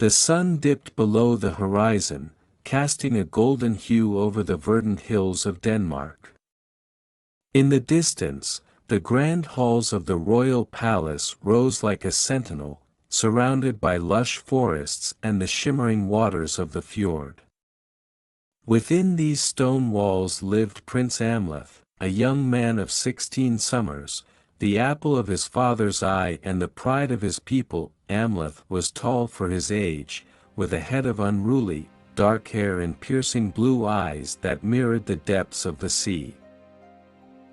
The sun dipped below the horizon, casting a golden hue over the verdant hills of Denmark. In the distance, the grand halls of the royal palace rose like a sentinel, surrounded by lush forests and the shimmering waters of the fjord. Within these stone walls lived Prince Amleth, a young man of 16 summers, the apple of his father's eye and the pride of his people. Amleth was tall for his age, with a head of unruly, dark hair and piercing blue eyes that mirrored the depths of the sea.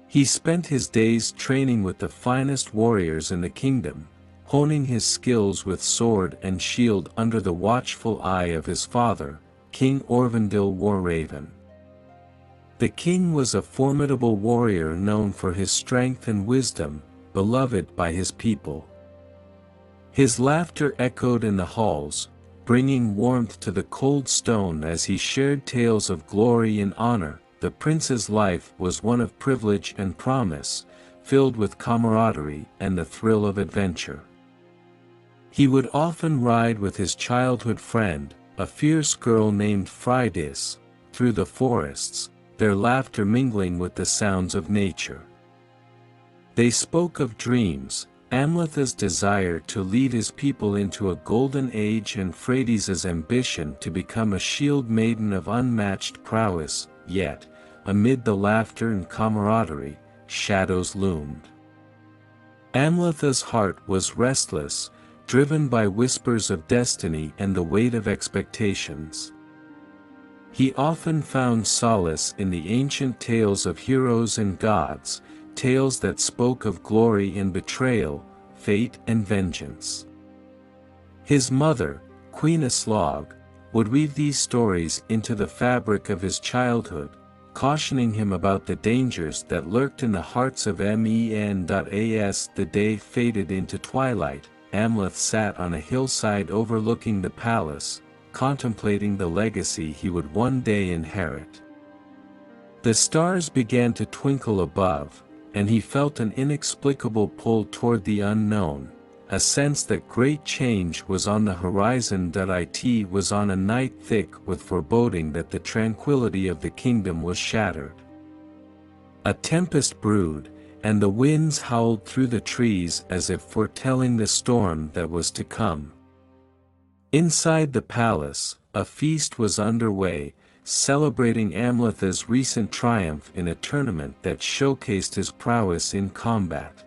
He spent his days training with the finest warriors in the kingdom, honing his skills with sword and shield under the watchful eye of his father, King Aurvandill War-Raven. The king was a formidable warrior known for his strength and wisdom, beloved by his people. His laughter echoed in the halls, bringing warmth to the cold stone as he shared tales of glory and honor. The prince's life was one of privilege and promise, filled with camaraderie and the thrill of adventure. He would often ride with his childhood friend, a fierce girl named Freydis, through the forests, their laughter mingling with the sounds of nature. They spoke of dreams, Amleth's desire to lead his people into a golden age and Freydis's ambition to become a shield maiden of unmatched prowess. Yet, amid the laughter and camaraderie, shadows loomed. Amleth's heart was restless, driven by whispers of destiny and the weight of expectations. He often found solace in the ancient tales of heroes and gods, tales that spoke of glory and betrayal, fate and vengeance. His mother, Queen Aslog, would weave these stories into the fabric of his childhood, cautioning him about the dangers that lurked in the hearts of men. As the day faded into twilight, Amleth sat on a hillside overlooking the palace, contemplating the legacy he would one day inherit. The stars began to twinkle above, and he felt an inexplicable pull toward the unknown, a sense that great change was on the horizon. It was on a night thick with foreboding that the tranquility of the kingdom was shattered. A tempest brewed, and the winds howled through the trees as if foretelling the storm that was to come. Inside the palace, a feast was underway, celebrating Amleth's recent triumph in a tournament that showcased his prowess in combat.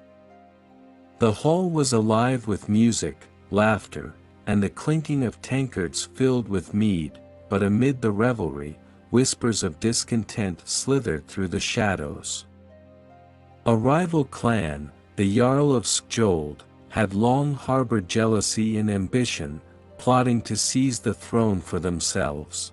The hall was alive with music, laughter, and the clinking of tankards filled with mead, but amid the revelry, whispers of discontent slithered through the shadows. A rival clan, the Jarl of Skjold, had long harbored jealousy and ambition, plotting to seize the throne for themselves.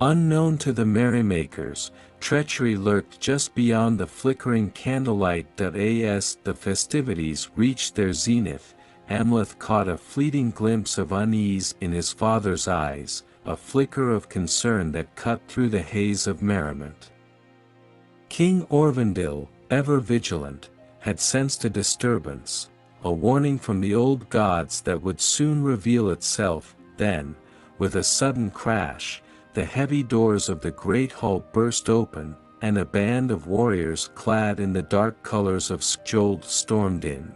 Unknown to the merrymakers, treachery lurked just beyond the flickering candlelight. As the festivities reached their zenith, Amleth caught a fleeting glimpse of unease in his father's eyes, a flicker of concern that cut through the haze of merriment. King Aurvandill, ever vigilant, had sensed a disturbance, a warning from the old gods that would soon reveal itself. Then, with a sudden crash, the heavy doors of the great hall burst open, and a band of warriors clad in the dark colors of Skjold stormed in.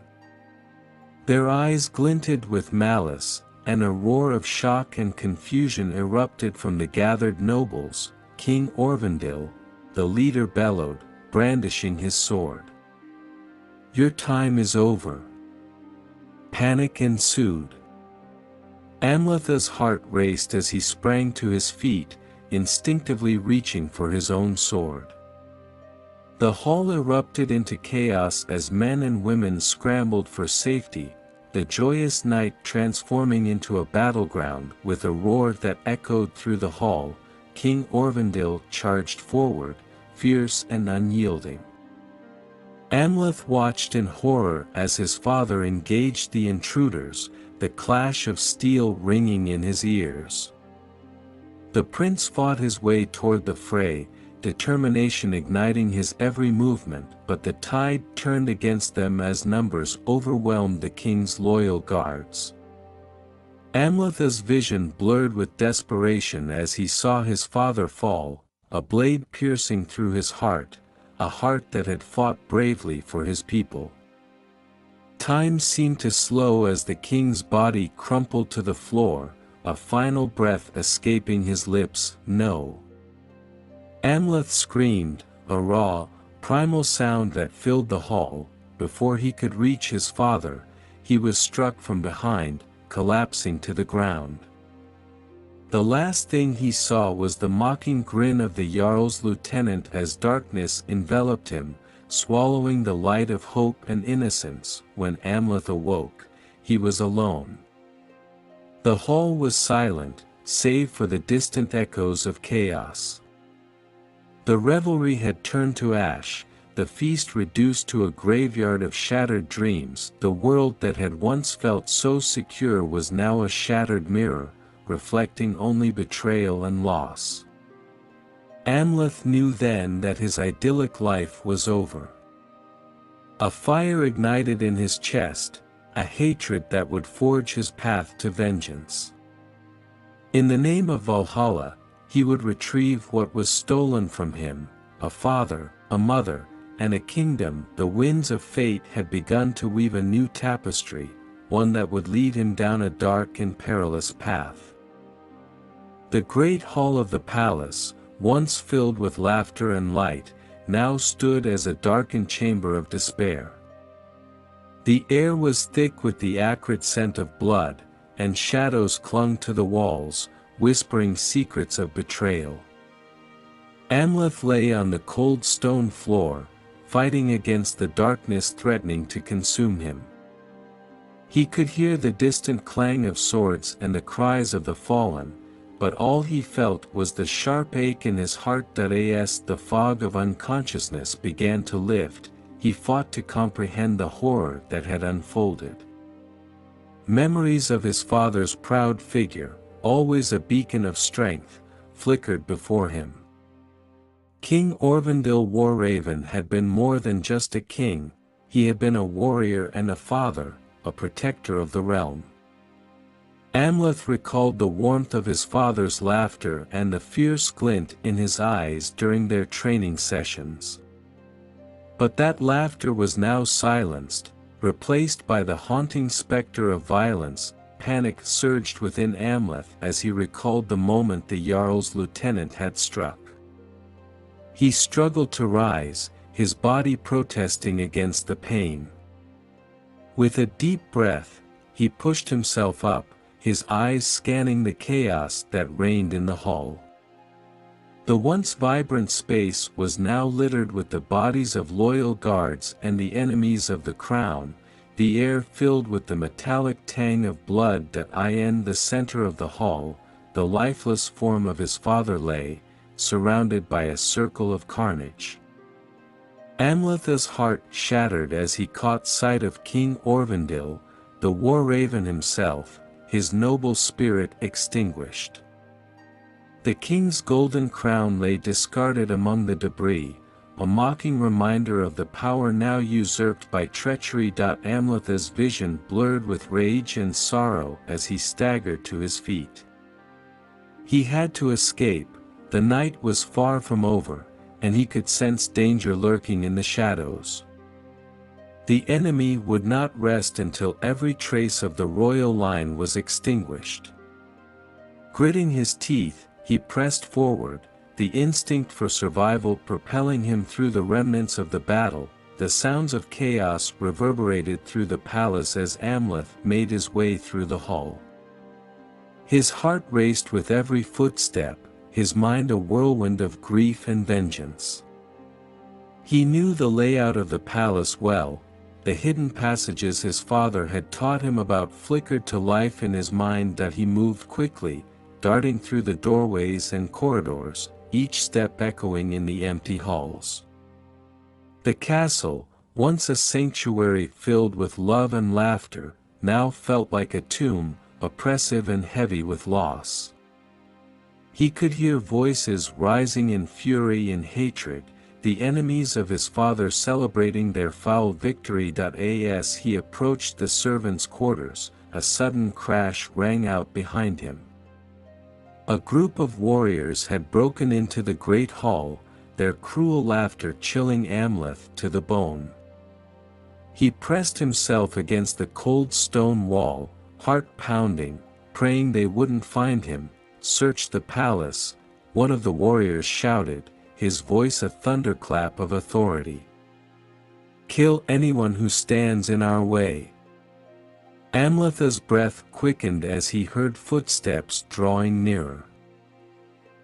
Their eyes glinted with malice, and a roar of shock and confusion erupted from the gathered nobles. King Aurvandill, the leader, bellowed, brandishing his sword. "Your time is over." Panic ensued. Amleth's heart raced as he sprang to his feet, instinctively reaching for his own sword. The hall erupted into chaos as men and women scrambled for safety, the joyous night transforming into a battleground. With a roar that echoed through the hall, King Aurvandill charged forward, fierce and unyielding. Amleth watched in horror as his father engaged the intruders, the clash of steel ringing in his ears. The prince fought his way toward the fray, determination igniting his every movement, but the tide turned against them as numbers overwhelmed the king's loyal guards. Amleth's vision blurred with desperation as he saw his father fall, a blade piercing through his heart, a heart that had fought bravely for his people. Time seemed to slow as the king's body crumpled to the floor, a final breath escaping his lips, "No." Amleth screamed, a raw, primal sound that filled the hall. Before he could reach his father, he was struck from behind, collapsing to the ground. The last thing he saw was the mocking grin of the Jarl's lieutenant as darkness enveloped him, swallowing the light of hope and innocence. When Amleth awoke, he was alone. The hall was silent, save for the distant echoes of chaos. The revelry had turned to ash, the feast reduced to a graveyard of shattered dreams. The world that had once felt so secure was now a shattered mirror, reflecting only betrayal and loss. Amleth knew then that his idyllic life was over. A fire ignited in his chest, a hatred that would forge his path to vengeance. In the name of Valhalla, he would retrieve what was stolen from him, a father, a mother, and a kingdom. The winds of fate had begun to weave a new tapestry, one that would lead him down a dark and perilous path. The great hall of the palace, once filled with laughter and light, now stood as a darkened chamber of despair. The air was thick with the acrid scent of blood, and shadows clung to the walls, whispering secrets of betrayal. Amleth lay on the cold stone floor, fighting against the darkness threatening to consume him. He could hear the distant clang of swords and the cries of the fallen, but all he felt was the sharp ache in his heart. As the fog of unconsciousness began to lift, he fought to comprehend the horror that had unfolded. Memories of his father's proud figure, always a beacon of strength, flickered before him. King Aurvandill War-Raven had been more than just a king, he had been a warrior and a father, a protector of the realm. Amleth recalled the warmth of his father's laughter and the fierce glint in his eyes during their training sessions. But that laughter was now silenced, replaced by the haunting specter of violence. Panic surged within Amleth as he recalled the moment the Jarl's lieutenant had struck. He struggled to rise, his body protesting against the pain. With a deep breath, he pushed himself up, his eyes scanning the chaos that reigned in the hall. The once vibrant space was now littered with the bodies of loyal guards and the enemies of the crown, the air filled with the metallic tang of blood. In the center of the hall, the lifeless form of his father lay, surrounded by a circle of carnage. Amleth's heart shattered as he caught sight of King Aurvandill, the War-Raven himself, his noble spirit extinguished. The king's golden crown lay discarded among the debris, a mocking reminder of the power now usurped by treachery. Amleth's vision blurred with rage and sorrow as he staggered to his feet. He had to escape, the night was far from over, and he could sense danger lurking in the shadows. The enemy would not rest until every trace of the royal line was extinguished. Gritting his teeth, he pressed forward, the instinct for survival propelling him through the remnants of the battle. The sounds of chaos reverberated through the palace as Amleth made his way through the hall. His heart raced with every footstep, his mind a whirlwind of grief and vengeance. He knew the layout of the palace well, the hidden passages his father had taught him about flickered to life in his mind. He moved quickly, darting through the doorways and corridors, each step echoing in the empty halls. The castle, once a sanctuary filled with love and laughter, now felt like a tomb, oppressive and heavy with loss. He could hear voices rising in fury and hatred, the enemies of his father celebrating their foul victory. As he approached the servants' quarters, a sudden crash rang out behind him. A group of warriors had broken into the great hall, their cruel laughter chilling Amleth to the bone. He pressed himself against the cold stone wall, heart pounding, praying they wouldn't find him. "Search the palace," one of the warriors shouted, his voice a thunderclap of authority. "Kill anyone who stands in our way." Amleth's breath quickened as he heard footsteps drawing nearer.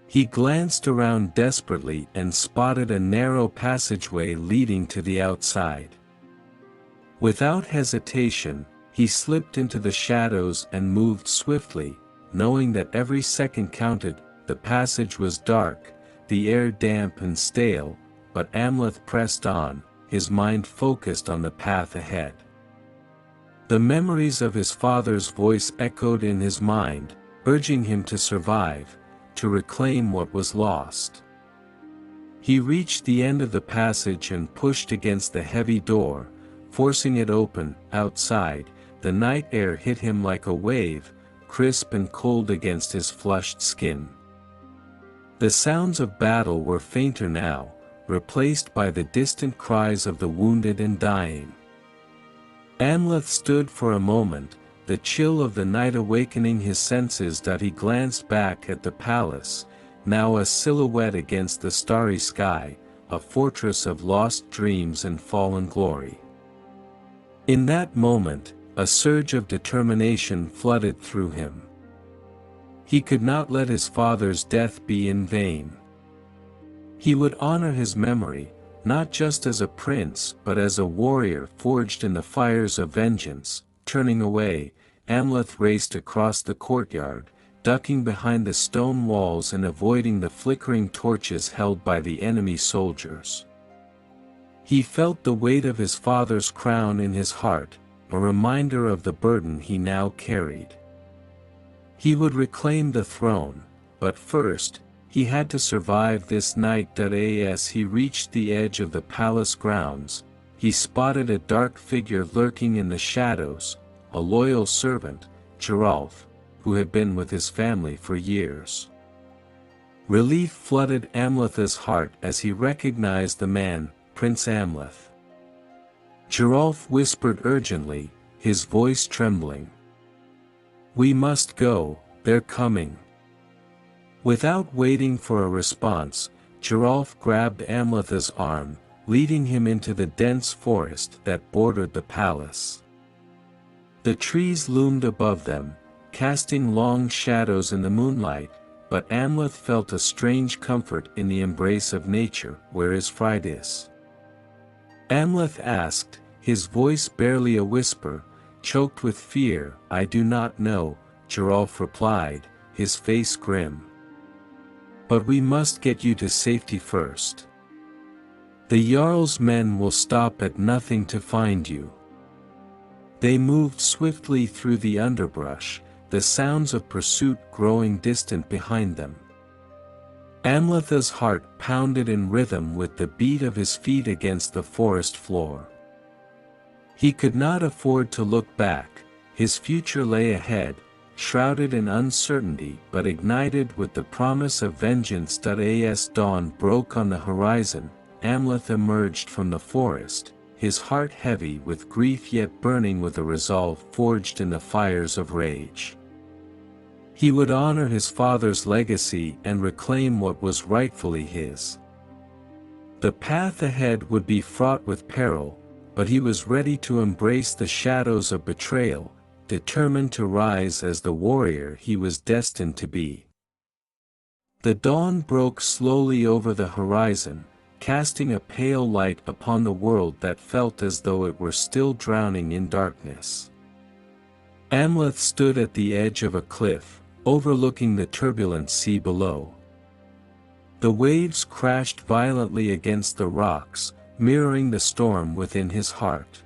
He glanced around desperately and spotted a narrow passageway leading to the outside. Without hesitation, he slipped into the shadows and moved swiftly, knowing that every second counted. The passage was dark, the air damp and stale, but Amleth pressed on, his mind focused on the path ahead. The memories of his father's voice echoed in his mind, urging him to survive, to reclaim what was lost. He reached the end of the passage and pushed against the heavy door, forcing it open. Outside, the night air hit him like a wave, crisp and cold against his flushed skin. The sounds of battle were fainter now, replaced by the distant cries of the wounded and dying. Amleth stood for a moment, the chill of the night awakening his senses. He glanced back at the palace, now a silhouette against the starry sky, a fortress of lost dreams and fallen glory. In that moment, a surge of determination flooded through him. He could not let his father's death be in vain. He would honor his memory, not just as a prince but as a warrior forged in the fires of vengeance. Turning away, Amleth raced across the courtyard, ducking behind the stone walls and avoiding the flickering torches held by the enemy soldiers. He felt the weight of his father's crown in his heart, a reminder of the burden he now carried. He would reclaim the throne, but first, he had to survive this night. As he reached the edge of the palace grounds, he spotted a dark figure lurking in the shadows, a loyal servant, Geralf, who had been with his family for years. Relief flooded Amleth's heart as he recognized the man, Prince Amleth. Geralf whispered urgently, his voice trembling. "We must go, they're coming." Without waiting for a response, Geralf grabbed Amleth's arm, leading him into the dense forest that bordered the palace. The trees loomed above them, casting long shadows in the moonlight, but Amleth felt a strange comfort in the embrace of nature. "Where is Freydis?" Amleth asked, his voice barely a whisper, choked with fear. "I do not know," Geralf replied, his face grim. "But we must get you to safety first. The Jarl's men will stop at nothing to find you." They moved swiftly through the underbrush, the sounds of pursuit growing distant behind them. Amleth's heart pounded in rhythm with the beat of his feet against the forest floor. He could not afford to look back, his future lay ahead, shrouded in uncertainty but ignited with the promise of vengeance. As dawn broke on the horizon, Amleth emerged from the forest, his heart heavy with grief yet burning with a resolve forged in the fires of rage. He would honor his father's legacy and reclaim what was rightfully his. The path ahead would be fraught with peril, but he was ready to embrace the shadows of betrayal, determined to rise as the warrior he was destined to be. The dawn broke slowly over the horizon, casting a pale light upon the world that felt as though it were still drowning in darkness. Amleth stood at the edge of a cliff, overlooking the turbulent sea below. The waves crashed violently against the rocks, mirroring the storm within his heart.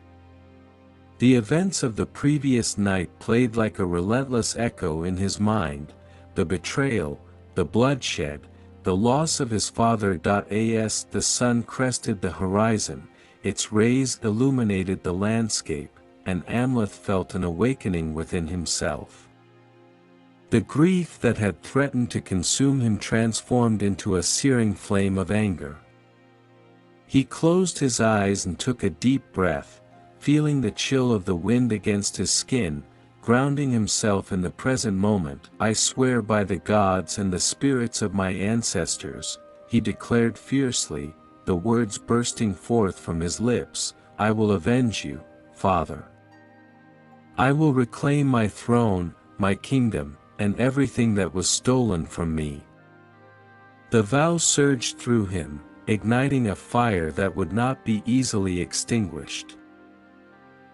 The events of the previous night played like a relentless echo in his mind, the betrayal, the bloodshed, the loss of his father. The sun crested the horizon, its rays illuminated the landscape, and Amleth felt an awakening within himself. The grief that had threatened to consume him transformed into a searing flame of anger. He closed his eyes and took a deep breath, feeling the chill of the wind against his skin, grounding himself in the present moment. "I swear by the gods and the spirits of my ancestors," he declared fiercely, the words bursting forth from his lips, "I will avenge you, Father. I will reclaim my throne, my kingdom, and everything that was stolen from me." The vow surged through him, igniting a fire that would not be easily extinguished.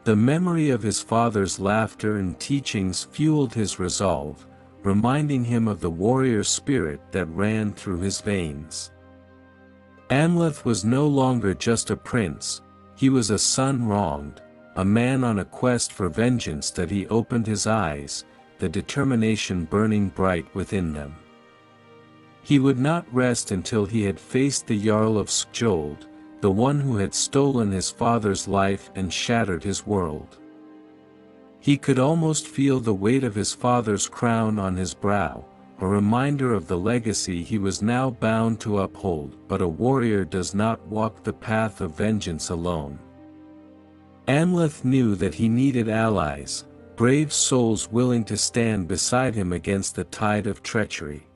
The memory of his father's laughter and teachings fueled his resolve, reminding him of the warrior spirit that ran through his veins. Amleth was no longer just a prince, he was a son wronged, a man on a quest for vengeance. That he opened his eyes, the determination burning bright within them. He would not rest until he had faced the Jarl of Skjold, the one who had stolen his father's life and shattered his world. He could almost feel the weight of his father's crown on his brow, a reminder of the legacy he was now bound to uphold. But a warrior does not walk the path of vengeance alone. Amleth knew that he needed allies, brave souls willing to stand beside him against the tide of treachery.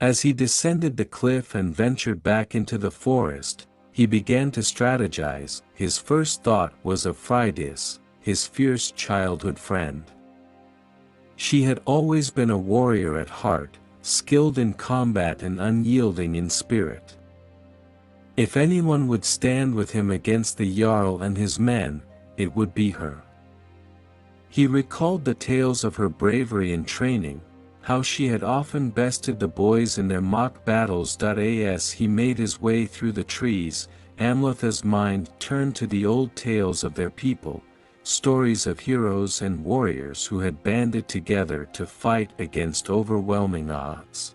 As he descended the cliff and ventured back into the forest, he began to strategize. His first thought was of Freydis, his fierce childhood friend. She had always been a warrior at heart, skilled in combat and unyielding in spirit. If anyone would stand with him against the Jarl and his men, it would be her. He recalled the tales of her bravery and training, how she had often bested the boys in their mock battles. As he made his way through the trees, Amleth's mind turned to the old tales of their people, stories of heroes and warriors who had banded together to fight against overwhelming odds.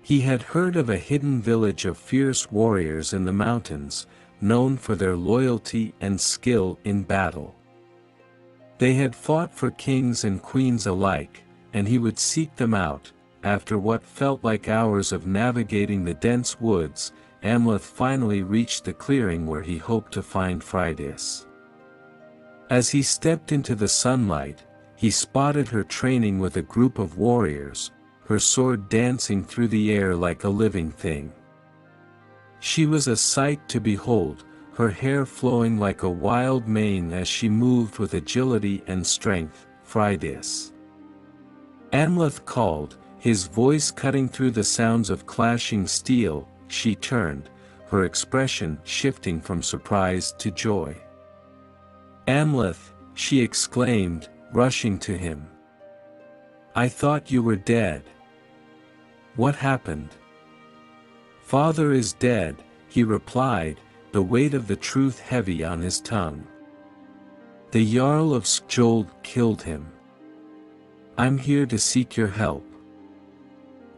He had heard of a hidden village of fierce warriors in the mountains, known for their loyalty and skill in battle. They had fought for kings and queens alike, and he would seek them out. After what felt like hours of navigating the dense woods, Amleth finally reached the clearing where he hoped to find Freydis. As he stepped into the sunlight, he spotted her training with a group of warriors, her sword dancing through the air like a living thing. She was a sight to behold, her hair flowing like a wild mane as she moved with agility and strength. "Freydis!" Amleth called, his voice cutting through the sounds of clashing steel. She turned, her expression shifting from surprise to joy. "Amleth," she exclaimed, rushing to him. "I thought you were dead. What happened?" "Father is dead," he replied, the weight of the truth heavy on his tongue. "The Jarl of Skjold killed him. I'm here to seek your help.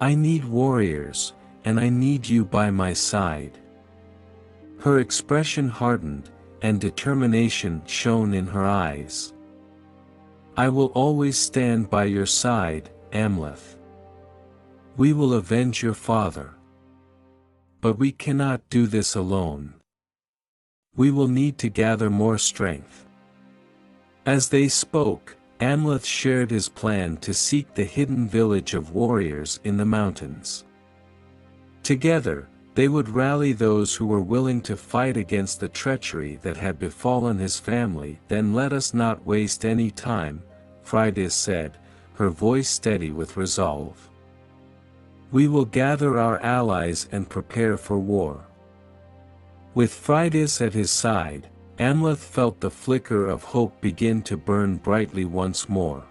I need warriors, and I need you by my side." Her expression hardened, and determination shone in her eyes. "I will always stand by your side, Amleth. We will avenge your father. But we cannot do this alone. We will need to gather more strength." As they spoke, Amleth shared his plan to seek the hidden village of warriors in the mountains. Together, they would rally those who were willing to fight against the treachery that had befallen his family. "Then let us not waste any time," Freydis said, her voice steady with resolve. "We will gather our allies and prepare for war." With Freydis at his side, Amleth felt the flicker of hope begin to burn brightly once more.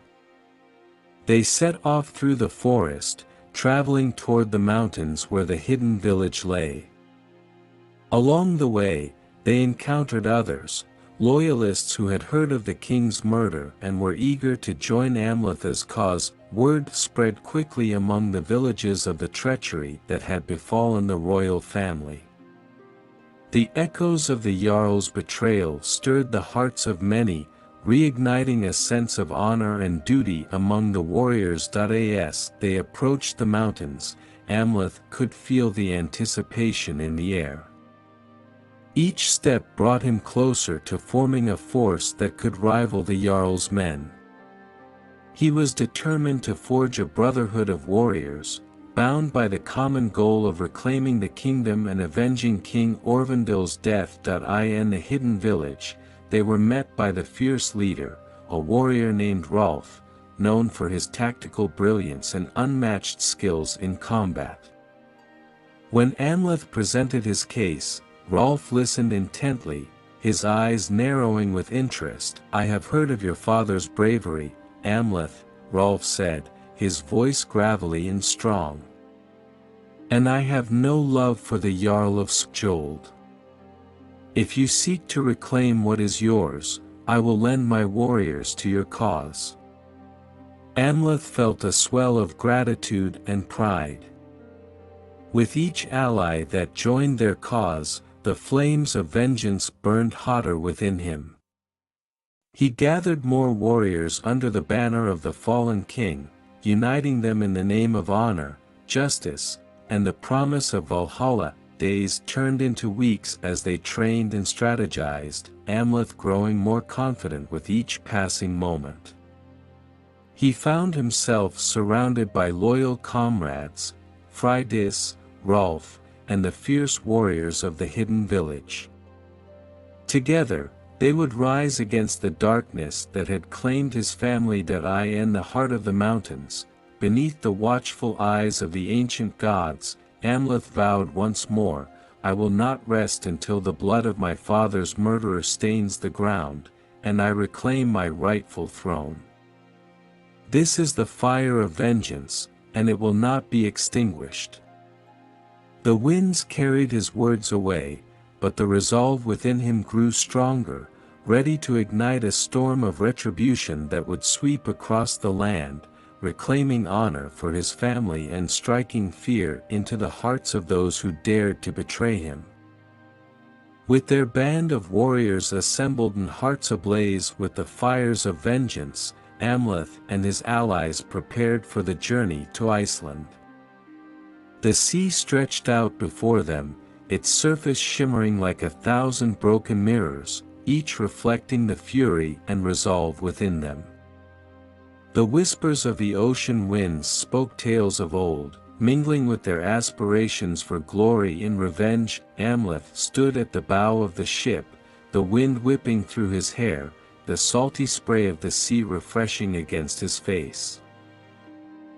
They set off through the forest, traveling toward the mountains where the hidden village lay. Along the way, they encountered others, loyalists who had heard of the king's murder and were eager to join Amleth's cause. Word spread quickly among the villages of the treachery that had befallen the royal family. The echoes of the Jarl's betrayal stirred the hearts of many, reigniting a sense of honor and duty among the warriors. As they approached the mountains, Amleth could feel the anticipation in the air. Each step brought him closer to forming a force that could rival the Jarl's men. He was determined to forge a brotherhood of warriors, bound by the common goal of reclaiming the kingdom and avenging King Aurvandill's death. In the hidden village, they were met by the fierce leader, a warrior named Rolf, known for his tactical brilliance and unmatched skills in combat. When Amleth presented his case, Rolf listened intently, his eyes narrowing with interest. "I have heard of your father's bravery, Amleth," Rolf said, his voice gravelly and strong. "And I have no love for the Jarl of Skjold. If you seek to reclaim what is yours, I will lend my warriors to your cause." Amleth felt a swell of gratitude and pride. With each ally that joined their cause, the flames of vengeance burned hotter within him. He gathered more warriors under the banner of the fallen king, uniting them in the name of honor, justice, and the promise of Valhalla. Days turned into weeks as they trained and strategized, Amleth growing more confident with each passing moment. He found himself surrounded by loyal comrades, Freydis, Rolf, and the fierce warriors of the hidden village. Together, they would rise against the darkness that had claimed his family. In the heart of the mountains, beneath the watchful eyes of the ancient gods, Amleth vowed once more, "I will not rest until the blood of my father's murderer stains the ground, and I reclaim my rightful throne. This is the fire of vengeance, and it will not be extinguished." The winds carried his words away, but the resolve within him grew stronger, ready to ignite a storm of retribution that would sweep across the land, reclaiming honor for his family and striking fear into the hearts of those who dared to betray him. With their band of warriors assembled and hearts ablaze with the fires of vengeance, Amleth and his allies prepared for the journey to Iceland. The sea stretched out before them, its surface shimmering like 1,000 broken mirrors, each reflecting the fury and resolve within them. The whispers of the ocean winds spoke tales of old, mingling with their aspirations for glory and revenge. Amleth stood at the bow of the ship, the wind whipping through his hair, the salty spray of the sea refreshing against his face.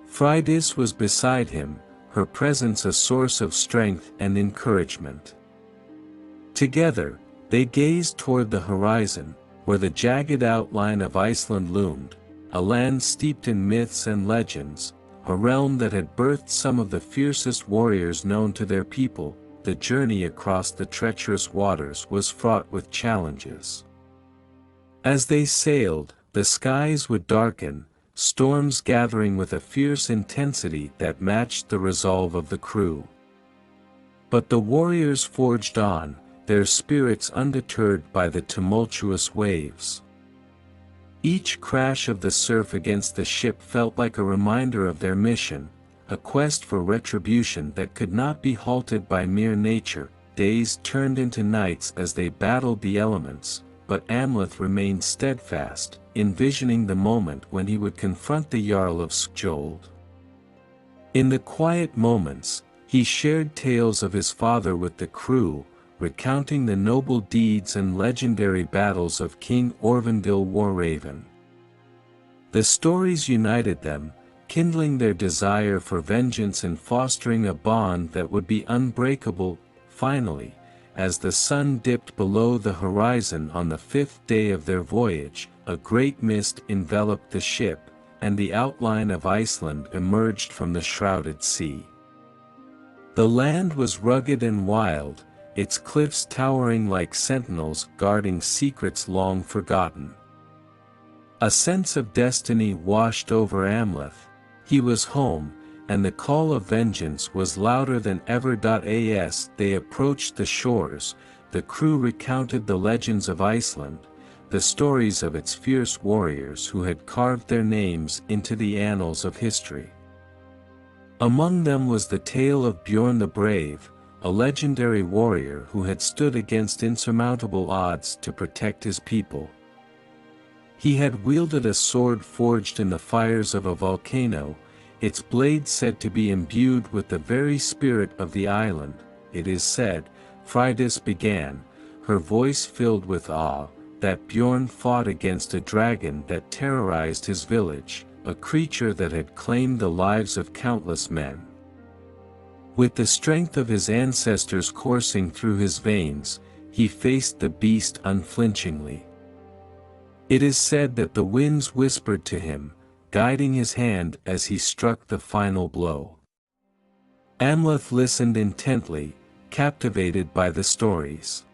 Freydis was beside him, her presence a source of strength and encouragement. Together, they gazed toward the horizon, where the jagged outline of Iceland loomed, a land steeped in myths and legends, a realm that had birthed some of the fiercest warriors known to their people. The journey across the treacherous waters was fraught with challenges. As they sailed, the skies would darken, storms gathering with a fierce intensity that matched the resolve of the crew. But the warriors forged on, their spirits undeterred by the tumultuous waves. Each crash of the surf against the ship felt like a reminder of their mission, a quest for retribution that could not be halted by mere nature. Days turned into nights as they battled the elements, but Amleth remained steadfast, envisioning the moment when he would confront the Jarl of Skjold. In the quiet moments, he shared tales of his father with the crew, recounting the noble deeds and legendary battles of King Aurvandill War-Raven. The stories united them, kindling their desire for vengeance and fostering a bond that would be unbreakable. Finally, as the sun dipped below the horizon on the 5th day of their voyage, a great mist enveloped the ship, and the outline of Iceland emerged from the shrouded sea. The land was rugged and wild, its cliffs towering like sentinels guarding secrets long forgotten. A sense of destiny washed over Amleth. He was home, and the call of vengeance was louder than ever. As they approached the shores, the crew recounted the legends of Iceland, the stories of its fierce warriors who had carved their names into the annals of history. Among them was the tale of Bjorn the Brave, a legendary warrior who had stood against insurmountable odds to protect his people. He had wielded a sword forged in the fires of a volcano, its blade said to be imbued with the very spirit of the island. It is said, Freydis began, her voice filled with awe, that Bjorn fought against a dragon that terrorized his village, a creature that had claimed the lives of countless men. With the strength of his ancestors coursing through his veins, he faced the beast unflinchingly. It is said that the winds whispered to him, guiding his hand as he struck the final blow. Amleth listened intently, captivated by the stories.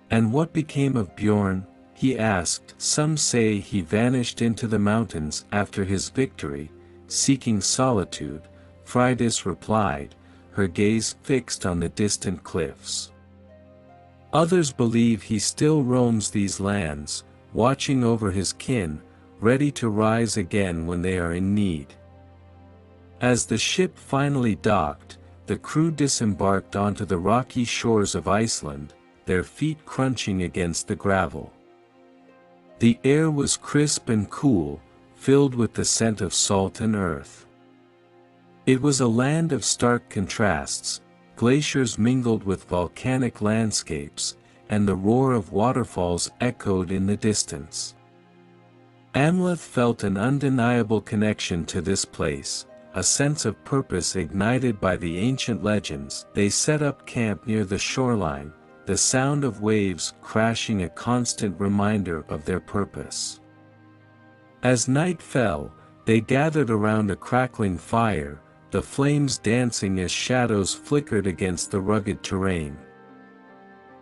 "And what became of Bjorn?" he asked. "Some say he vanished into the mountains after his victory, seeking solitude," Freydis replied, her gaze fixed on the distant cliffs. "Others believe he still roams these lands, watching over his kin, ready to rise again when they are in need." As the ship finally docked, the crew disembarked onto the rocky shores of Iceland, their feet crunching against the gravel. The air was crisp and cool, filled with the scent of salt and earth. It was a land of stark contrasts, glaciers mingled with volcanic landscapes, and the roar of waterfalls echoed in the distance. Amleth felt an undeniable connection to this place, a sense of purpose ignited by the ancient legends. They set up camp near the shoreline, the sound of waves crashing a constant reminder of their purpose. As night fell, they gathered around a crackling fire, the flames dancing as shadows flickered against the rugged terrain.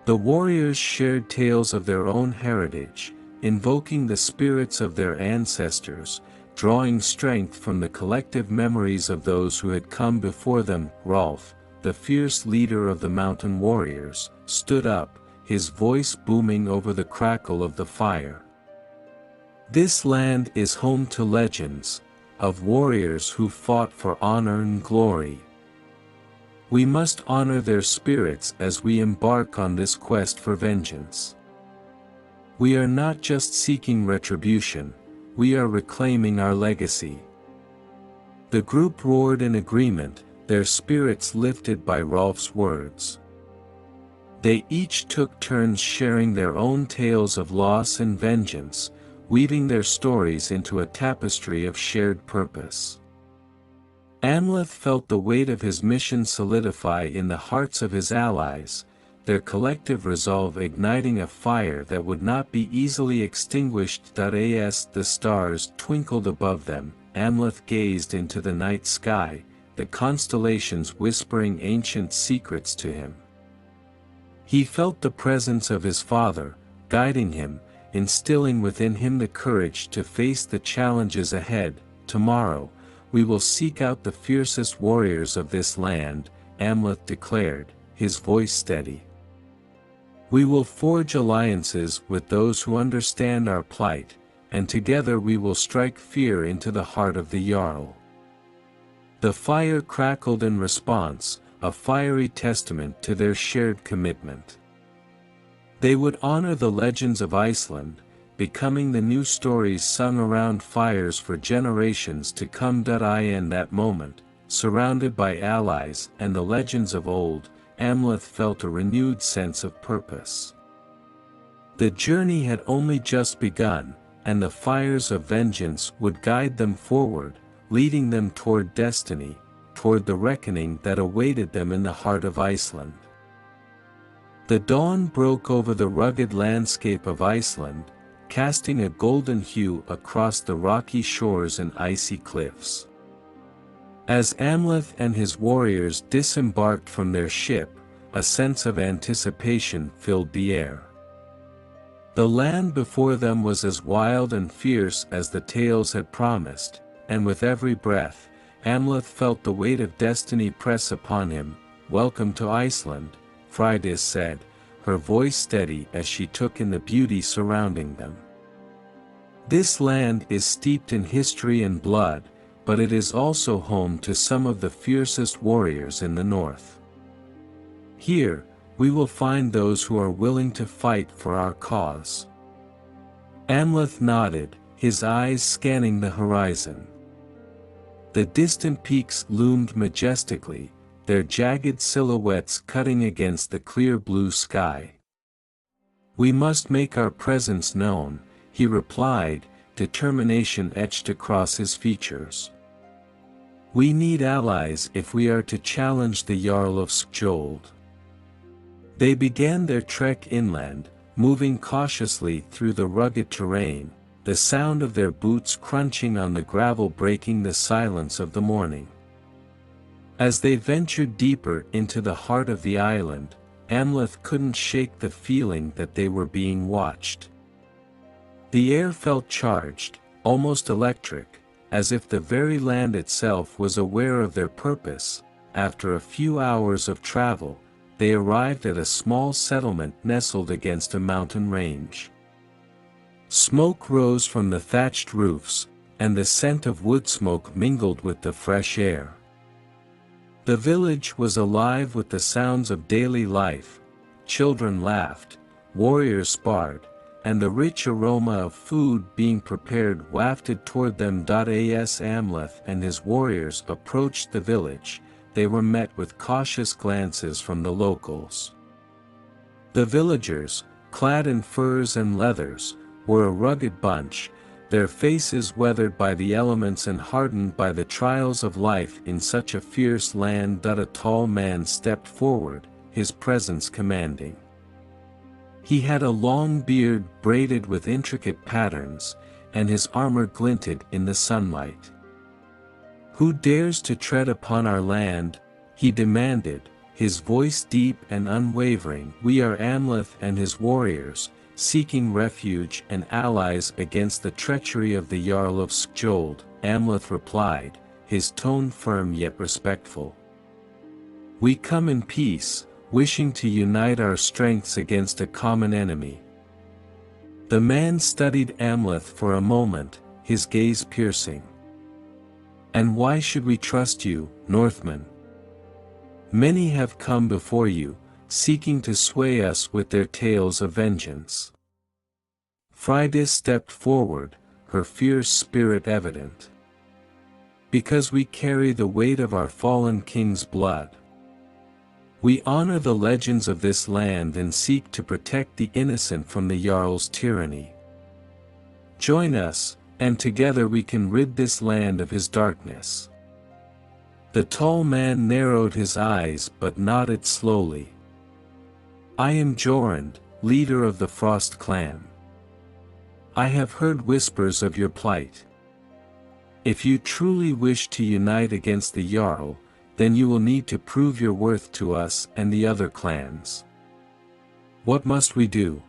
The warriors shared tales of their own heritage, invoking the spirits of their ancestors, drawing strength from the collective memories of those who had come before them. Rolf, the fierce leader of the mountain warriors, stood up, his voice booming over the crackle of the fire. "This land is home to legends, of warriors who fought for honor and glory. We must honor their spirits as we embark on this quest for vengeance. We are not just seeking retribution, we are reclaiming our legacy." The group roared in agreement, their spirits lifted by Rolf's words. They each took turns sharing their own tales of loss and vengeance, weaving their stories into a tapestry of shared purpose. Amleth felt the weight of his mission solidify in the hearts of his allies, their collective resolve igniting a fire that would not be easily extinguished. As the stars twinkled above them, Amleth gazed into the night sky, the constellations whispering ancient secrets to him. He felt the presence of his father, guiding him, instilling within him the courage to face the challenges ahead. "Tomorrow, we will seek out the fiercest warriors of this land," Amleth declared, his voice steady. "We will forge alliances with those who understand our plight, and together we will strike fear into the heart of the Jarl." The fire crackled in response, a fiery testament to their shared commitment. They would honor the legends of Iceland, becoming the new stories sung around fires for generations to come. In that moment, surrounded by allies and the legends of old, Amleth felt a renewed sense of purpose. The journey had only just begun, and the fires of vengeance would guide them forward, leading them toward destiny, toward the reckoning that awaited them in the heart of Iceland. The dawn broke over the rugged landscape of Iceland, casting a golden hue across the rocky shores and icy cliffs. As Amleth and his warriors disembarked from their ship, a sense of anticipation filled the air. The land before them was as wild and fierce as the tales had promised, and with every breath, Amleth felt the weight of destiny press upon him. "Welcome to Iceland," Freydis said, her voice steady as she took in the beauty surrounding them. This land is steeped in history and blood, but it is also home to some of the fiercest warriors in the north. Here, we will find those who are willing to fight for our cause." Amleth nodded, his eyes scanning the horizon. The distant peaks loomed majestically, their jagged silhouettes cutting against the clear blue sky. "We must make our presence known," he replied, determination etched across his features. "We need allies if we are to challenge the Jarl of Skjold." They began their trek inland, moving cautiously through the rugged terrain, the sound of their boots crunching on the gravel breaking the silence of the morning. As they ventured deeper into the heart of the island, Amleth couldn't shake the feeling that they were being watched. The air felt charged, almost electric, as if the very land itself was aware of their purpose. After a few hours of travel, they arrived at a small settlement nestled against a mountain range. Smoke rose from the thatched roofs, and the scent of wood smoke mingled with the fresh air. The village was alive with the sounds of daily life. Children laughed, warriors sparred, and the rich aroma of food being prepared wafted toward them. As Amleth and his warriors approached the village, they were met with cautious glances from the locals. The villagers, clad in furs and leathers, were a rugged bunch, their faces weathered by the elements and hardened by the trials of life in such a fierce land. A tall man stepped forward, his presence commanding. He had a long beard braided with intricate patterns, and his armor glinted in the sunlight. "Who dares to tread upon our land?" he demanded, his voice deep and unwavering. "We are Amleth and his warriors, seeking refuge and allies against the treachery of the Jarl of Skjold," Amleth replied, his tone firm yet respectful. "We come in peace, wishing to unite our strengths against a common enemy." The man studied Amleth for a moment, his gaze piercing. "And why should we trust you, Northman? Many have come before you, seeking to sway us with their tales of vengeance." Freydis stepped forward, her fierce spirit evident. "Because we carry the weight of our fallen king's blood. We honor the legends of this land and seek to protect the innocent from the Jarl's tyranny. Join us, and together we can rid this land of his darkness." The tall man narrowed his eyes but nodded slowly. "I am Jorund, leader of the Frost clan. I have heard whispers of your plight. If you truly wish to unite against the Jarl, then you will need to prove your worth to us and the other clans. What must we do?"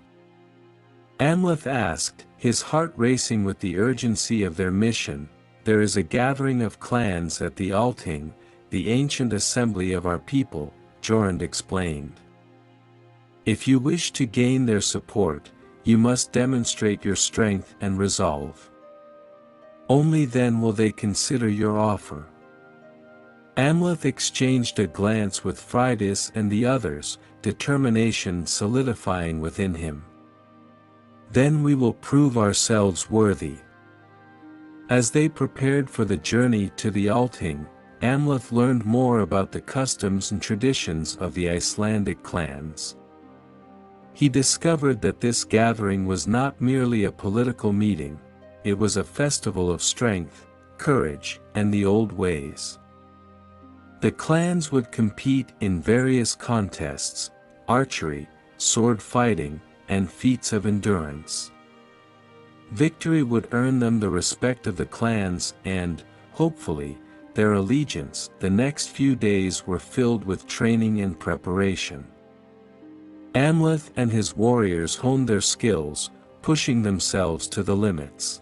Amleth asked, his heart racing with the urgency of their mission. "There is a gathering of clans at the Althing, the ancient assembly of our people," Jorund explained. "If you wish to gain their support, you must demonstrate your strength and resolve. Only then will they consider your offer." Amleth exchanged a glance with Freydis and the others, determination solidifying within him. "Then we will prove ourselves worthy." As they prepared for the journey to the Althing, Amleth learned more about the customs and traditions of the Icelandic clans. He discovered that this gathering was not merely a political meeting, it was a festival of strength, courage, and the old ways. The clans would compete in various contests, archery, sword fighting, and feats of endurance. Victory would earn them the respect of the clans and, hopefully, their allegiance. The next few days were filled with training and preparation. Amleth and his warriors honed their skills, pushing themselves to the limits.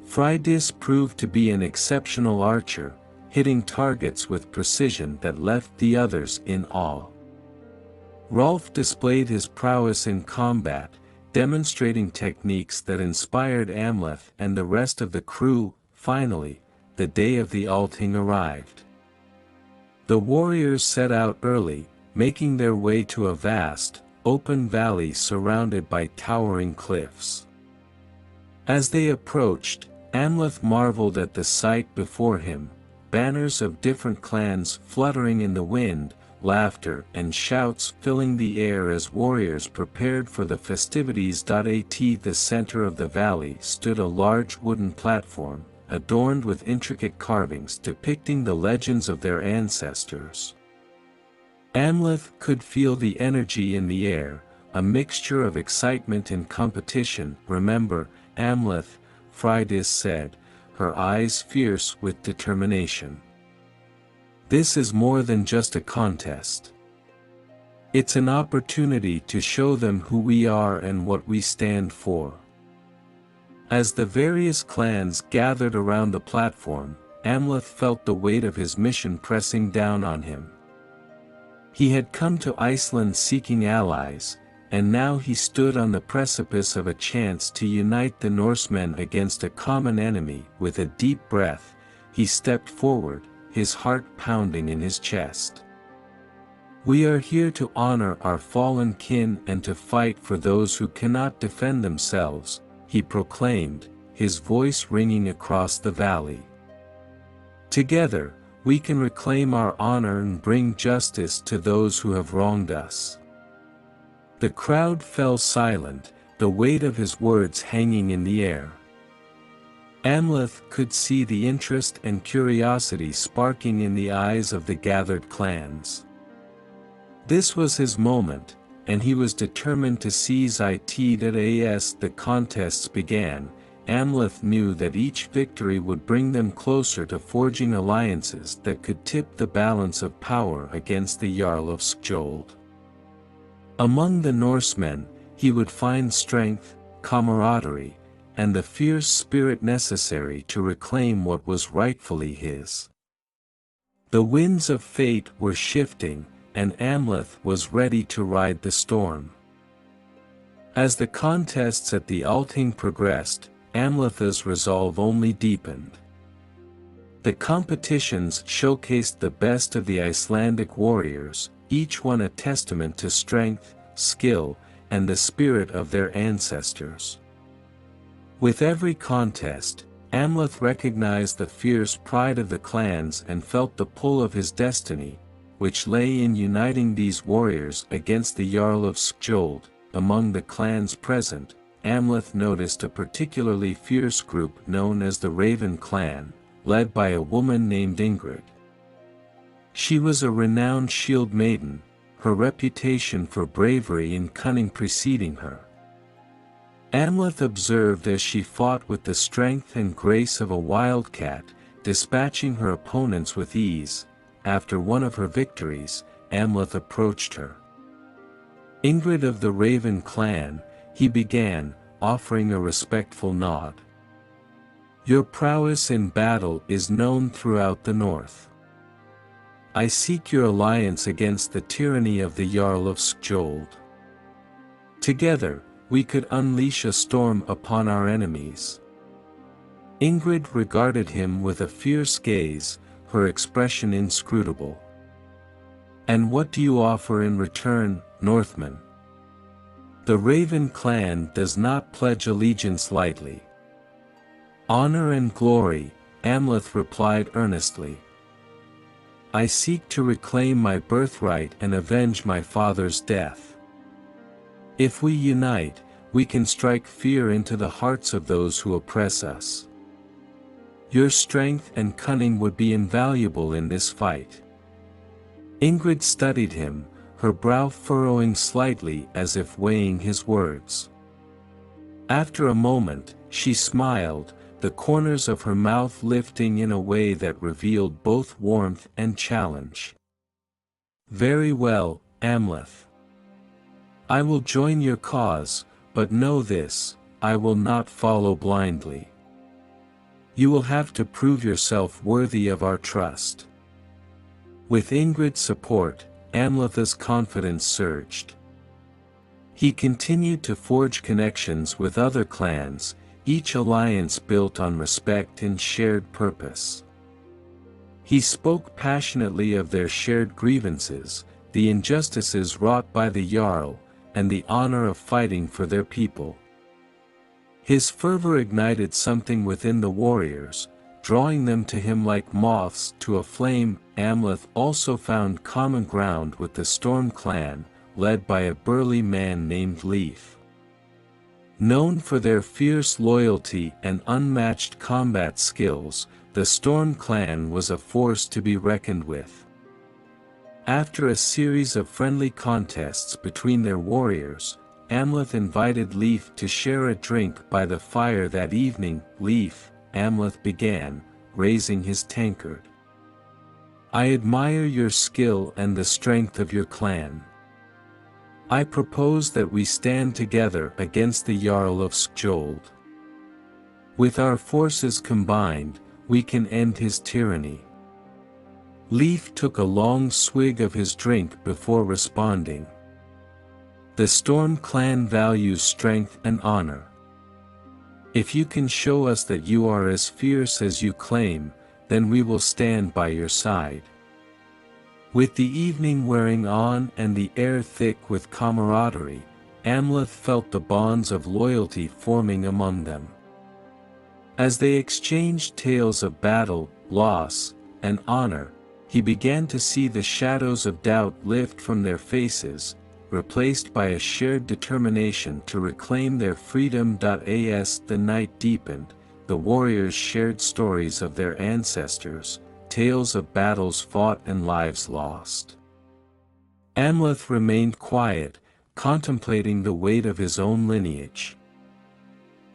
Freydis proved to be an exceptional archer, hitting targets with precision that left the others in awe. Rolf displayed his prowess in combat, demonstrating techniques that inspired Amleth and the rest of the crew. Finally, the day of the Althing arrived. The warriors set out early, making their way to a vast, open valley surrounded by towering cliffs. As they approached, Amleth marveled at the sight before him, banners of different clans fluttering in the wind, laughter and shouts filling the air as warriors prepared for the festivities. At the center of the valley stood a large wooden platform, adorned with intricate carvings depicting the legends of their ancestors. Amleth could feel the energy in the air, a mixture of excitement and competition. "Remember, Amleth," Freydis said, her eyes fierce with determination. "This is more than just a contest. It's an opportunity to show them who we are and what we stand for." As the various clans gathered around the platform, Amleth felt the weight of his mission pressing down on him. He had come to Iceland seeking allies, and now he stood on the precipice of a chance to unite the Norsemen against a common enemy. With a deep breath, he stepped forward, his heart pounding in his chest. "We are here to honor our fallen kin and to fight for those who cannot defend themselves," he proclaimed, his voice ringing across the valley. "Together, we can reclaim our honor and bring justice to those who have wronged us." The crowd fell silent, the weight of his words hanging in the air. Amleth could see the interest and curiosity sparking in the eyes of the gathered clans. This was his moment, and he was determined to seize it. As the contests began, Amleth knew that each victory would bring them closer to forging alliances that could tip the balance of power against the Jarl of Skjold. Among the Norsemen, he would find strength, camaraderie, and the fierce spirit necessary to reclaim what was rightfully his. The winds of fate were shifting, and Amleth was ready to ride the storm. As the contests at the Althing progressed, Amleth's resolve only deepened. The competitions showcased the best of the Icelandic warriors, each one a testament to strength, skill, and the spirit of their ancestors. With every contest, Amleth recognized the fierce pride of the clans and felt the pull of his destiny, which lay in uniting these warriors against the Jarl of Skjold. Among the clans present, Amleth noticed a particularly fierce group known as the Raven clan, led by a woman named Ingrid. She was a renowned shield maiden, her reputation for bravery and cunning preceding her. Amleth observed as she fought with the strength and grace of a wildcat, dispatching her opponents with ease. After one of her victories, Amleth approached her. "Ingrid of the Raven clan," he began, offering a respectful nod. "Your prowess in battle is known throughout the north. I seek your alliance against the tyranny of the Jarl of Skjold. Together, we could unleash a storm upon our enemies." Ingrid regarded him with a fierce gaze, her expression inscrutable. "And what do you offer in return, Northman?" "The Raven clan does not pledge allegiance lightly." "Honor and glory," Amleth replied earnestly. "I seek to reclaim my birthright and avenge my father's death. If we unite, we can strike fear into the hearts of those who oppress us. Your strength and cunning would be invaluable in this fight." Ingrid studied him, her brow furrowing slightly as if weighing his words. After a moment, she smiled, the corners of her mouth lifting in a way that revealed both warmth and challenge. "Very well, Amleth. I will join your cause, but know this, I will not follow blindly. You will have to prove yourself worthy of our trust." With Ingrid's support, Amleth's confidence surged. He continued to forge connections with other clans, each alliance built on respect and shared purpose. He spoke passionately of their shared grievances, the injustices wrought by the Jarl, and the honor of fighting for their people. His fervor ignited something within the warriors, drawing them to him like moths to a flame. Amleth also found common ground with the Storm clan, led by a burly man named Leif. Known for their fierce loyalty and unmatched combat skills, the Storm clan was a force to be reckoned with. After a series of friendly contests between their warriors, Amleth invited Leif to share a drink by the fire that evening. "Leif," Amleth began, raising his tankard. "I admire your skill and the strength of your clan. I propose that we stand together against the Jarl of Skjold. With our forces combined, we can end his tyranny." Leif took a long swig of his drink before responding. "The Storm clan values strength and honor. If you can show us that you are as fierce as you claim, then we will stand by your side." With the evening wearing on and the air thick with camaraderie, Amleth felt the bonds of loyalty forming among them. As they exchanged tales of battle, loss, and honor, he began to see the shadows of doubt lift from their faces, replaced by a shared determination to reclaim their freedom. As the night deepened, the warriors shared stories of their ancestors, tales of battles fought and lives lost. Amleth remained quiet, contemplating the weight of his own lineage.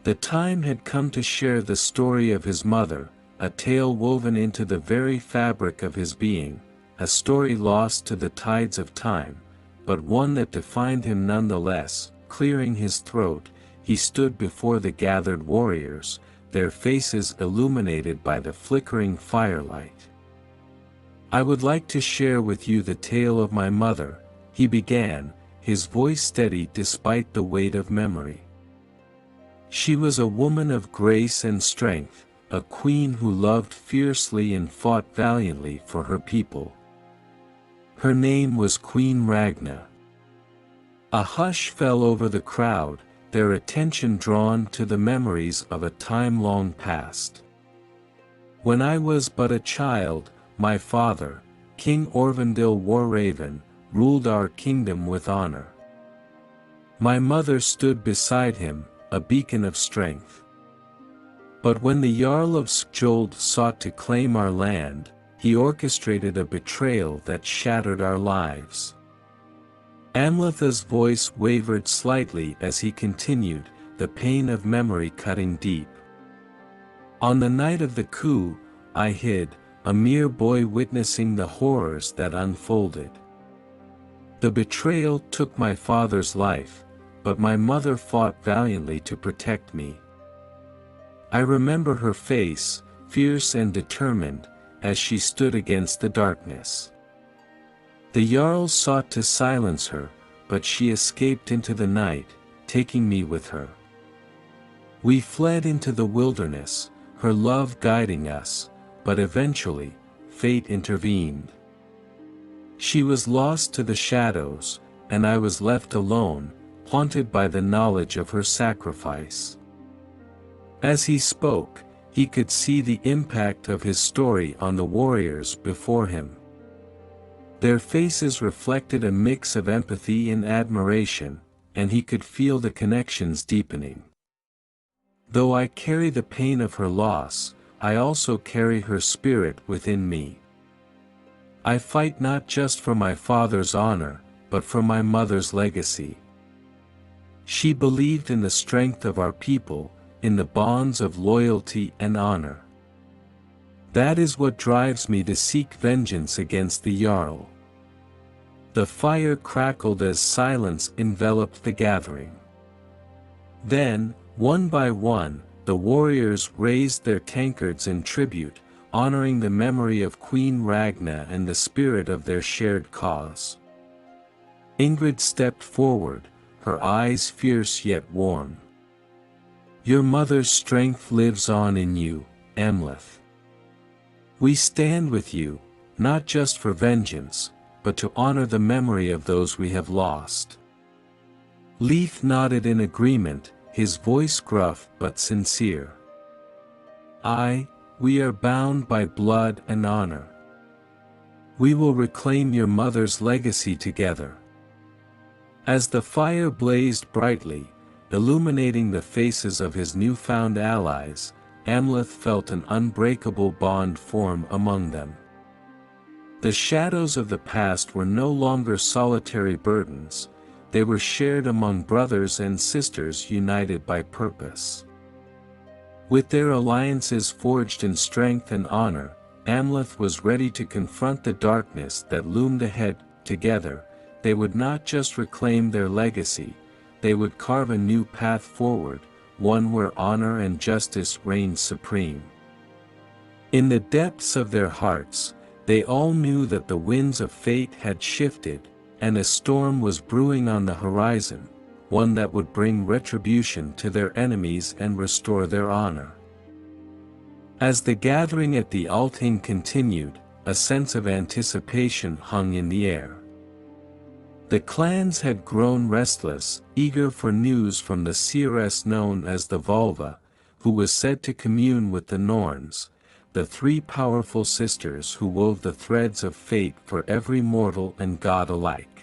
The time had come to share the story of his mother, a tale woven into the very fabric of his being, a story lost to the tides of time, but one that defined him nonetheless. Clearing his throat, he stood before the gathered warriors, their faces illuminated by the flickering firelight. "I would like to share with you the tale of my mother," he began, his voice steady despite the weight of memory. "She was a woman of grace and strength, a queen who loved fiercely and fought valiantly for her people. Her name was Queen Ragna." A hush fell over the crowd, their attention drawn to the memories of a time long past. "When I was but a child, my father, King Aurvandill War-Raven, ruled our kingdom with honor. My mother stood beside him, a beacon of strength. But when the Jarl of Skjold sought to claim our land, he orchestrated a betrayal that shattered our lives." Amleth's voice wavered slightly as he continued, the pain of memory cutting deep. "On the night of the coup, I hid, a mere boy witnessing the horrors that unfolded. The betrayal took my father's life, but my mother fought valiantly to protect me. I remember her face, fierce and determined, as she stood against the darkness. The Jarl sought to silence her, but she escaped into the night, taking me with her. We fled into the wilderness, her love guiding us, but eventually, fate intervened. She was lost to the shadows, and I was left alone, haunted by the knowledge of her sacrifice." As he spoke, he could see the impact of his story on the warriors before him. Their faces reflected a mix of empathy and admiration, and he could feel the connections deepening. "Though I carry the pain of her loss, I also carry her spirit within me. I fight not just for my father's honor, but for my mother's legacy. She believed in the strength of our people, in the bonds of loyalty and honor. That is what drives me to seek vengeance against the Jarl." The fire crackled as silence enveloped the gathering. Then, one by one, the warriors raised their tankards in tribute, honoring the memory of Queen Ragna and the spirit of their shared cause. Ingrid stepped forward, her eyes fierce yet warm. Your mother's strength lives on in you, Amleth. We stand with you, not just for vengeance, but to honor the memory of those we have lost. Leif nodded in agreement, his voice gruff but sincere. We are bound by blood and honor. We will reclaim your mother's legacy together. As the fire blazed brightly, illuminating the faces of his newfound allies, Amleth felt an unbreakable bond form among them. The shadows of the past were no longer solitary burdens, they were shared among brothers and sisters united by purpose. With their alliances forged in strength and honor, Amleth was ready to confront the darkness that loomed ahead. Together, they would not just reclaim their legacy, they would carve a new path forward, one where honor and justice reigned supreme. In the depths of their hearts, they all knew that the winds of fate had shifted, and a storm was brewing on the horizon, one that would bring retribution to their enemies and restore their honor. As the gathering at the Althing continued, a sense of anticipation hung in the air. The clans had grown restless, eager for news from the seeress known as the Volva, who was said to commune with the Norns, the three powerful sisters who wove the threads of fate for every mortal and god alike.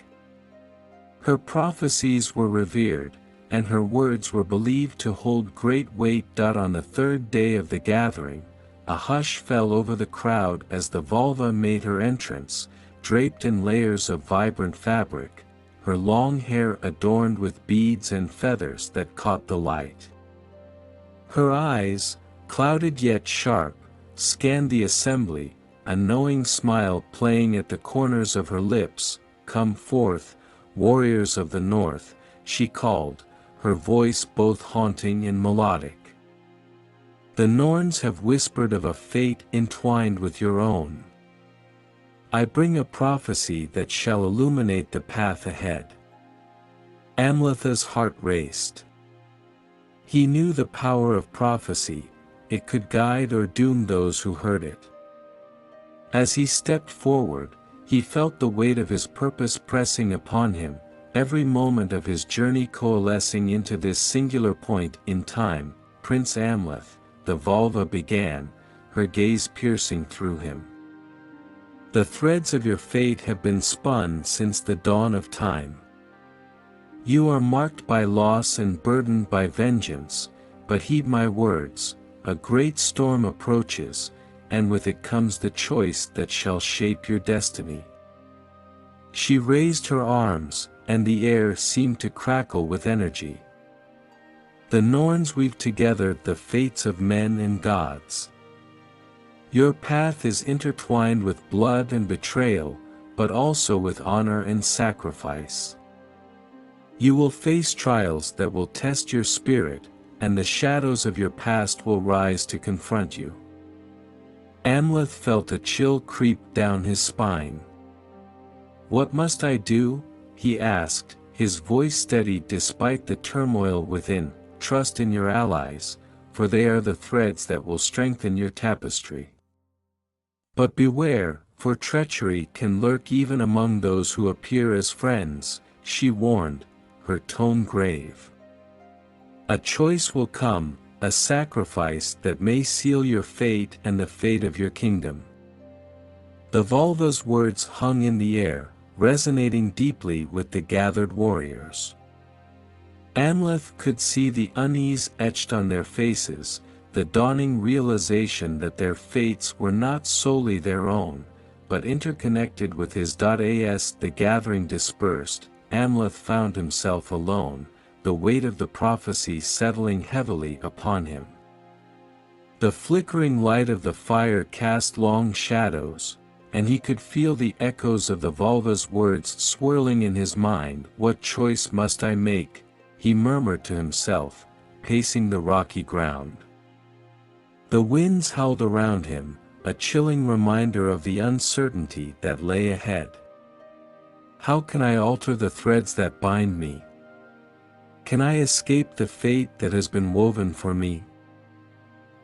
Her prophecies were revered, and her words were believed to hold great weight. On the third day of the gathering, a hush fell over the crowd as the Volva made her entrance, draped in layers of vibrant fabric, her long hair adorned with beads and feathers that caught the light. Her eyes, clouded yet sharp, scanned the assembly, a knowing smile playing at the corners of her lips. Come forth, warriors of the north, she called, her voice both haunting and melodic. The Norns have whispered of a fate entwined with your own. I bring a prophecy that shall illuminate the path ahead. Amleth's heart raced. He knew the power of prophecy, it could guide or doom those who heard it. As he stepped forward, he felt the weight of his purpose pressing upon him, every moment of his journey coalescing into this singular point in time. Prince Amleth, the Volva began, her gaze piercing through him. The threads of your fate have been spun since the dawn of time. You are marked by loss and burdened by vengeance, but heed my words, a great storm approaches, and with it comes the choice that shall shape your destiny. She raised her arms, and the air seemed to crackle with energy. The Norns weave together the fates of men and gods. Your path is intertwined with blood and betrayal, but also with honor and sacrifice. You will face trials that will test your spirit, and the shadows of your past will rise to confront you. Amleth felt a chill creep down his spine. What must I do? He asked, his voice steady despite the turmoil within. Trust in your allies, for they are the threads that will strengthen your tapestry. But beware, for treachery can lurk even among those who appear as friends, she warned, her tone grave. A choice will come, a sacrifice that may seal your fate and the fate of your kingdom. The Volva's words hung in the air, resonating deeply with the gathered warriors. Amleth could see the unease etched on their faces, the dawning realization that their fates were not solely their own, but interconnected with his. As the gathering dispersed, Amleth found himself alone, the weight of the prophecy settling heavily upon him. The flickering light of the fire cast long shadows, and he could feel the echoes of the Volva's words swirling in his mind. What choice must I make? He murmured to himself, pacing the rocky ground. The winds howled around him, a chilling reminder of the uncertainty that lay ahead. How can I alter the threads that bind me? Can I escape the fate that has been woven for me?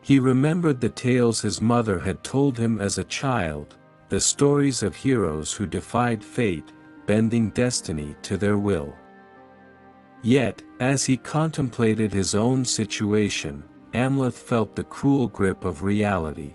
He remembered the tales his mother had told him as a child, the stories of heroes who defied fate, bending destiny to their will. Yet, as he contemplated his own situation, Amleth felt the cruel grip of reality.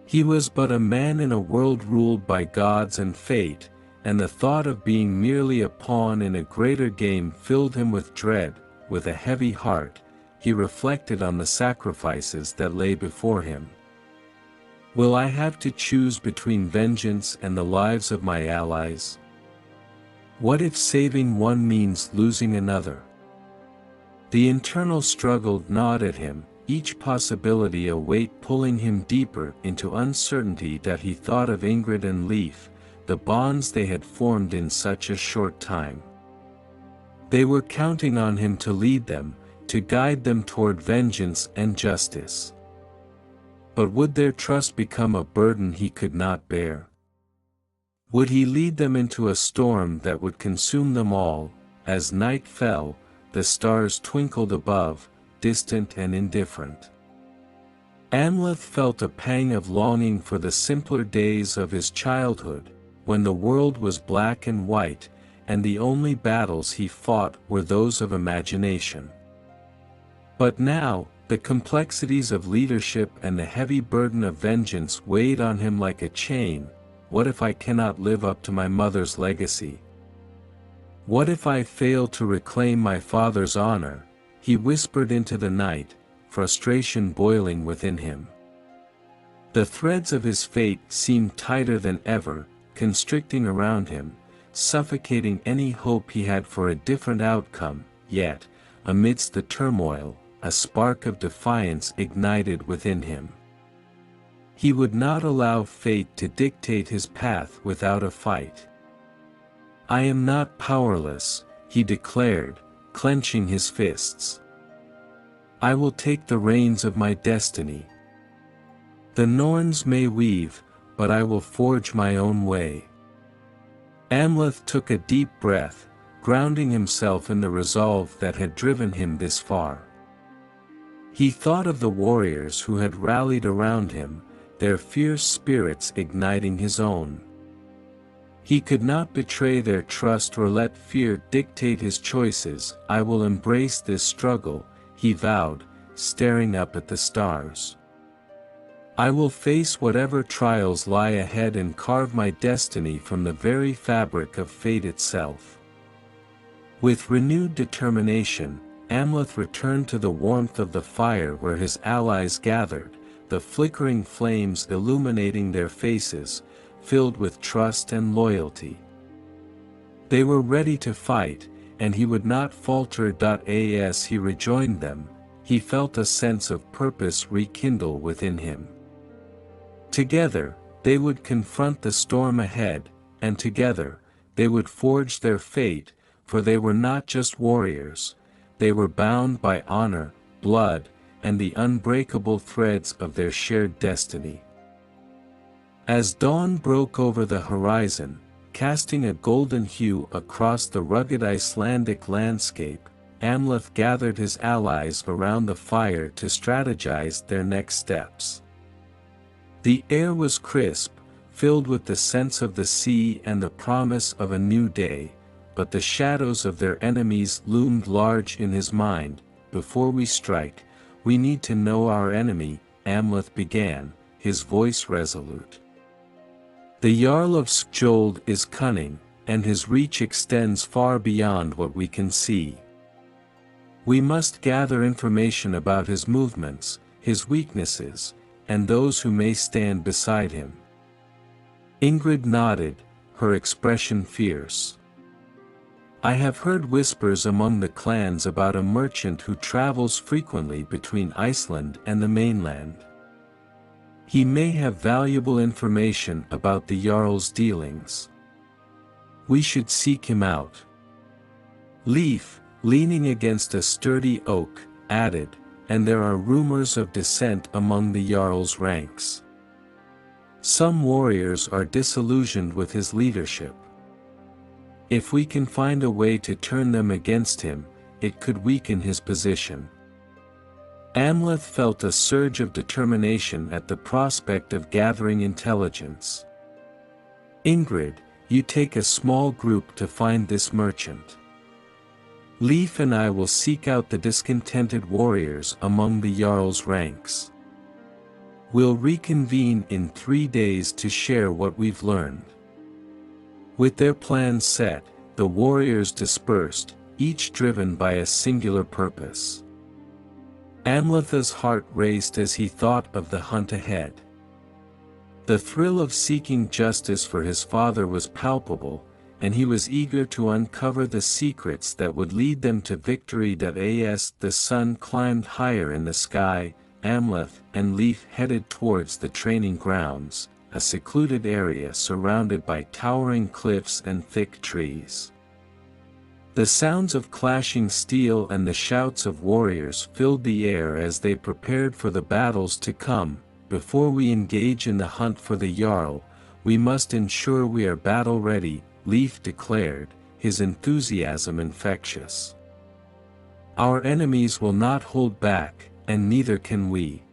He was but a man in a world ruled by gods and fate, and the thought of being merely a pawn in a greater game filled him with dread. With a heavy heart, he reflected on the sacrifices that lay before him. Will I have to choose between vengeance and the lives of my allies? What if saving one means losing another? The internal struggle gnawed at him, each possibility a weight pulling him deeper into uncertainty. That he thought of Ingrid and Leif, the bonds they had formed in such a short time. They were counting on him to lead them, to guide them toward vengeance and justice. But would their trust become a burden he could not bear? Would he lead them into a storm that would consume them all? As night fell, the stars twinkled above, distant and indifferent. Amleth felt a pang of longing for the simpler days of his childhood, when the world was black and white, and the only battles he fought were those of imagination. But now, the complexities of leadership and the heavy burden of vengeance weighed on him like a chain. What if I cannot live up to my mother's legacy? What if I fail to reclaim my father's honor? He whispered into the night, frustration boiling within him. The threads of his fate seemed tighter than ever, constricting around him, suffocating any hope he had for a different outcome. Yet, amidst the turmoil, a spark of defiance ignited within him. He would not allow fate to dictate his path without a fight. I am not powerless, he declared, clenching his fists. I will take the reins of my destiny. The Norns may weave, but I will forge my own way. Amleth took a deep breath, grounding himself in the resolve that had driven him this far. He thought of the warriors who had rallied around him, their fierce spirits igniting his own. He could not betray their trust or let fear dictate his choices. I will embrace this struggle, he vowed, staring up at the stars. I will face whatever trials lie ahead and carve my destiny from the very fabric of fate itself. With renewed determination, Amleth returned to the warmth of the fire where his allies gathered, the flickering flames illuminating their faces, filled with trust and loyalty. They were ready to fight, and he would not falter. As he rejoined them, he felt a sense of purpose rekindle within him. Together, they would confront the storm ahead, and together, they would forge their fate, for they were not just warriors, they were bound by honor, blood, and the unbreakable threads of their shared destiny. As dawn broke over the horizon, casting a golden hue across the rugged Icelandic landscape, Amleth gathered his allies around the fire to strategize their next steps. The air was crisp, filled with the sense of the sea and the promise of a new day, but the shadows of their enemies loomed large in his mind. Before we strike, we need to know our enemy, Amleth began, his voice resolute. The Jarl of Skjold is cunning, and his reach extends far beyond what we can see. We must gather information about his movements, his weaknesses, and those who may stand beside him. Ingrid nodded, her expression fierce. I have heard whispers among the clans about a merchant who travels frequently between Iceland and the mainland. He may have valuable information about the Jarl's dealings. We should seek him out. Leif, leaning against a sturdy oak, added, and there are rumors of dissent among the Jarl's ranks. Some warriors are disillusioned with his leadership. If we can find a way to turn them against him, it could weaken his position. Amleth felt a surge of determination at the prospect of gathering intelligence. Ingrid, you take a small group to find this merchant. Leif and I will seek out the discontented warriors among the Jarl's ranks. We'll reconvene in 3 days to share what we've learned. With their plans set, the warriors dispersed, each driven by a singular purpose. Amleth's heart raced as he thought of the hunt ahead. The thrill of seeking justice for his father was palpable, and he was eager to uncover the secrets that would lead them to victory. As the sun climbed higher in the sky, Amleth and Leif headed towards the training grounds, a secluded area surrounded by towering cliffs and thick trees. The sounds of clashing steel and the shouts of warriors filled the air as they prepared for the battles to come. Before we engage in the hunt for the Jarl, we must ensure we are battle-ready, Leif declared, his enthusiasm infectious. Our enemies will not hold back, and neither can we.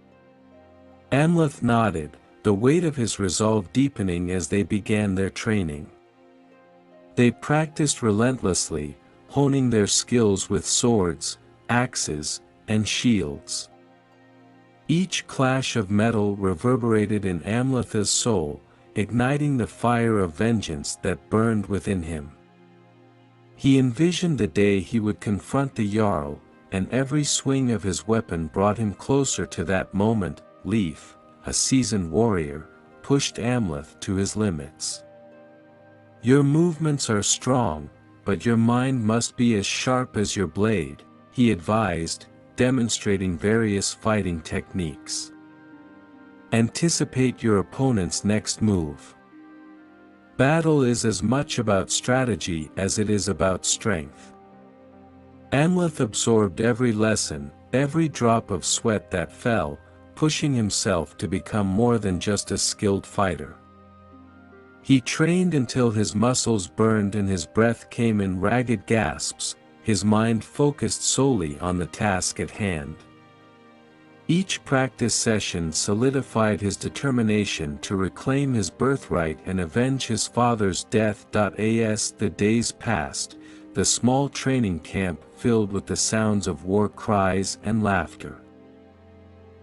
Amleth nodded, the weight of his resolve deepening as they began their training. They practiced relentlessly, honing their skills with swords, axes, and shields. Each clash of metal reverberated in Amleth's soul, igniting the fire of vengeance that burned within him. He envisioned the day he would confront the Jarl, and every swing of his weapon brought him closer to that moment. Leif, a seasoned warrior, pushed Amleth to his limits. Your movements are strong, but your mind must be as sharp as your blade, he advised, demonstrating various fighting techniques. Anticipate your opponent's next move. Battle is as much about strategy as it is about strength. Amleth absorbed every lesson, every drop of sweat that fell, pushing himself to become more than just a skilled fighter. He trained until his muscles burned and his breath came in ragged gasps, his mind focused solely on the task at hand. Each practice session solidified his determination to reclaim his birthright and avenge his father's death. As the days passed, the small training camp filled with the sounds of war cries and laughter.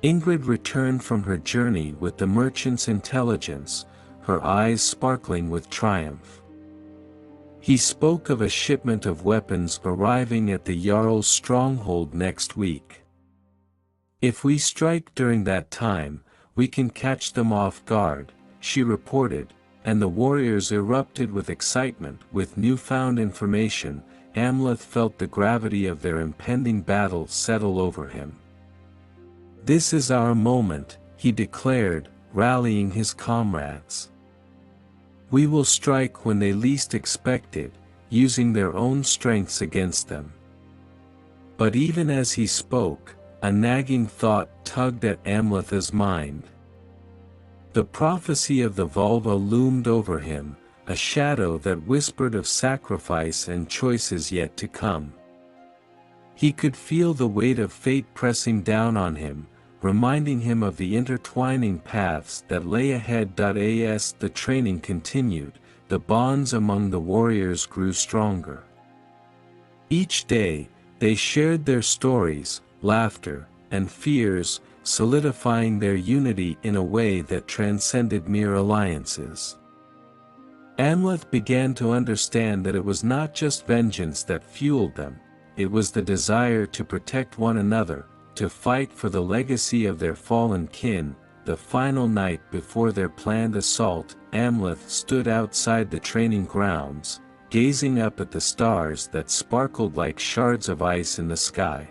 Ingrid returned from her journey with the merchant's intelligence, her eyes sparkling with triumph. He spoke of a shipment of weapons arriving at the Jarl's stronghold next week. If we strike during that time, we can catch them off guard, she reported, and the warriors erupted with excitement. With newfound information, Amleth felt the gravity of their impending battle settle over him. This is our moment, he declared, rallying his comrades. We will strike when they least expect it, using their own strengths against them. But even as he spoke, a nagging thought tugged at Amleth's mind. The prophecy of the vulva loomed over him, a shadow that whispered of sacrifice and choices yet to come. He could feel the weight of fate pressing down on him, reminding him of the intertwining paths that lay ahead. As the training continued, the bonds among the warriors grew stronger. Each day, they shared their stories, laughter, and fears, solidifying their unity in a way that transcended mere alliances. Amleth began to understand that it was not just vengeance that fueled them, it was the desire to protect one another, to fight for the legacy of their fallen kin. The final night before their planned assault, Amleth stood outside the training grounds, gazing up at the stars that sparkled like shards of ice in the sky.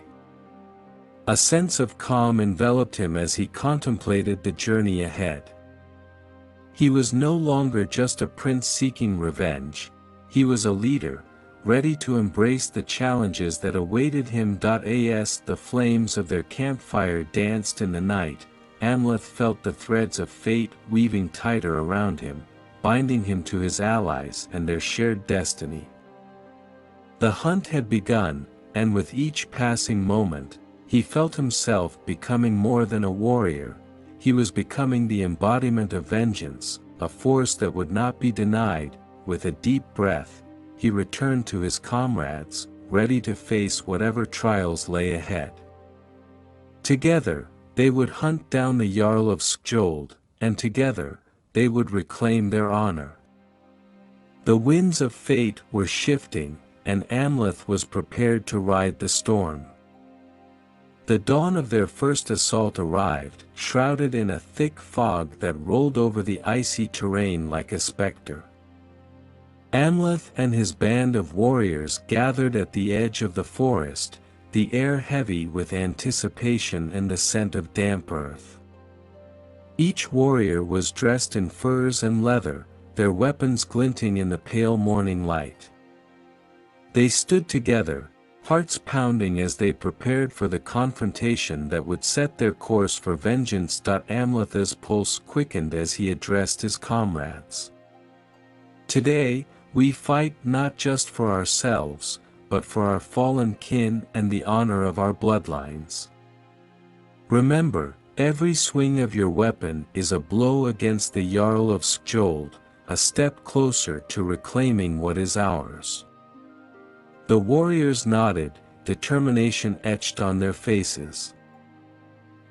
A sense of calm enveloped him as he contemplated the journey ahead. He was no longer just a prince seeking revenge, he was a leader, ready to embrace the challenges that awaited him. As the flames of their campfire danced in the night, Amleth felt the threads of fate weaving tighter around him, binding him to his allies and their shared destiny. The hunt had begun, and with each passing moment, he felt himself becoming more than a warrior. He was becoming the embodiment of vengeance, a force that would not be denied. With a deep breath, he returned to his comrades, ready to face whatever trials lay ahead. Together, they would hunt down the Jarl of Skjold, and together, they would reclaim their honor. The winds of fate were shifting, and Amleth was prepared to ride the storm. The dawn of their first assault arrived, shrouded in a thick fog that rolled over the icy terrain like a specter. Amleth and his band of warriors gathered at the edge of the forest, the air heavy with anticipation and the scent of damp earth. Each warrior was dressed in furs and leather, their weapons glinting in the pale morning light. They stood together, hearts pounding as they prepared for the confrontation that would set their course for vengeance. Amleth's pulse quickened as he addressed his comrades. Today, we fight not just for ourselves, but for our fallen kin and the honor of our bloodlines. Remember, every swing of your weapon is a blow against the Jarl of Skjold, a step closer to reclaiming what is ours. The warriors nodded, determination etched on their faces.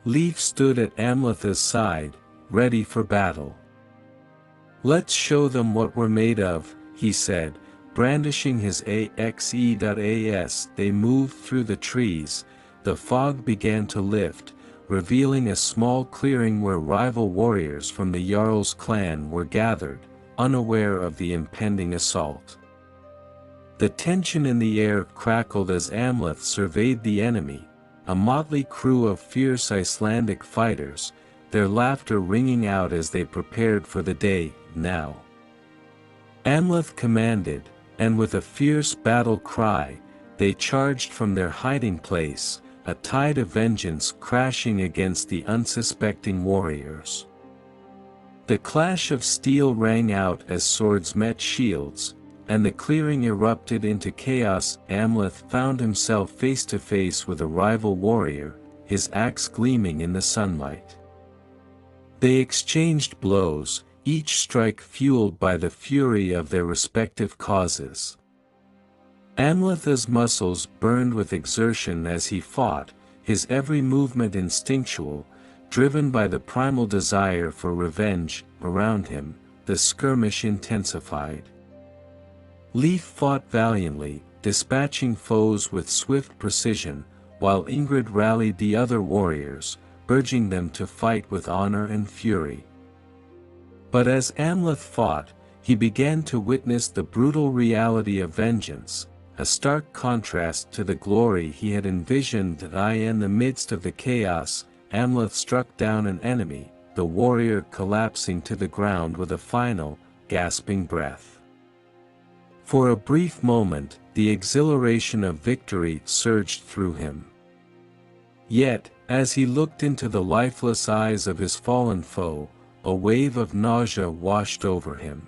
Leif stood at Amleth's side, ready for battle. "Let's show them what we're made of," he said, brandishing his axe. They moved through the trees, the fog began to lift, revealing a small clearing where rival warriors from the Jarl's clan were gathered, unaware of the impending assault. The tension in the air crackled as Amleth surveyed the enemy, a motley crew of fierce Icelandic fighters, their laughter ringing out as they prepared for the day. Now, Amleth commanded, and with a fierce battle cry, they charged from their hiding place, a tide of vengeance crashing against the unsuspecting warriors. The clash of steel rang out as swords met shields, and the clearing erupted into chaos. Amleth found himself face to face with a rival warrior, his axe gleaming in the sunlight. They exchanged blows, each strike fueled by the fury of their respective causes. Amleth's muscles burned with exertion as he fought, his every movement instinctual, driven by the primal desire for revenge. Around him, the skirmish intensified. Leif fought valiantly, dispatching foes with swift precision, while Ingrid rallied the other warriors, urging them to fight with honor and fury. But as Amleth fought, he began to witness the brutal reality of vengeance, a stark contrast to the glory he had envisioned. In the midst of the chaos, Amleth struck down an enemy, the warrior collapsing to the ground with a final, gasping breath. For a brief moment, the exhilaration of victory surged through him. Yet, as he looked into the lifeless eyes of his fallen foe, a wave of nausea washed over him.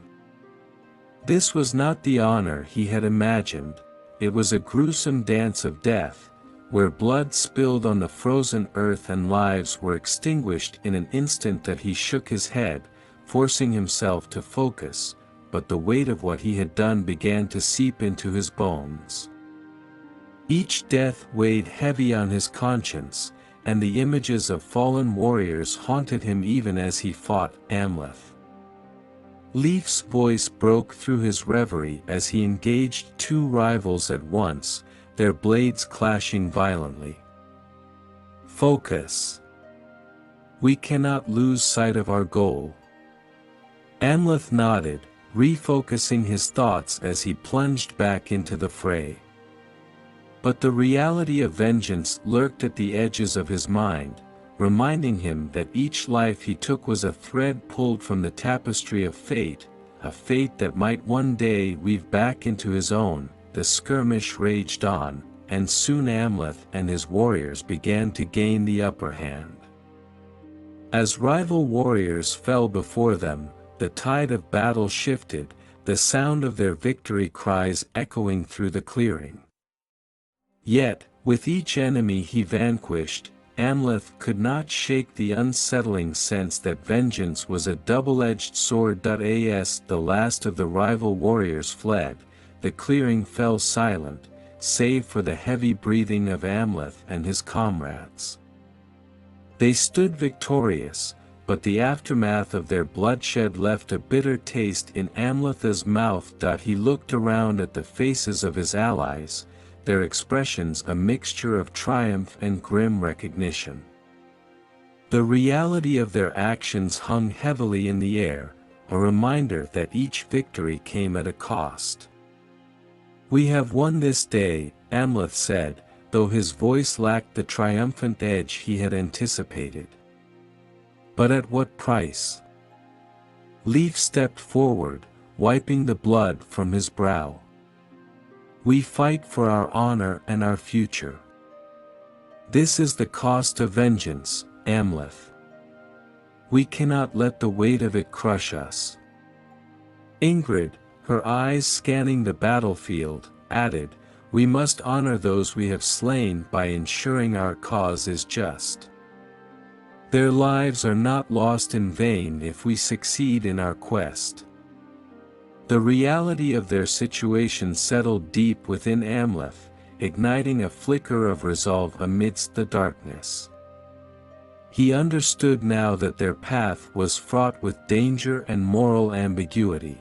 This was not the honor he had imagined, it was a gruesome dance of death, where blood spilled on the frozen earth and lives were extinguished in an instant. That he shook his head, forcing himself to focus, but the weight of what he had done began to seep into his bones. Each death weighed heavy on his conscience, and the images of fallen warriors haunted him even as he fought. Amleth. Leif's voice broke through his reverie as he engaged two rivals at once, their blades clashing violently. "Focus. We cannot lose sight of our goal." Amleth nodded, refocusing his thoughts as he plunged back into the fray. But the reality of vengeance lurked at the edges of his mind, reminding him that each life he took was a thread pulled from the tapestry of fate, a fate that might one day weave back into his own. The skirmish raged on, and soon Amleth and his warriors began to gain the upper hand. As rival warriors fell before them, the tide of battle shifted, the sound of their victory cries echoing through the clearing. Yet, with each enemy he vanquished, Amleth could not shake the unsettling sense that vengeance was a double-edged sword. As the last of the rival warriors fled, the clearing fell silent, save for the heavy breathing of Amleth and his comrades. They stood victorious, but the aftermath of their bloodshed left a bitter taste in Amleth's mouth. He looked around at the faces of his allies, their expressions a mixture of triumph and grim recognition. The reality of their actions hung heavily in the air, a reminder that each victory came at a cost. "We have won this day," Amleth said, though his voice lacked the triumphant edge he had anticipated. "But at what price?" Leif stepped forward, wiping the blood from his brow. "We fight for our honor and our future. This is the cost of vengeance, Amleth. We cannot let the weight of it crush us." Ingrid, her eyes scanning the battlefield, added, "We must honor those we have slain by ensuring our cause is just. Their lives are not lost in vain if we succeed in our quest." The reality of their situation settled deep within Amleth, igniting a flicker of resolve amidst the darkness. He understood now that their path was fraught with danger and moral ambiguity.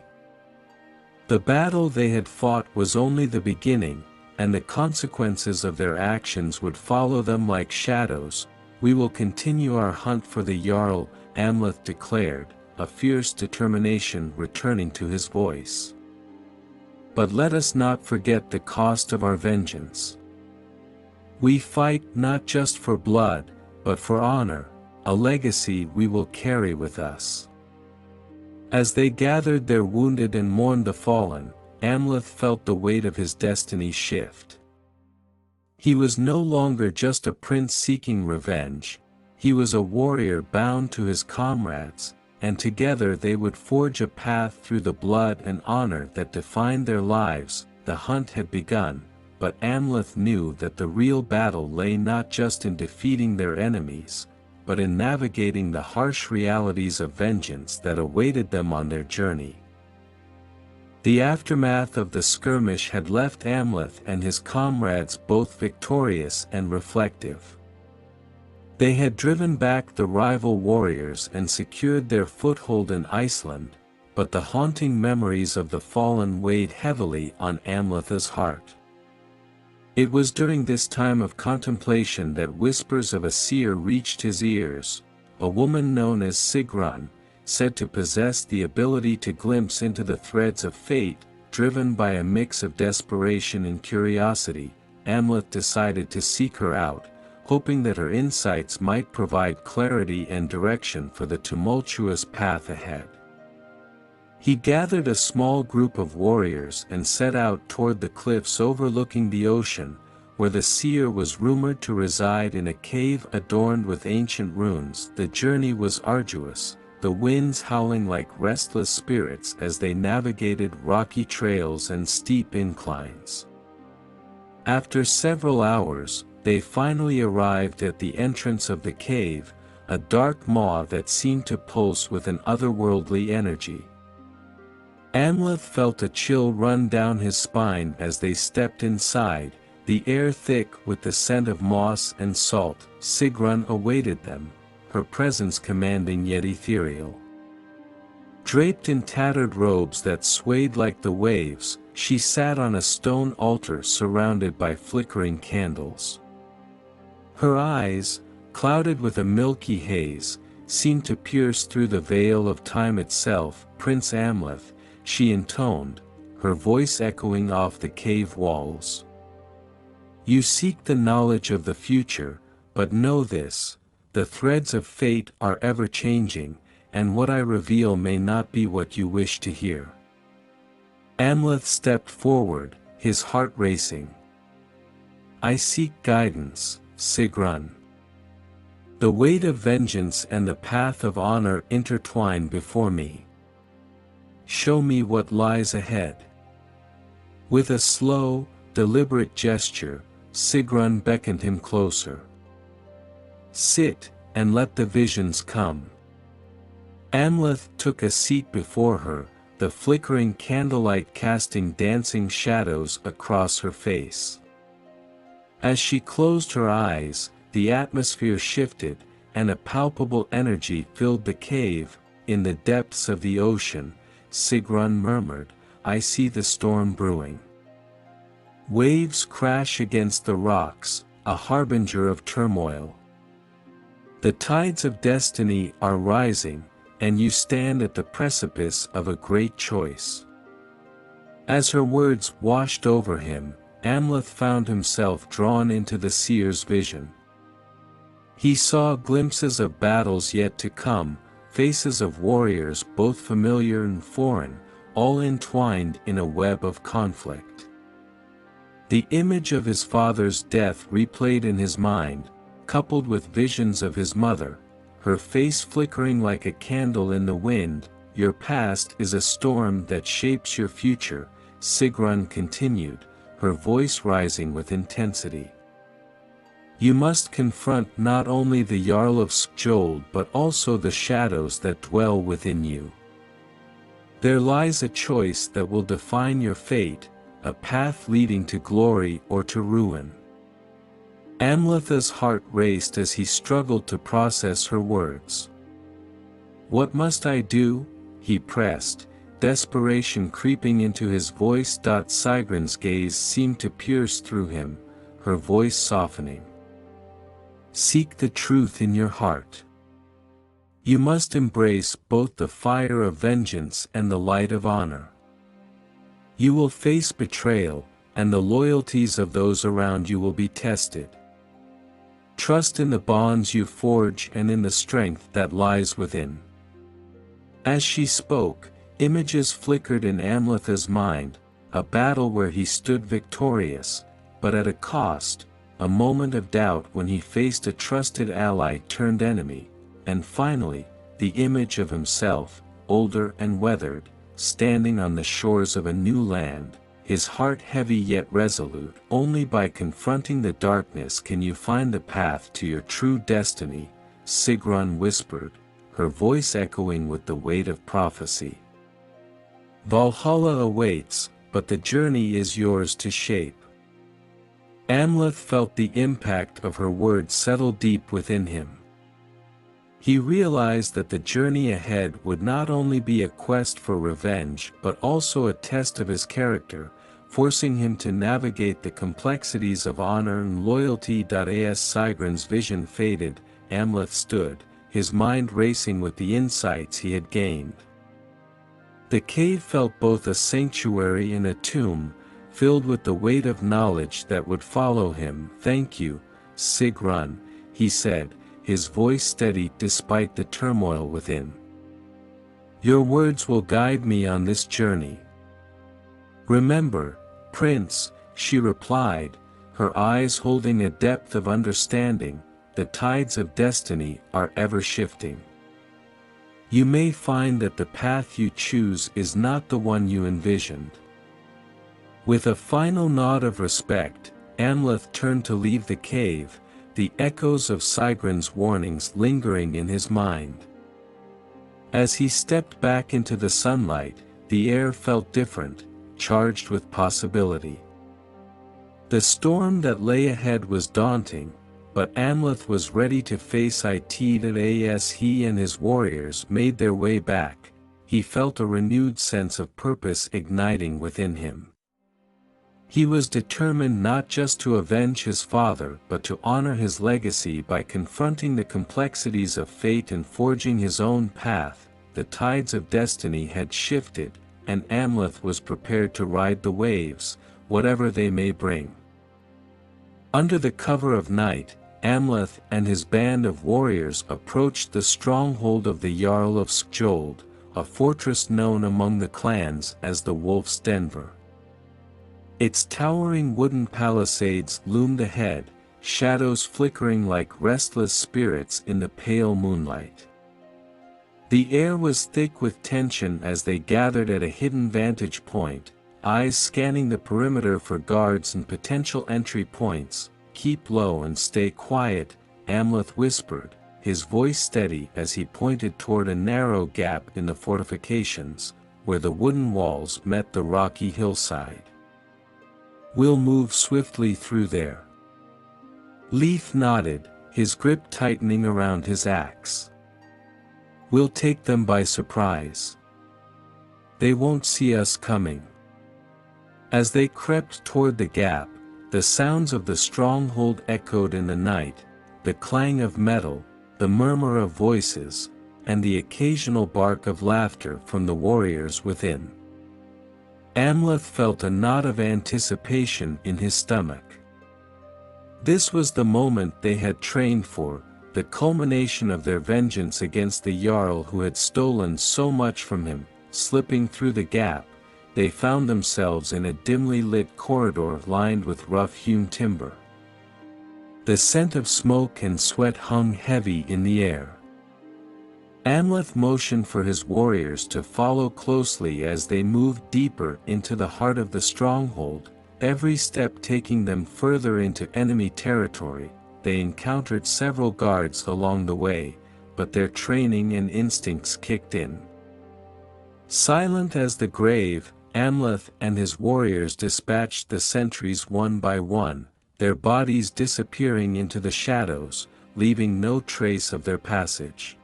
The battle they had fought was only the beginning, and the consequences of their actions would follow them like shadows. "We will continue our hunt for the Jarl," Amleth declared, a fierce determination returning to his voice. "But let us not forget the cost of our vengeance. We fight not just for blood, but for honor, a legacy we will carry with us." As they gathered their wounded and mourned the fallen, Amleth felt the weight of his destiny shift. He was no longer just a prince seeking revenge, he was a warrior bound to his comrades, and together they would forge a path through the blood and honor that defined their lives. The hunt had begun, but Amleth knew that the real battle lay not just in defeating their enemies, but in navigating the harsh realities of vengeance that awaited them on their journey. The aftermath of the skirmish had left Amleth and his comrades both victorious and reflective. They had driven back the rival warriors and secured their foothold in Iceland, but the haunting memories of the fallen weighed heavily on Amleth's heart. It was during this time of contemplation that whispers of a seer reached his ears, a woman known as Sigrun, said to possess the ability to glimpse into the threads of fate. Driven by a mix of desperation and curiosity, Amleth decided to seek her out, hoping that her insights might provide clarity and direction for the tumultuous path ahead. He gathered a small group of warriors and set out toward the cliffs overlooking the ocean, where the seer was rumored to reside in a cave adorned with ancient runes. The journey was arduous, the winds howling like restless spirits as they navigated rocky trails and steep inclines. After several hours, they finally arrived at the entrance of the cave, a dark maw that seemed to pulse with an otherworldly energy. Amleth felt a chill run down his spine as they stepped inside, the air thick with the scent of moss and salt. Sigrun awaited them, her presence commanding yet ethereal. Draped in tattered robes that swayed like the waves, she sat on a stone altar surrounded by flickering candles. Her eyes, clouded with a milky haze, seemed to pierce through the veil of time itself. "Prince Amleth," she intoned, her voice echoing off the cave walls. "You seek the knowledge of the future, but know this, the threads of fate are ever changing, and what I reveal may not be what you wish to hear." Amleth stepped forward, his heart racing. "I seek guidance, Sigrun. The weight of vengeance and the path of honor intertwine before me. show me what lies ahead. With a slow, deliberate gesture, Sigrun beckoned him closer. Sit, and let the visions come. Amleth took a seat before her, the flickering candlelight casting dancing shadows across her face. As she closed her eyes, the atmosphere shifted, and a palpable energy filled the cave. In the depths of the ocean, Sigrun murmured, I see the storm brewing. Waves crash against the rocks, a harbinger of turmoil. The tides of destiny are rising, and you stand at the precipice of a great choice. As her words washed over him, Amleth found himself drawn into the seer's vision. He saw glimpses of battles yet to come, faces of warriors both familiar and foreign, all entwined in a web of conflict. The image of his father's death replayed in his mind, coupled with visions of his mother, her face flickering like a candle in the wind. Your past is a storm that shapes your future, Sigrun continued, her voice rising with intensity. You must confront not only the Jarl of Skjold but also the shadows that dwell within you. There lies a choice that will define your fate, a path leading to glory or to ruin. Amleth's heart raced as he struggled to process her words. What must I do? He pressed, desperation creeping into his voice. Sigrun's gaze seemed to pierce through him, her voice softening. Seek the truth in your heart. You must embrace both the fire of vengeance and the light of honor. You will face betrayal, and the loyalties of those around you will be tested. Trust in the bonds you forge and in the strength that lies within. As she spoke, images flickered in Amleth's mind, a battle where he stood victorious, but at a cost, a moment of doubt when he faced a trusted ally turned enemy, and finally, the image of himself, older and weathered, standing on the shores of a new land, his heart heavy yet resolute. Only by confronting the darkness can you find the path to your true destiny, Sigrun whispered, her voice echoing with the weight of prophecy. Valhalla awaits, but the journey is yours to shape. Amleth felt the impact of her words settle deep within him. He realized that the journey ahead would not only be a quest for revenge but also a test of his character, forcing him to navigate the complexities of honor and loyalty. As Sigrun's vision faded, Amleth stood, his mind racing with the insights he had gained. The cave felt both a sanctuary and a tomb, filled with the weight of knowledge that would follow him. Thank you, Sigrun, he said, his voice steady despite the turmoil within. Your words will guide me on this journey. Remember, Prince, she replied, her eyes holding a depth of understanding, the tides of destiny are ever shifting. You may find that the path you choose is not the one you envisioned. With a final nod of respect, Amleth turned to leave the cave, the echoes of Sigrun's warnings lingering in his mind. As he stepped back into the sunlight, the air felt different, charged with possibility. The storm that lay ahead was daunting, but Amleth was ready to face it. As he and his warriors made their way back, he felt a renewed sense of purpose igniting within him. He was determined not just to avenge his father but to honor his legacy by confronting the complexities of fate and forging his own path. The tides of destiny had shifted, and Amleth was prepared to ride the waves, whatever they may bring. Under the cover of night, Amleth and his band of warriors approached the stronghold of the Jarl of Skjold, a fortress known among the clans as the Wolf's Denver. Its towering wooden palisades loomed ahead, shadows flickering like restless spirits in the pale moonlight. The air was thick with tension as they gathered at a hidden vantage point, eyes scanning the perimeter for guards and potential entry points. "Keep low and stay quiet," Amleth whispered, his voice steady as he pointed toward a narrow gap in the fortifications, where the wooden walls met the rocky hillside. "We'll move swiftly through there." Leith nodded, his grip tightening around his axe. "We'll take them by surprise. They won't see us coming." As they crept toward the gap, the sounds of the stronghold echoed in the night, the clang of metal, the murmur of voices, and the occasional bark of laughter from the warriors within. Amleth felt a knot of anticipation in his stomach. This was the moment they had trained for, the culmination of their vengeance against the Jarl who had stolen so much from him. Slipping through the gap, they found themselves in a dimly lit corridor lined with rough-hewn timber. The scent of smoke and sweat hung heavy in the air. Amleth motioned for his warriors to follow closely as they moved deeper into the heart of the stronghold, every step taking them further into enemy territory. They encountered several guards along the way, but their training and instincts kicked in. Silent as the grave, Amleth and his warriors dispatched the sentries one by one, their bodies disappearing into the shadows, leaving no trace of their passage.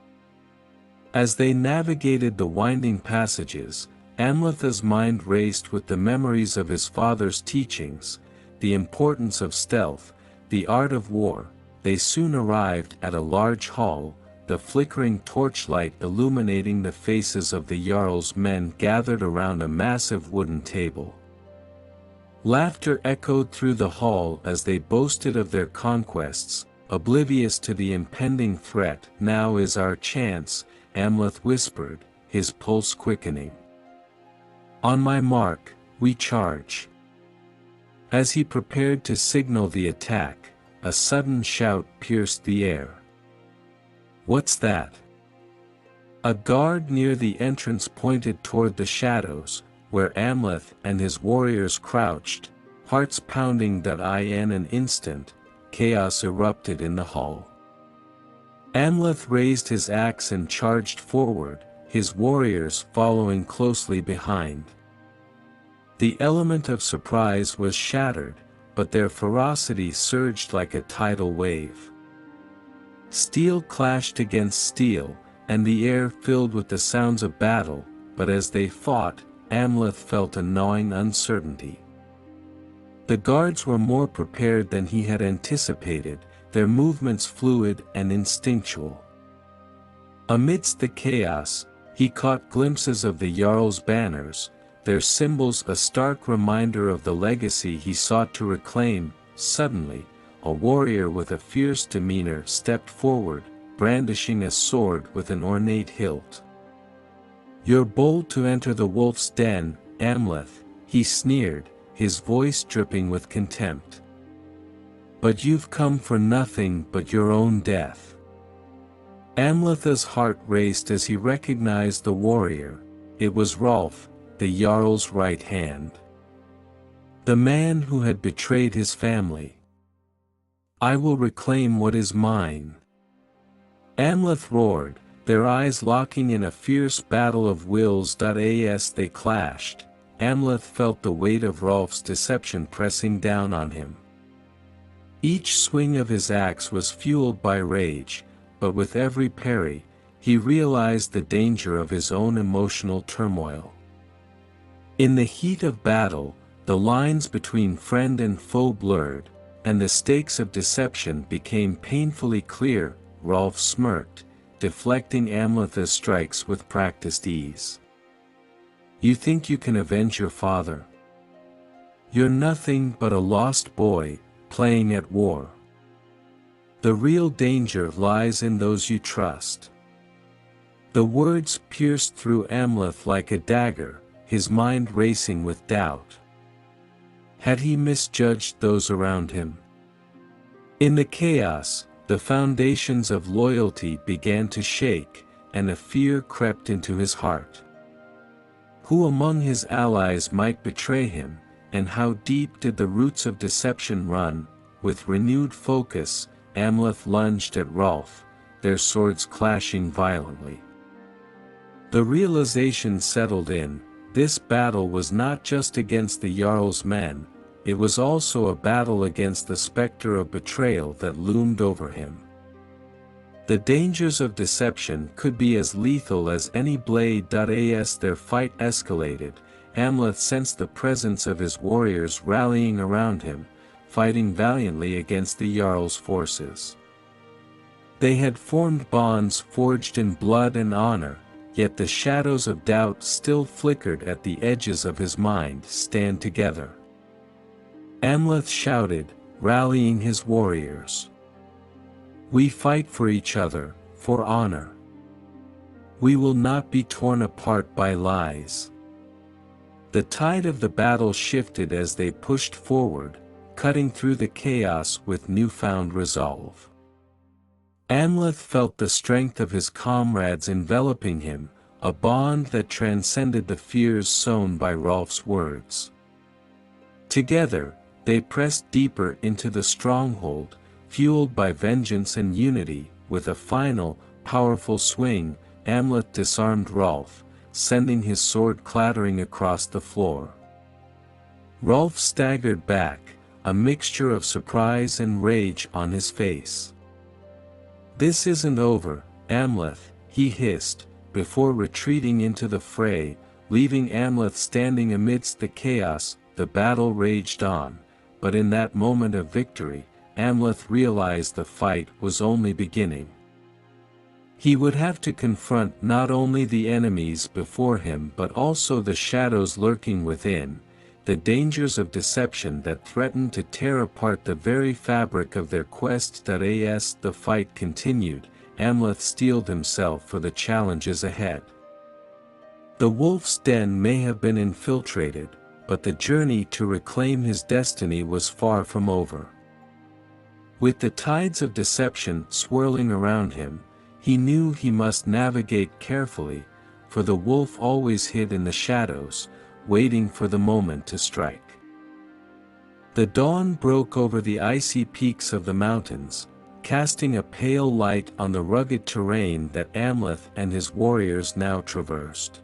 As they navigated the winding passages, Amleth's mind raced with the memories of his father's teachings, the importance of stealth, the art of war. They soon arrived at a large hall, the flickering torchlight illuminating the faces of the Jarl's men gathered around a massive wooden table. Laughter echoed through the hall as they boasted of their conquests, oblivious to the impending threat. "Now is our chance," Amleth whispered, his pulse quickening. "On my mark, we charge." As he prepared to signal the attack, a sudden shout pierced the air. "What's that?" A guard near the entrance pointed toward the shadows, where Amleth and his warriors crouched, hearts pounding. In an instant, chaos erupted in the hall. Amleth raised his axe and charged forward, his warriors following closely behind. The element of surprise was shattered, but their ferocity surged like a tidal wave. Steel clashed against steel, and the air filled with the sounds of battle, but as they fought, Amleth felt a gnawing uncertainty. The guards were more prepared than he had anticipated, their movements fluid and instinctual. Amidst the chaos, he caught glimpses of the Jarl's banners, their symbols a stark reminder of the legacy he sought to reclaim. Suddenly, a warrior with a fierce demeanor stepped forward, brandishing a sword with an ornate hilt. "You're bold to enter the wolf's den, Amleth," he sneered, his voice dripping with contempt. "But you've come for nothing but your own death." Amleth's heart raced as he recognized the warrior. It was Rolf, the Jarl's right hand. The man who had betrayed his family. "I will reclaim what is mine." Amleth roared, their eyes locking in a fierce battle of wills. As they clashed, Amleth felt the weight of Rolf's deception pressing down on him. Each swing of his axe was fueled by rage, but with every parry, he realized the danger of his own emotional turmoil. In the heat of battle, the lines between friend and foe blurred, and the stakes of deception became painfully clear. Rolf smirked, deflecting Amleth's strikes with practiced ease. "You think you can avenge your father? You're nothing but a lost boy, playing at war. The real danger lies in those you trust." The words pierced through Amleth like a dagger, his mind racing with doubt. Had he misjudged those around him? In the chaos, the foundations of loyalty began to shake, and a fear crept into his heart. Who among his allies might betray him, and how deep did the roots of deception run? With renewed focus, Amleth lunged at Rolf, their swords clashing violently. The realization settled in: this battle was not just against the Jarl's men, it was also a battle against the specter of betrayal that loomed over him. The dangers of deception could be as lethal as any blade. As their fight escalated, Amleth sensed the presence of his warriors rallying around him, fighting valiantly against the Jarl's forces. They had formed bonds forged in blood and honor, yet the shadows of doubt still flickered at the edges of his mind. Stand together. Amleth shouted, rallying his warriors. We fight for each other, for honor. We will not be torn apart by lies. The tide of the battle shifted as they pushed forward, cutting through the chaos with newfound resolve. Amleth felt the strength of his comrades enveloping him, a bond that transcended the fears sown by Rolf's words. Together, they pressed deeper into the stronghold, fueled by vengeance and unity. With a final, powerful swing, Amleth disarmed Rolf, sending his sword clattering across the floor. Rolf staggered back, a mixture of surprise and rage on his face. This isn't over, Amleth, he hissed, before retreating into the fray, leaving Amleth standing amidst the chaos. The battle raged on, but in that moment of victory, Amleth realized the fight was only beginning. He would have to confront not only the enemies before him but also the shadows lurking within, the dangers of deception that threatened to tear apart the very fabric of their quest. As the fight continued, Amleth steeled himself for the challenges ahead. The wolf's den may have been infiltrated, but the journey to reclaim his destiny was far from over. With the tides of deception swirling around him, he knew he must navigate carefully, for the wolf always hid in the shadows, waiting for the moment to strike. The dawn broke over the icy peaks of the mountains, casting a pale light on the rugged terrain that Amleth and his warriors now traversed.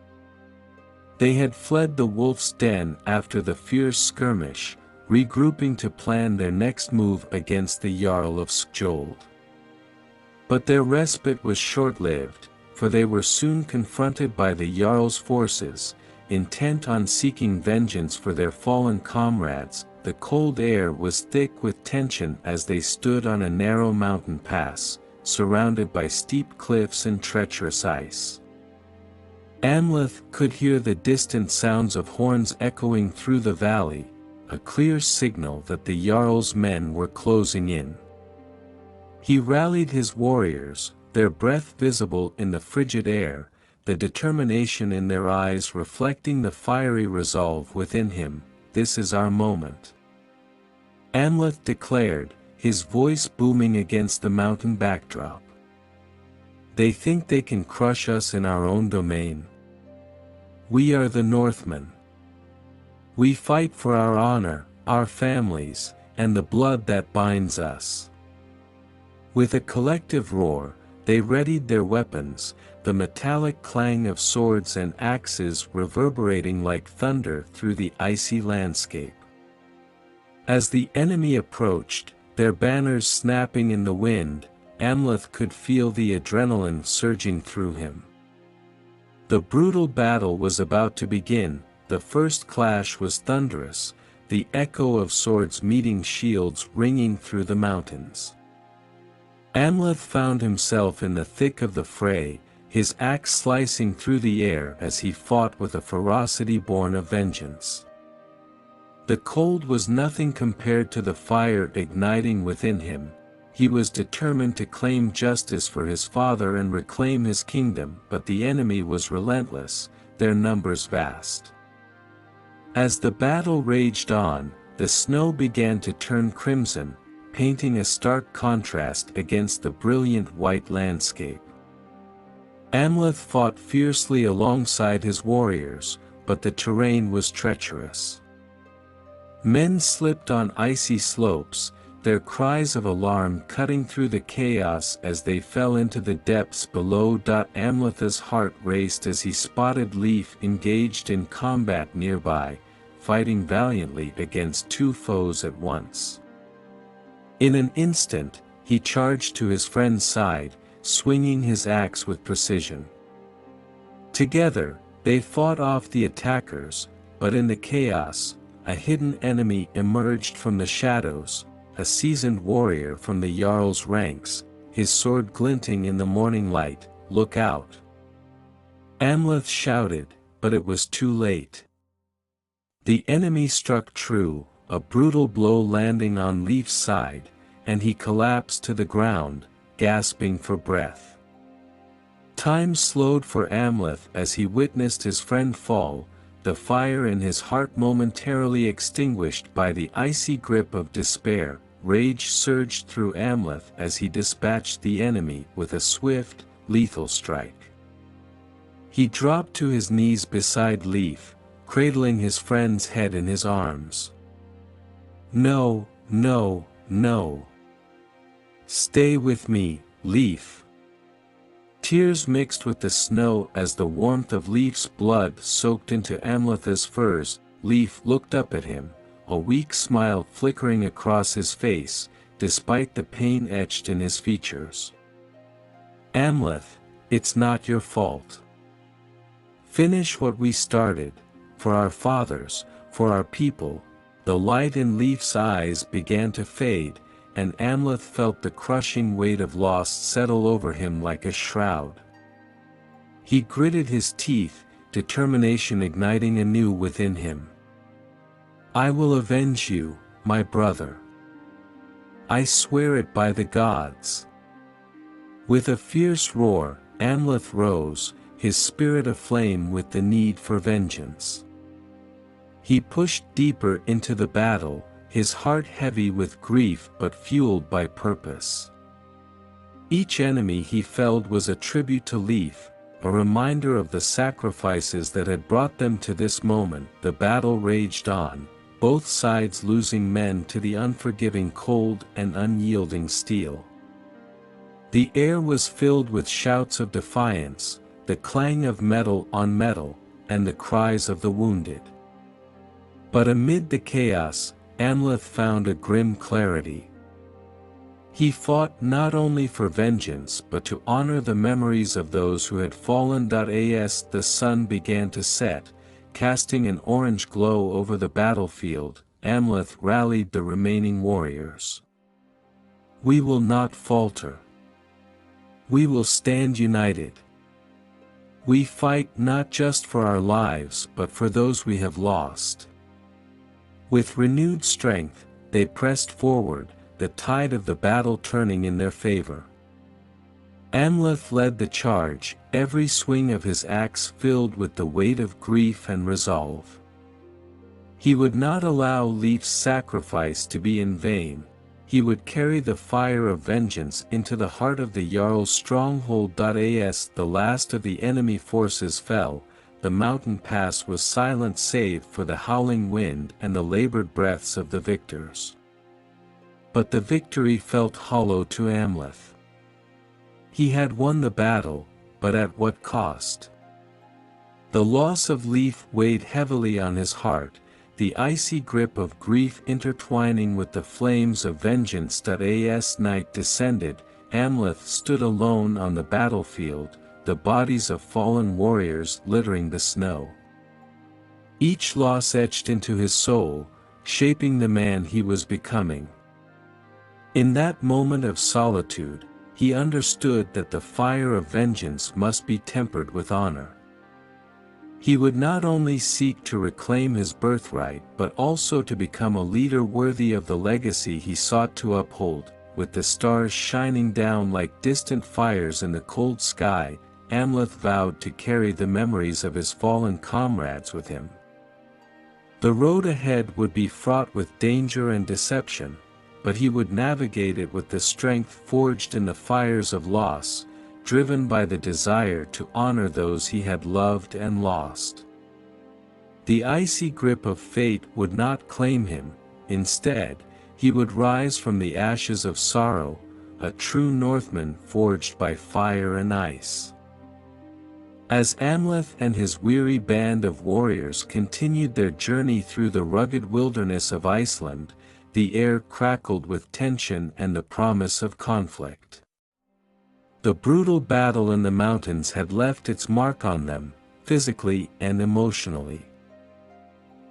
They had fled the wolf's den after the fierce skirmish, regrouping to plan their next move against the Jarl of Skjold. But their respite was short-lived, for they were soon confronted by the Jarl's forces, intent on seeking vengeance for their fallen comrades. The cold air was thick with tension as they stood on a narrow mountain pass, surrounded by steep cliffs and treacherous ice. Amleth could hear the distant sounds of horns echoing through the valley, a clear signal that the Jarl's men were closing in. He rallied his warriors, their breath visible in the frigid air, the determination in their eyes reflecting the fiery resolve within him. This is our moment, Amleth declared, his voice booming against the mountain backdrop. They think they can crush us in our own domain. We are the Northmen. We fight for our honor, our families, and the blood that binds us. With a collective roar, they readied their weapons, the metallic clang of swords and axes reverberating like thunder through the icy landscape. As the enemy approached, their banners snapping in the wind, Amleth could feel the adrenaline surging through him. The brutal battle was about to begin. The first clash was thunderous, the echo of swords meeting shields ringing through the mountains. Amleth found himself in the thick of the fray, his axe slicing through the air as he fought with a ferocity born of vengeance. The cold was nothing compared to the fire igniting within him. He was determined to claim justice for his father and reclaim his kingdom, but the enemy was relentless, their numbers vast. As the battle raged on, the snow began to turn crimson, painting a stark contrast against the brilliant white landscape. Amleth fought fiercely alongside his warriors, but the terrain was treacherous. Men slipped on icy slopes, their cries of alarm cutting through the chaos as they fell into the depths below. Amleth's heart raced as he spotted Leif engaged in combat nearby, fighting valiantly against two foes at once. In an instant, he charged to his friend's side, swinging his axe with precision. Together, they fought off the attackers, but in the chaos, a hidden enemy emerged from the shadows, a seasoned warrior from the Jarl's ranks, his sword glinting in the morning light. "Look out!" Amleth shouted, but it was too late. The enemy struck true, a brutal blow landing on Leif's side, and he collapsed to the ground, gasping for breath. Time slowed for Amleth as he witnessed his friend fall, the fire in his heart momentarily extinguished by the icy grip of despair. Rage surged through Amleth as he dispatched the enemy with a swift, lethal strike. He dropped to his knees beside Leif, cradling his friend's head in his arms. "No, no, no. Stay with me, Leif." Tears mixed with the snow as the warmth of Leif's blood soaked into Amleth's furs. Leif looked up at him, a weak smile flickering across his face, despite the pain etched in his features. "Amleth, it's not your fault. Finish what we started, for our fathers, for our people." The light in Leif's eyes began to fade, and Amleth felt the crushing weight of loss settle over him like a shroud. He gritted his teeth, determination igniting anew within him. "I will avenge you, my brother. I swear it by the gods." With a fierce roar, Amleth rose, his spirit aflame with the need for vengeance. He pushed deeper into the battle, his heart heavy with grief but fueled by purpose. Each enemy he felled was a tribute to Leif, a reminder of the sacrifices that had brought them to this moment. The battle raged on, both sides losing men to the unforgiving cold and unyielding steel. The air was filled with shouts of defiance, the clang of metal on metal, and the cries of the wounded. But amid the chaos, Amleth found a grim clarity. He fought not only for vengeance but to honor the memories of those who had fallen. As the sun began to set, casting an orange glow over the battlefield, Amleth rallied the remaining warriors. "We will not falter. We will stand united. We fight not just for our lives but for those we have lost." With renewed strength, they pressed forward, the tide of the battle turning in their favor. Amleth led the charge, every swing of his axe filled with the weight of grief and resolve. He would not allow Leif's sacrifice to be in vain. He would carry the fire of vengeance into the heart of the Jarl's stronghold. As the last of the enemy forces fell, the mountain pass was silent save for the howling wind and the labored breaths of the victors. But the victory felt hollow to Amleth. He had won the battle, but at what cost? The loss of Leif weighed heavily on his heart, the icy grip of grief intertwining with the flames of vengeance. As night descended, Amleth stood alone on the battlefield, the bodies of fallen warriors littering the snow. Each loss etched into his soul, shaping the man he was becoming. In that moment of solitude, he understood that the fire of vengeance must be tempered with honor. He would not only seek to reclaim his birthright but also to become a leader worthy of the legacy he sought to uphold. With the stars shining down like distant fires in the cold sky, Amleth vowed to carry the memories of his fallen comrades with him. The road ahead would be fraught with danger and deception, but he would navigate it with the strength forged in the fires of loss, driven by the desire to honor those he had loved and lost. The icy grip of fate would not claim him; instead, he would rise from the ashes of sorrow, a true Northman forged by fire and ice. As Amleth and his weary band of warriors continued their journey through the rugged wilderness of Iceland, the air crackled with tension and the promise of conflict. The brutal battle in the mountains had left its mark on them, physically and emotionally.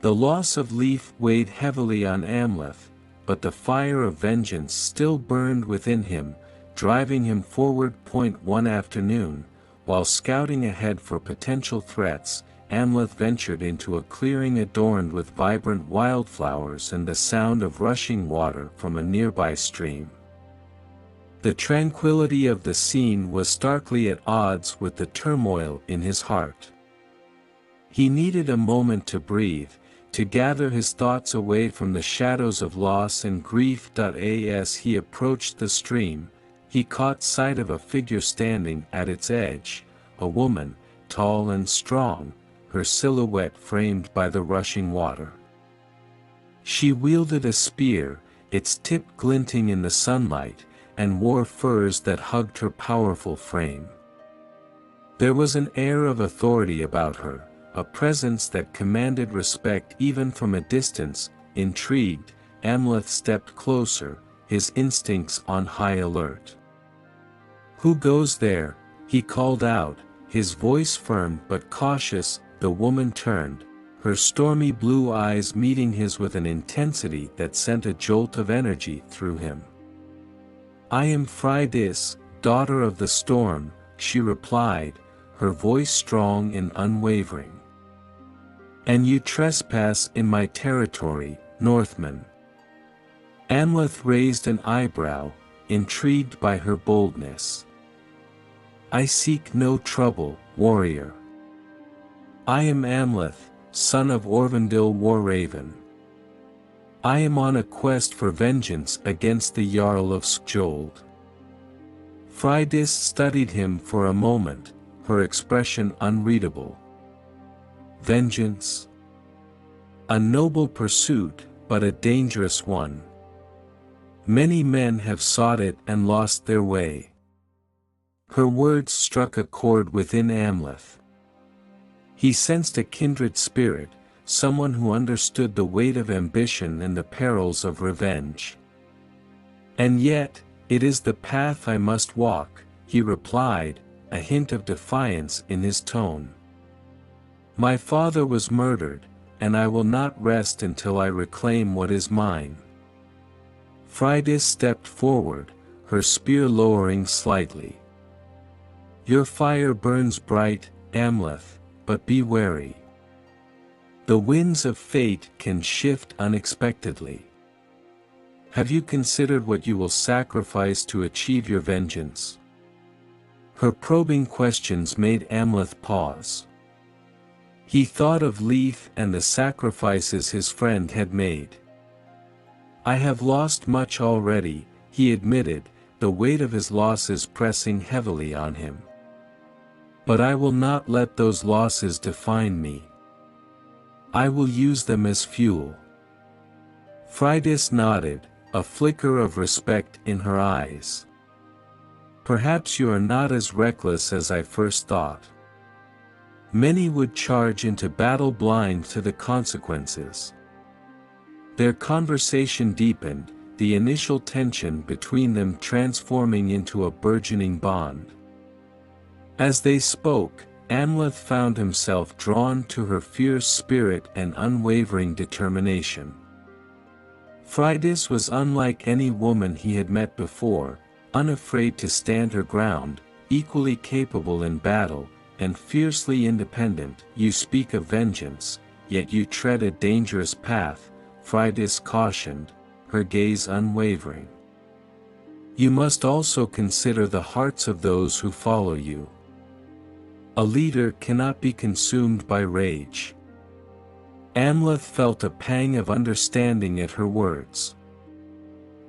The loss of Leif weighed heavily on Amleth, but the fire of vengeance still burned within him, driving him forward. One afternoon, while scouting ahead for potential threats, Amleth ventured into a clearing adorned with vibrant wildflowers and the sound of rushing water from a nearby stream. The tranquility of the scene was starkly at odds with the turmoil in his heart. He needed a moment to breathe, to gather his thoughts away from the shadows of loss and grief. As he approached the stream, he caught sight of a figure standing at its edge, a woman, tall and strong, her silhouette framed by the rushing water. She wielded a spear, its tip glinting in the sunlight, and wore furs that hugged her powerful frame. There was an air of authority about her, a presence that commanded respect even from a distance. Intrigued, Amleth stepped closer, his instincts on high alert. "Who goes there?" he called out, his voice firm but cautious. The woman turned, her stormy blue eyes meeting his with an intensity that sent a jolt of energy through him. "I am Freydis, daughter of the storm," she replied, her voice strong and unwavering. "And you trespass in my territory, Northman." Amleth raised an eyebrow, intrigued by her boldness. "I seek no trouble, warrior. I am Amleth, son of Aurvandill War-Raven. I am on a quest for vengeance against the Jarl of Skjold." Freydis studied him for a moment, her expression unreadable. "Vengeance? A noble pursuit, but a dangerous one. Many men have sought it and lost their way." Her words struck a chord within Amleth. He sensed a kindred spirit, someone who understood the weight of ambition and the perils of revenge. "And yet, it is the path I must walk," he replied, a hint of defiance in his tone. "My father was murdered, and I will not rest until I reclaim what is mine." Freydis stepped forward, her spear lowering slightly. "Your fire burns bright, Amleth, but be wary. The winds of fate can shift unexpectedly. Have you considered what you will sacrifice to achieve your vengeance?" Her probing questions made Amleth pause. He thought of Leif and the sacrifices his friend had made. "I have lost much already," he admitted, the weight of his losses pressing heavily on him. "But I will not let those losses define me. I will use them as fuel." Freydis nodded, a flicker of respect in her eyes. "Perhaps you are not as reckless as I first thought. Many would charge into battle blind to the consequences." Their conversation deepened, the initial tension between them transforming into a burgeoning bond. As they spoke, Amleth found himself drawn to her fierce spirit and unwavering determination. Freydis was unlike any woman he had met before, unafraid to stand her ground, equally capable in battle, and fiercely independent. "You speak of vengeance, yet you tread a dangerous path," Freydis cautioned, her gaze unwavering. "You must also consider the hearts of those who follow you. A leader cannot be consumed by rage." Amleth felt a pang of understanding at her words.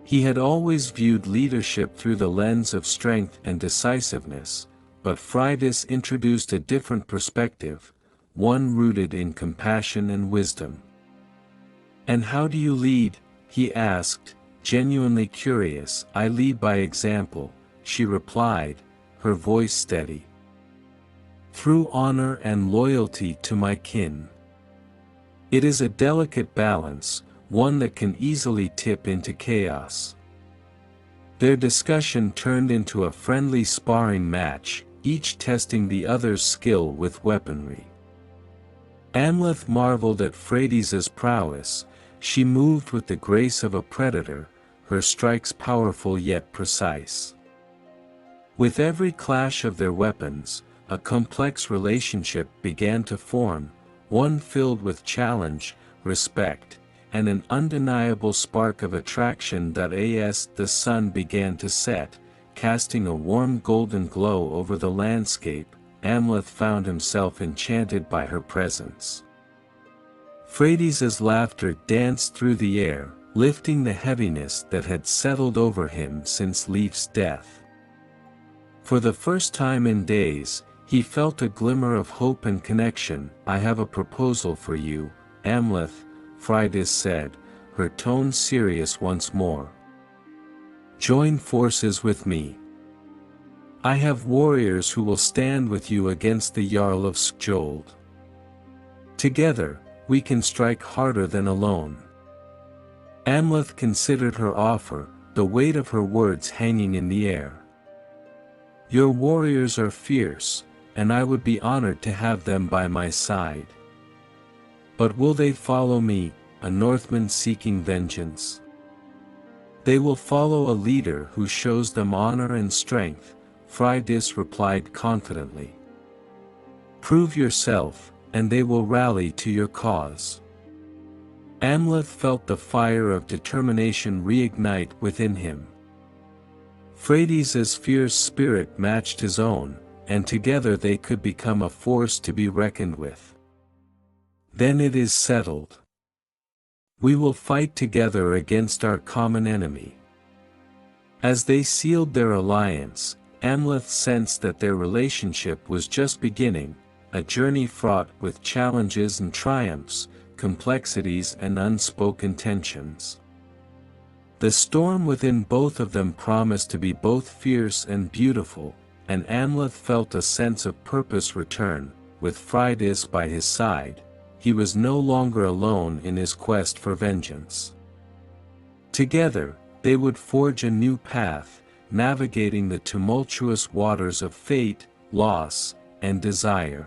He had always viewed leadership through the lens of strength and decisiveness, but Freydis introduced a different perspective, one rooted in compassion and wisdom. "And how do you lead?" he asked, genuinely curious. "I lead by example," she replied, her voice steady. "Through honor and loyalty to my kin. It is a delicate balance, one that can easily tip into chaos." Their discussion turned into a friendly sparring match, each testing the other's skill with weaponry. Amleth marveled at Freydis's prowess. She moved with the grace of a predator, her strikes powerful yet precise. With every clash of their weapons, a complex relationship began to form, one filled with challenge, respect, and an undeniable spark of attraction. As the sun began to set, casting a warm golden glow over the landscape, Amleth found himself enchanted by her presence. Freydis's laughter danced through the air, lifting the heaviness that had settled over him since Leif's death. For the first time in days, he felt a glimmer of hope and connection. "I have a proposal for you, Amleth," Freydis said, her tone serious once more. "Join forces with me. I have warriors who will stand with you against the Jarl of Skjold. Together, we can strike harder than alone." Amleth considered her offer, the weight of her words hanging in the air. "Your warriors are fierce, and I would be honored to have them by my side. But will they follow me, a Northman seeking vengeance? They will follow a leader who shows them honor and strength," Freydis replied confidently. "Prove yourself, and they will rally to your cause." Amleth felt the fire of determination reignite within him. Freydis's fierce spirit matched his own, and together they could become a force to be reckoned with. "Then it is settled. We will fight together against our common enemy." As they sealed their alliance, Amleth sensed that their relationship was just beginning, a journey fraught with challenges and triumphs, complexities and unspoken tensions. The storm within both of them promised to be both fierce and beautiful, and Amleth felt a sense of purpose return. With Freydis by his side, he was no longer alone in his quest for vengeance. Together, they would forge a new path, navigating the tumultuous waters of fate, loss, and desire.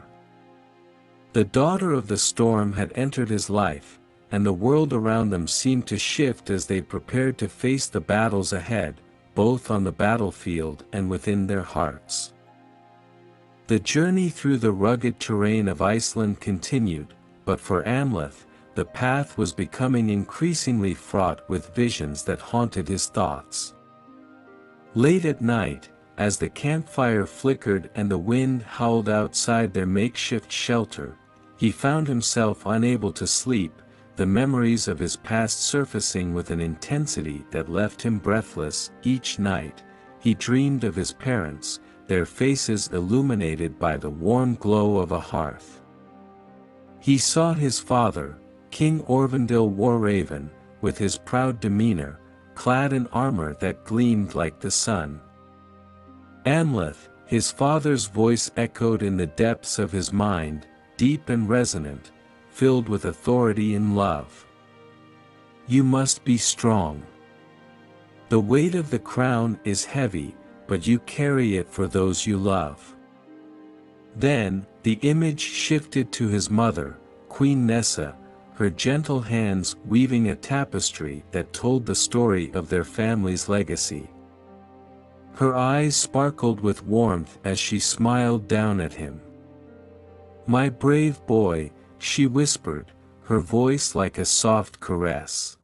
The daughter of the storm had entered his life, and the world around them seemed to shift as they prepared to face the battles ahead, both on the battlefield and within their hearts. The journey through the rugged terrain of Iceland continued, but for Amleth, the path was becoming increasingly fraught with visions that haunted his thoughts. Late at night, as the campfire flickered and the wind howled outside their makeshift shelter, he found himself unable to sleep, the memories of his past surfacing with an intensity that left him breathless. Each night, he dreamed of his parents, their faces illuminated by the warm glow of a hearth. He saw his father, King Aurvandill War-Raven, with his proud demeanor, clad in armor that gleamed like the sun. Amleth, his father's voice echoed in the depths of his mind, deep and resonant, filled with authority and love. "You must be strong. The weight of the crown is heavy, but you carry it for those you love." Then, the image shifted to his mother, Queen Nessa, her gentle hands weaving a tapestry that told the story of their family's legacy. Her eyes sparkled with warmth as she smiled down at him. "My brave boy," she whispered, her voice like a soft caress.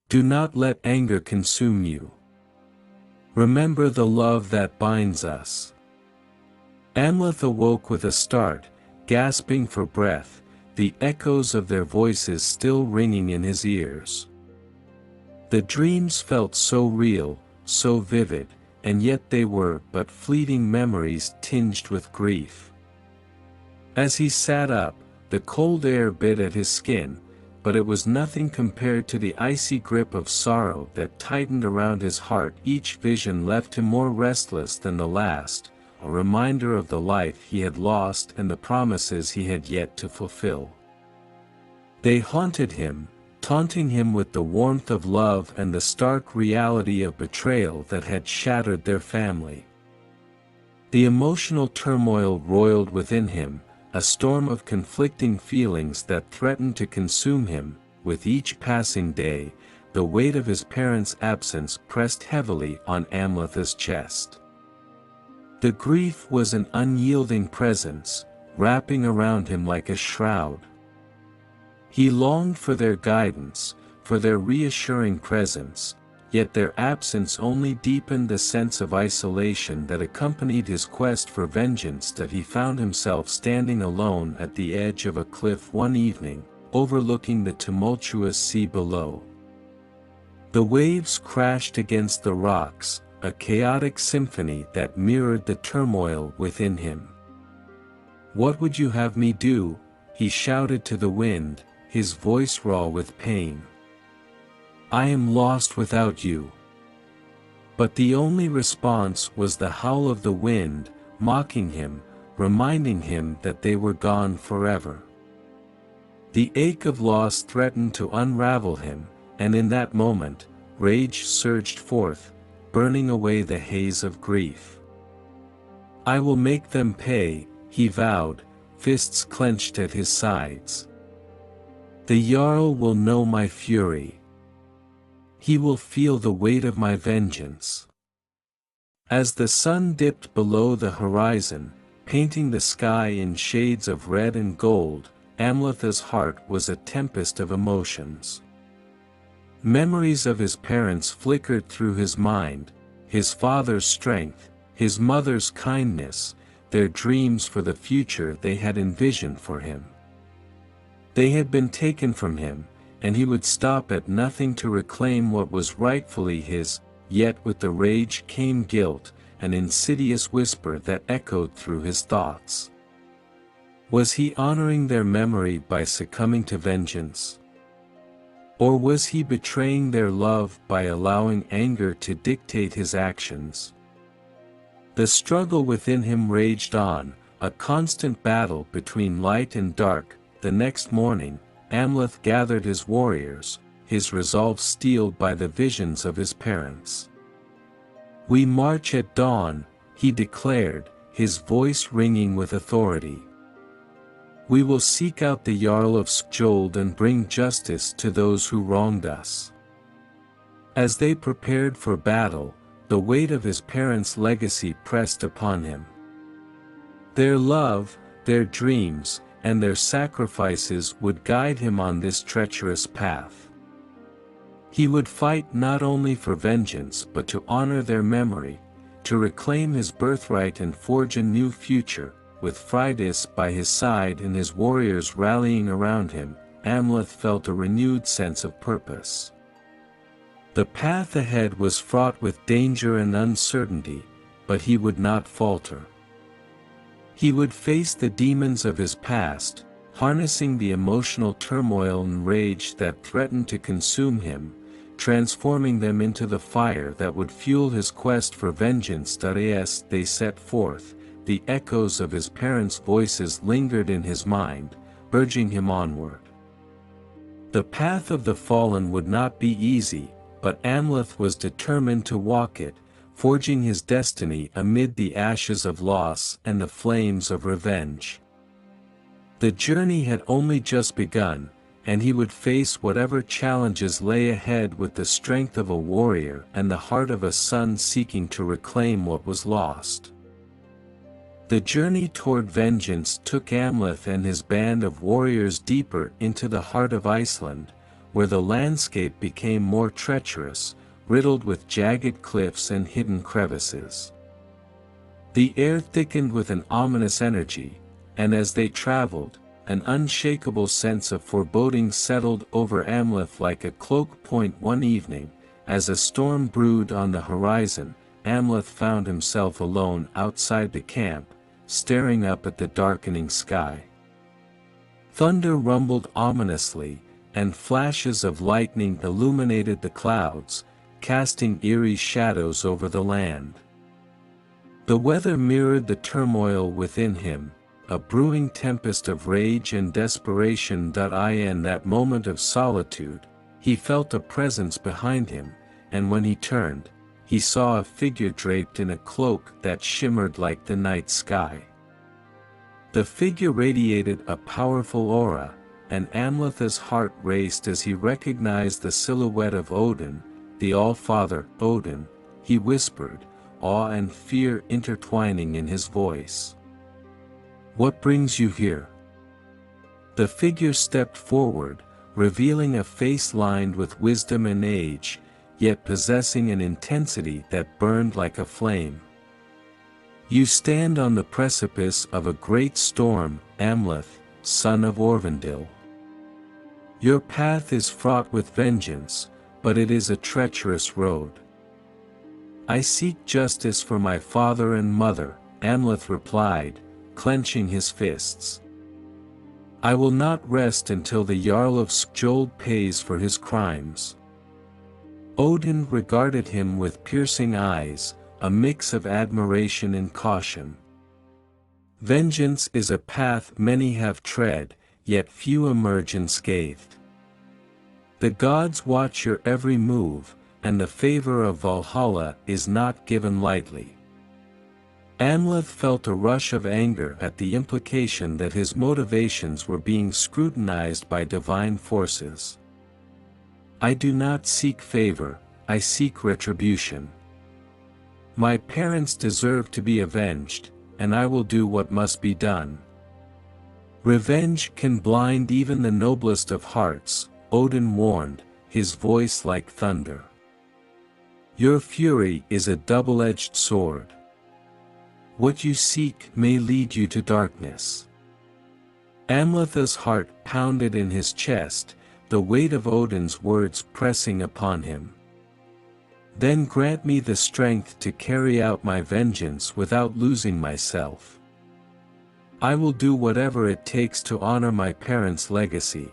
"Do not let anger consume you. Remember the love that binds us." Amleth awoke with a start, gasping for breath, the echoes of their voices still ringing in his ears. The dreams felt so real, so vivid, and yet they were but fleeting memories tinged with grief. As he sat up, the cold air bit at his skin, but it was nothing compared to the icy grip of sorrow that tightened around his heart. Each vision left him more restless than the last, a reminder of the life he had lost and the promises he had yet to fulfill. They haunted him, taunting him with the warmth of love and the stark reality of betrayal that had shattered their family. The emotional turmoil roiled within him, a storm of conflicting feelings that threatened to consume him. With each passing day, the weight of his parents' absence pressed heavily on Amleth's chest. The grief was an unyielding presence, wrapping around him like a shroud. He longed for their guidance, for their reassuring presence, yet their absence only deepened the sense of isolation that accompanied his quest for vengeance. That he found himself standing alone at the edge of a cliff one evening, overlooking the tumultuous sea below. The waves crashed against the rocks, a chaotic symphony that mirrored the turmoil within him. "What would you have me do?" he shouted to the wind, his voice raw with pain. "I am lost without you." But the only response was the howl of the wind, mocking him, reminding him that they were gone forever. The ache of loss threatened to unravel him, and in that moment, rage surged forth, burning away the haze of grief. "I will make them pay," he vowed, fists clenched at his sides. "The Jarl will know my fury. He will feel the weight of my vengeance." As the sun dipped below the horizon, painting the sky in shades of red and gold, Amleth's heart was a tempest of emotions. Memories of his parents flickered through his mind, his father's strength, his mother's kindness, their dreams for the future they had envisioned for him. They had been taken from him, and he would stop at nothing to reclaim what was rightfully his. Yet with the rage came guilt, an insidious whisper that echoed through his thoughts. Was he honoring their memory by succumbing to vengeance? Or was he betraying their love by allowing anger to dictate his actions? The struggle within him raged on, a constant battle between light and dark. The next morning, Amleth gathered his warriors, his resolve steeled by the visions of his parents. "We march at dawn," he declared, his voice ringing with authority. "We will seek out the Jarl of Skjold and bring justice to those who wronged us." As they prepared for battle, the weight of his parents' legacy pressed upon him. Their love, their dreams, and their sacrifices would guide him on this treacherous path. He would fight not only for vengeance but to honor their memory, to reclaim his birthright and forge a new future. With Freydis by his side and his warriors rallying around him, Amleth felt a renewed sense of purpose. The path ahead was fraught with danger and uncertainty, but he would not falter. He would face the demons of his past, harnessing the emotional turmoil and rage that threatened to consume him, transforming them into the fire that would fuel his quest for vengeance. As they set forth, the echoes of his parents' voices lingered in his mind, urging him onward. The path of the fallen would not be easy, but Amleth was determined to walk it, forging his destiny amid the ashes of loss and the flames of revenge. The journey had only just begun, and he would face whatever challenges lay ahead with the strength of a warrior and the heart of a son seeking to reclaim what was lost. The journey toward vengeance took Amleth and his band of warriors deeper into the heart of Iceland, where the landscape became more treacherous, riddled with jagged cliffs and hidden crevices. The air thickened with an ominous energy, and as they traveled, an unshakable sense of foreboding settled over Amleth like a cloak. One evening, as a storm brewed on the horizon, Amleth found himself alone outside the camp, staring up at the darkening sky. Thunder rumbled ominously, and flashes of lightning illuminated the clouds, casting eerie shadows over the land. The weather mirrored the turmoil within him, a brewing tempest of rage and desperation. In that moment of solitude, he felt a presence behind him, and when he turned, he saw a figure draped in a cloak that shimmered like the night sky. The figure radiated a powerful aura, and Amleth's heart raced as he recognized the silhouette of Odin, the All-Father. "Odin," he whispered, awe and fear intertwining in his voice. "What brings you here?" The figure stepped forward, revealing a face lined with wisdom and age, yet possessing an intensity that burned like a flame. "You stand on the precipice of a great storm, Amleth, son of Aurvandill. Your path is fraught with vengeance, but it is a treacherous road." "I seek justice for my father and mother," Amleth replied, clenching his fists. "I will not rest until the Jarl of Skjold pays for his crimes." Odin regarded him with piercing eyes, a mix of admiration and caution. "Vengeance is a path many have tread, yet few emerge unscathed. The gods watch your every move, and the favor of Valhalla is not given lightly." Amleth felt a rush of anger at the implication that his motivations were being scrutinized by divine forces. "I do not seek favor, I seek retribution. My parents deserve to be avenged, and I will do what must be done." "Revenge can blind even the noblest of hearts," Odin warned, his voice like thunder. "Your fury is a double-edged sword. What you seek may lead you to darkness." Amleth's heart pounded in his chest, the weight of Odin's words pressing upon him. "Then grant me the strength to carry out my vengeance without losing myself. I will do whatever it takes to honor my parents' legacy."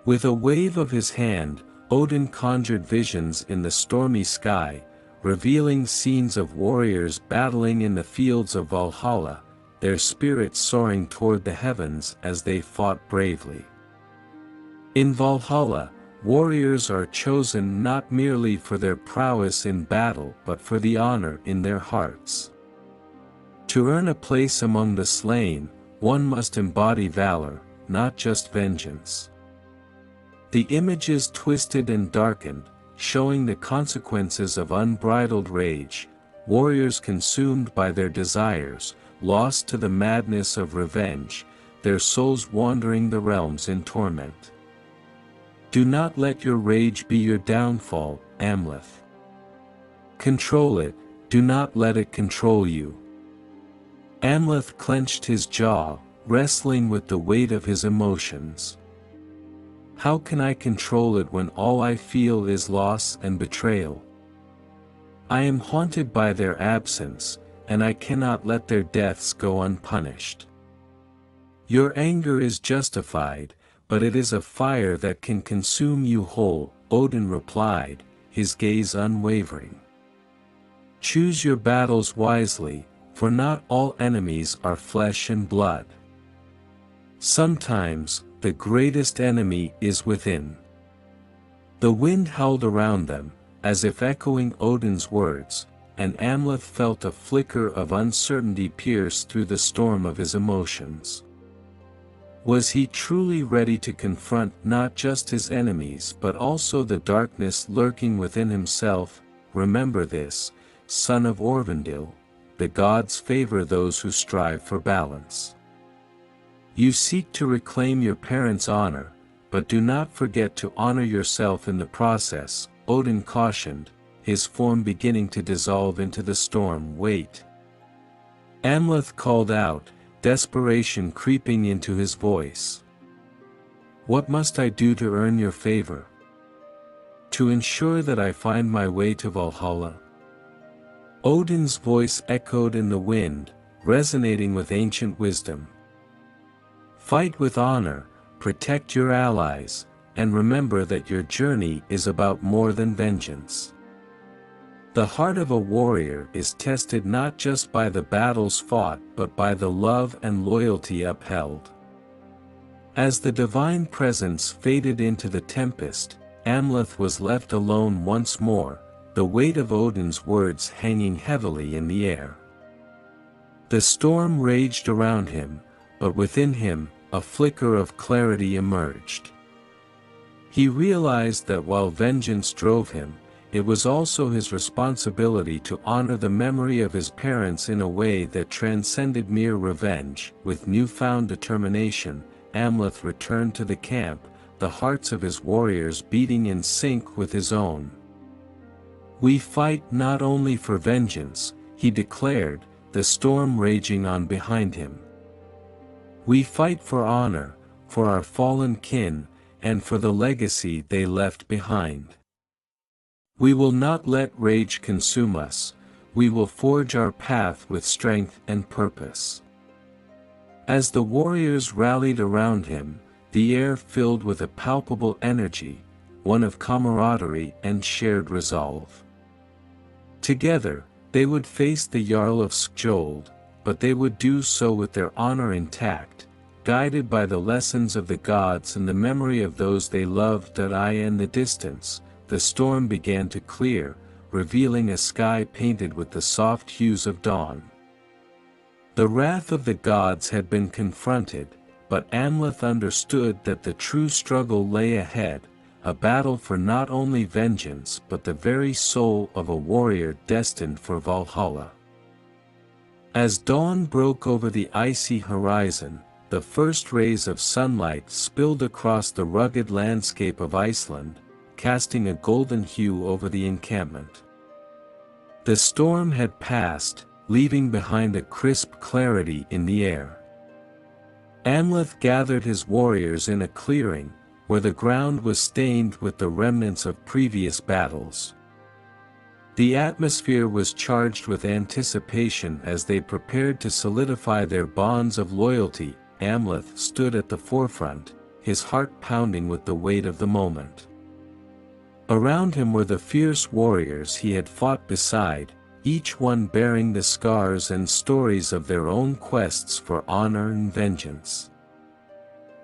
With a wave of his hand, Odin conjured visions in the stormy sky, revealing scenes of warriors battling in the fields of Valhalla, their spirits soaring toward the heavens as they fought bravely. In Valhalla, warriors are chosen not merely for their prowess in battle but for the honor in their hearts. To earn a place among the slain, one must embody valor, not just vengeance. The images twisted and darkened, showing the consequences of unbridled rage, warriors consumed by their desires, lost to the madness of revenge, their souls wandering the realms in torment. Do not let your rage be your downfall, Amleth. Control it, do not let it control you. Amleth clenched his jaw, wrestling with the weight of his emotions. How can I control it when all I feel is loss and betrayal? I am haunted by their absence, and I cannot let their deaths go unpunished. Your anger is justified, but it is a fire that can consume you whole, Odin replied, his gaze unwavering. Choose your battles wisely, for not all enemies are flesh and blood. Sometimes, the greatest enemy is within. The wind howled around them, as if echoing Odin's words, and Amleth felt a flicker of uncertainty pierce through the storm of his emotions. Was he truly ready to confront not just his enemies but also the darkness lurking within himself? Remember this, son of Aurvandill, the gods favor those who strive for balance. You seek to reclaim your parents' honor, but do not forget to honor yourself in the process, Odin cautioned, his form beginning to dissolve into the storm. Wait. Amleth called out, desperation creeping into his voice. What must I do to earn your favor? To ensure that I find my way to Valhalla? Odin's voice echoed in the wind, resonating with ancient wisdom. Fight with honor, protect your allies, and remember that your journey is about more than vengeance. The heart of a warrior is tested not just by the battles fought but by the love and loyalty upheld. As the divine presence faded into the tempest, Amleth was left alone once more, the weight of Odin's words hanging heavily in the air. The storm raged around him, but within him, a flicker of clarity emerged. He realized that while vengeance drove him, it was also his responsibility to honor the memory of his parents in a way that transcended mere revenge. With newfound determination, Amleth returned to the camp, the hearts of his warriors beating in sync with his own. "We fight not only for vengeance," he declared, the storm raging on behind him. "We fight for honor, for our fallen kin, and for the legacy they left behind. We will not let rage consume us, we will forge our path with strength and purpose." As the warriors rallied around him, the air filled with a palpable energy, one of camaraderie and shared resolve. Together, they would face the Jarl of Skjold, but they would do so with their honor intact, guided by the lessons of the gods and the memory of those they loved. In the distance, the storm began to clear, revealing a sky painted with the soft hues of dawn. The wrath of the gods had been confronted, but Amleth understood that the true struggle lay ahead, a battle for not only vengeance but the very soul of a warrior destined for Valhalla. As dawn broke over the icy horizon, the first rays of sunlight spilled across the rugged landscape of Iceland, casting a golden hue over the encampment. The storm had passed, leaving behind a crisp clarity in the air. Amleth gathered his warriors in a clearing, where the ground was stained with the remnants of previous battles. The atmosphere was charged with anticipation as they prepared to solidify their bonds of loyalty. Amleth stood at the forefront, his heart pounding with the weight of the moment. Around him were the fierce warriors he had fought beside, each one bearing the scars and stories of their own quests for honor and vengeance.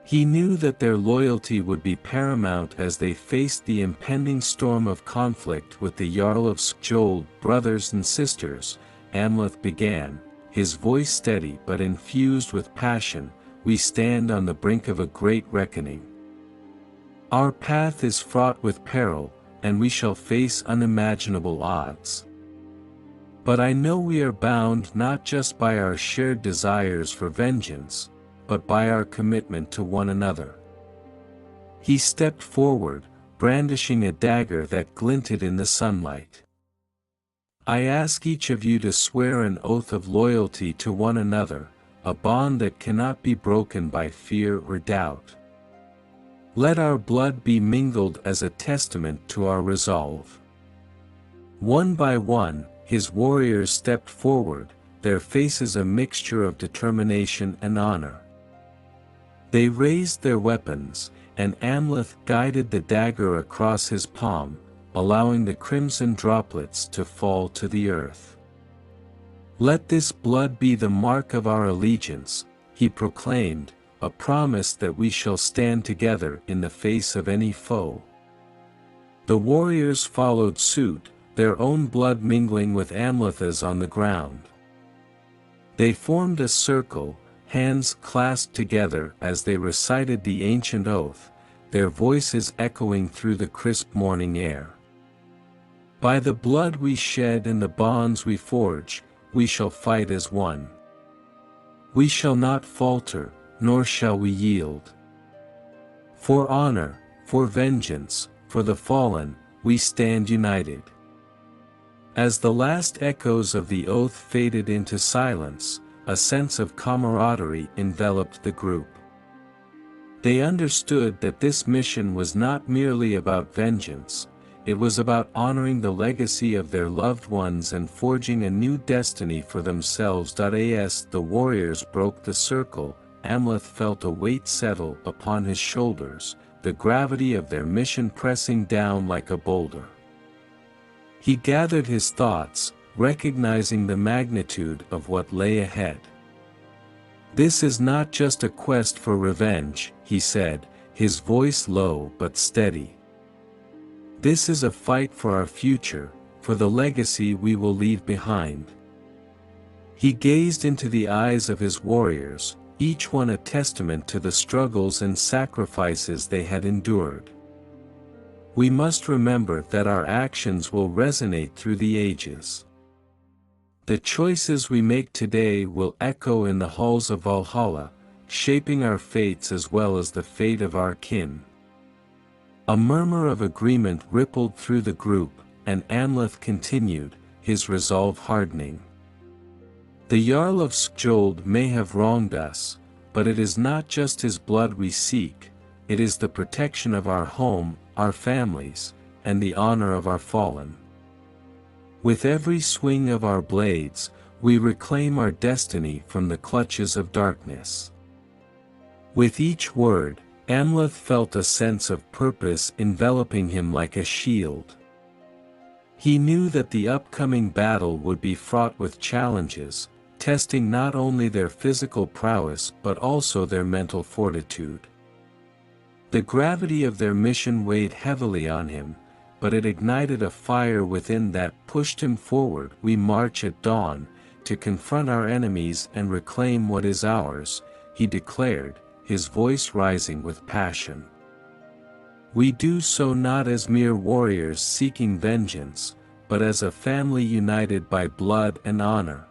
He knew that their loyalty would be paramount as they faced the impending storm of conflict with the Jarl of Skjold. "Brothers and sisters," Amleth began, his voice steady but infused with passion, "we stand on the brink of a great reckoning. Our path is fraught with peril, and we shall face unimaginable odds. But I know we are bound not just by our shared desires for vengeance, but by our commitment to one another." He stepped forward, brandishing a dagger that glinted in the sunlight. "I ask each of you to swear an oath of loyalty to one another, a bond that cannot be broken by fear or doubt. Let our blood be mingled as a testament to our resolve." One by one, his warriors stepped forward, their faces a mixture of determination and honor. They raised their weapons, and Amleth guided the dagger across his palm, allowing the crimson droplets to fall to the earth. "Let this blood be the mark of our allegiance," he proclaimed, "a promise that we shall stand together in the face of any foe." The warriors followed suit, their own blood mingling with Amleth's on the ground. They formed a circle, hands clasped together as they recited the ancient oath, their voices echoing through the crisp morning air. "By the blood we shed and the bonds we forge, we shall fight as one. We shall not falter, nor shall we yield. For honor, for vengeance, for the fallen, we stand united." As the last echoes of the oath faded into silence, a sense of camaraderie enveloped the group. They understood that this mission was not merely about vengeance, it was about honoring the legacy of their loved ones and forging a new destiny for themselves. As the warriors broke the circle, Amleth felt a weight settle upon his shoulders, the gravity of their mission pressing down like a boulder. He gathered his thoughts, recognizing the magnitude of what lay ahead. "This is not just a quest for revenge," he said, his voice low but steady. "This is a fight for our future, for the legacy we will leave behind." He gazed into the eyes of his warriors, each one a testament to the struggles and sacrifices they had endured. "We must remember that our actions will resonate through the ages. The choices we make today will echo in the halls of Valhalla, shaping our fates as well as the fate of our kin." A murmur of agreement rippled through the group, and Amleth continued, his resolve hardening. "The Jarl of Skjold may have wronged us, but it is not just his blood we seek, it is the protection of our home, our families, and the honor of our fallen. With every swing of our blades, we reclaim our destiny from the clutches of darkness." With each word, Amleth felt a sense of purpose enveloping him like a shield. He knew that the upcoming battle would be fraught with challenges, testing not only their physical prowess but also their mental fortitude. The gravity of their mission weighed heavily on him, but it ignited a fire within that pushed him forward. "We march at dawn, to confront our enemies and reclaim what is ours," he declared, his voice rising with passion. "We do so not as mere warriors seeking vengeance, but as a family united by blood and honor.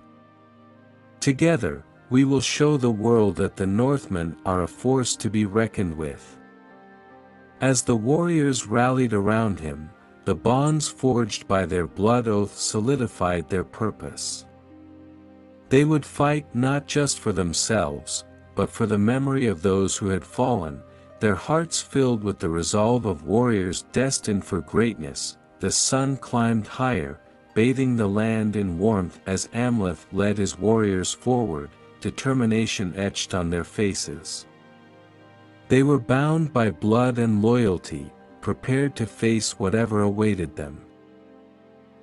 Together, we will show the world that the Northmen are a force to be reckoned with." As the warriors rallied around him, the bonds forged by their blood oath solidified their purpose. They would fight not just for themselves, but for the memory of those who had fallen, their hearts filled with the resolve of warriors destined for greatness. The sun climbed higher, bathing the land in warmth as Amleth led his warriors forward, determination etched on their faces. They were bound by blood and loyalty, prepared to face whatever awaited them.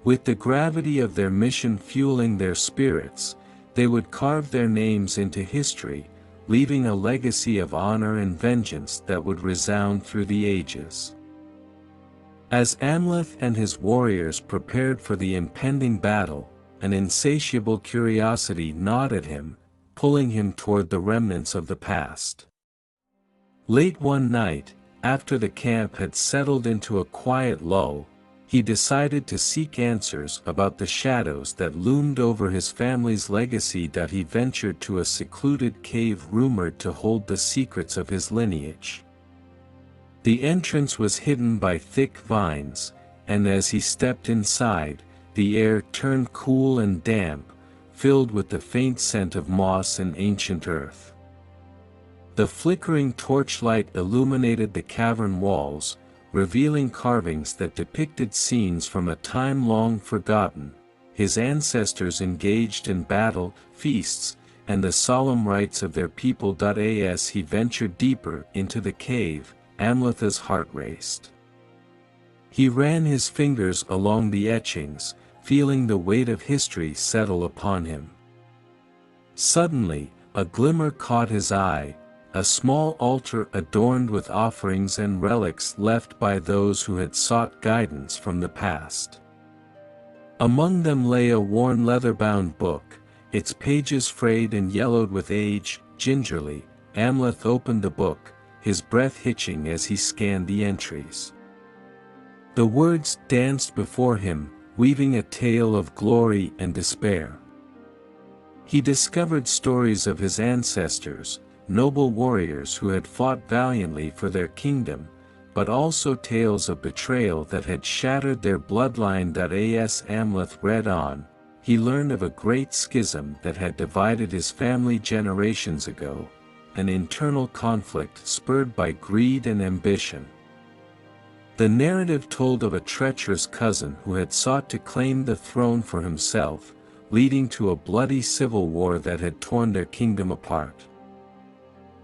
With the gravity of their mission fueling their spirits, they would carve their names into history, leaving a legacy of honor and vengeance that would resound through the ages. As Amleth and his warriors prepared for the impending battle, an insatiable curiosity gnawed at him, pulling him toward the remnants of the past. Late one night, after the camp had settled into a quiet lull, he decided to seek answers about the shadows that loomed over his family's legacy. He ventured to a secluded cave rumored to hold the secrets of his lineage. The entrance was hidden by thick vines, and as he stepped inside, the air turned cool and damp, filled with the faint scent of moss and ancient earth. The flickering torchlight illuminated the cavern walls, revealing carvings that depicted scenes from a time long forgotten, his ancestors engaged in battle, feasts, and the solemn rites of their people. As he ventured deeper into the cave, Amleth's heart raced. He ran his fingers along the etchings, feeling the weight of history settle upon him. Suddenly, a glimmer caught his eye, a small altar adorned with offerings and relics left by those who had sought guidance from the past. Among them lay a worn leather-bound book, its pages frayed and yellowed with age. Gingerly, Amleth opened the book, his breath hitching as he scanned the entries. The words danced before him, weaving a tale of glory and despair. He discovered stories of his ancestors, noble warriors who had fought valiantly for their kingdom, but also tales of betrayal that had shattered their bloodline. As Amleth read on, he learned of a great schism that had divided his family generations ago, an internal conflict spurred by greed and ambition. The narrative told of a treacherous cousin who had sought to claim the throne for himself, leading to a bloody civil war that had torn their kingdom apart.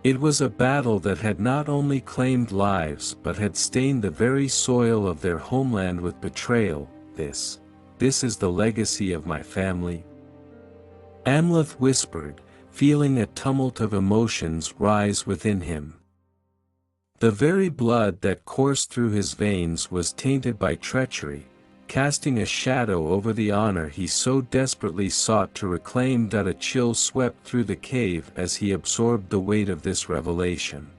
It was a battle that had not only claimed lives but had stained the very soil of their homeland with betrayal. This is the legacy of my family. Amleth whispered, feeling a tumult of emotions rise within him. The very blood that coursed through his veins was tainted by treachery, casting a shadow over the honor he so desperately sought to reclaim. A chill swept through the cave as he absorbed the weight of this revelation.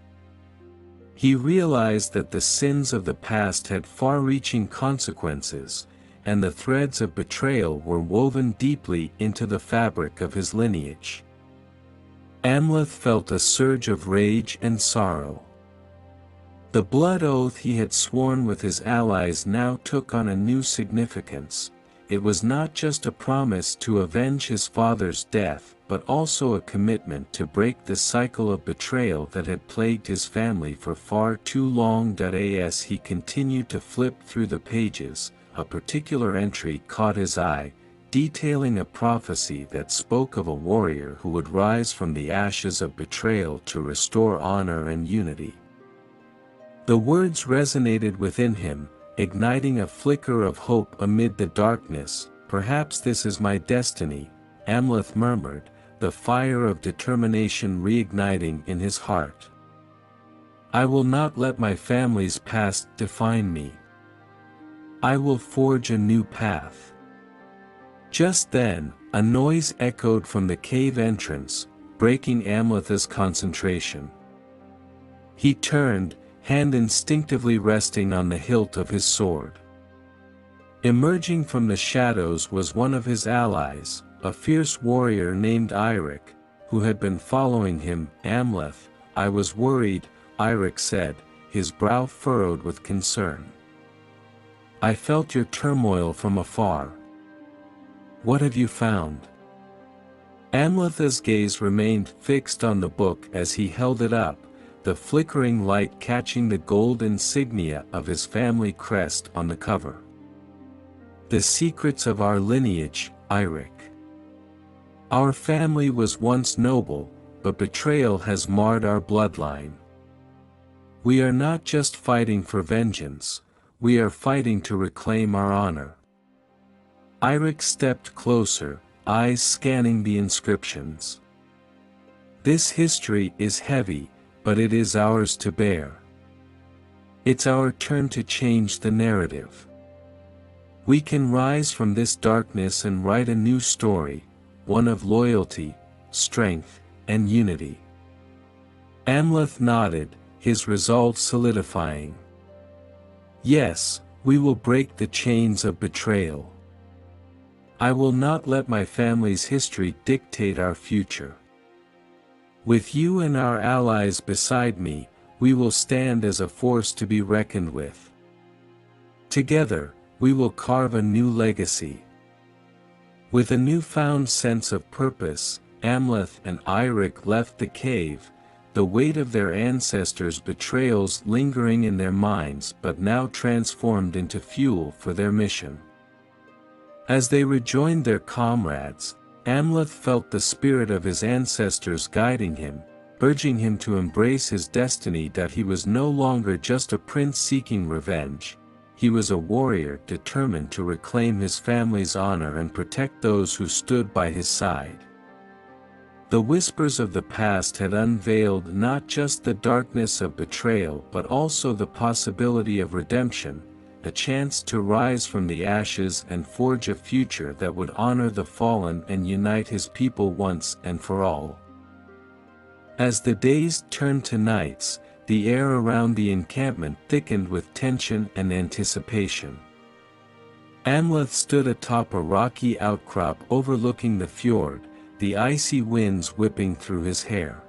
He realized that the sins of the past had far-reaching consequences, and the threads of betrayal were woven deeply into the fabric of his lineage. Amleth felt a surge of rage and sorrow. The blood oath he had sworn with his allies now took on a new significance. It was not just a promise to avenge his father's death, but also a commitment to break the cycle of betrayal that had plagued his family for far too long. As he continued to flip through the pages, a particular entry caught his eye, detailing a prophecy that spoke of a warrior who would rise from the ashes of betrayal to restore honor and unity. The words resonated within him, igniting a flicker of hope amid the darkness. Perhaps this is my destiny, Amleth murmured, the fire of determination reigniting in his heart. I will not let my family's past define me. I will forge a new path. Just then, a noise echoed from the cave entrance, breaking Amleth's concentration. He turned, hand instinctively resting on the hilt of his sword. Emerging from the shadows was one of his allies, a fierce warrior named Eirik, who had been following him. Amleth, I was worried, Eirik said, his brow furrowed with concern. I felt your turmoil from afar. What have you found? Amleth's gaze remained fixed on the book as he held it up, the flickering light catching the gold insignia of his family crest on the cover. The secrets of our lineage, Eirik. Our family was once noble, but betrayal has marred our bloodline. We are not just fighting for vengeance, we are fighting to reclaim our honor. Eirik stepped closer, eyes scanning the inscriptions. This history is heavy, but it is ours to bear. It's our turn to change the narrative. We can rise from this darkness and write a new story, one of loyalty, strength, and unity. Amleth nodded, his resolve solidifying. Yes, we will break the chains of betrayal. I will not let my family's history dictate our future. With you and our allies beside me, we will stand as a force to be reckoned with. Together, we will carve a new legacy. With a newfound sense of purpose, Amleth and Eirik left the cave, the weight of their ancestors' betrayals lingering in their minds but now transformed into fuel for their mission. As they rejoined their comrades, Amleth felt the spirit of his ancestors guiding him, urging him to embrace his destiny. That he was no longer just a prince seeking revenge, he was a warrior determined to reclaim his family's honor and protect those who stood by his side. The whispers of the past had unveiled not just the darkness of betrayal but also the possibility of redemption, a chance to rise from the ashes and forge a future that would honor the fallen and unite his people once and for all. As the days turned to nights, the air around the encampment thickened with tension and anticipation. Amleth stood atop a rocky outcrop overlooking the fjord, the icy winds whipping through his hair.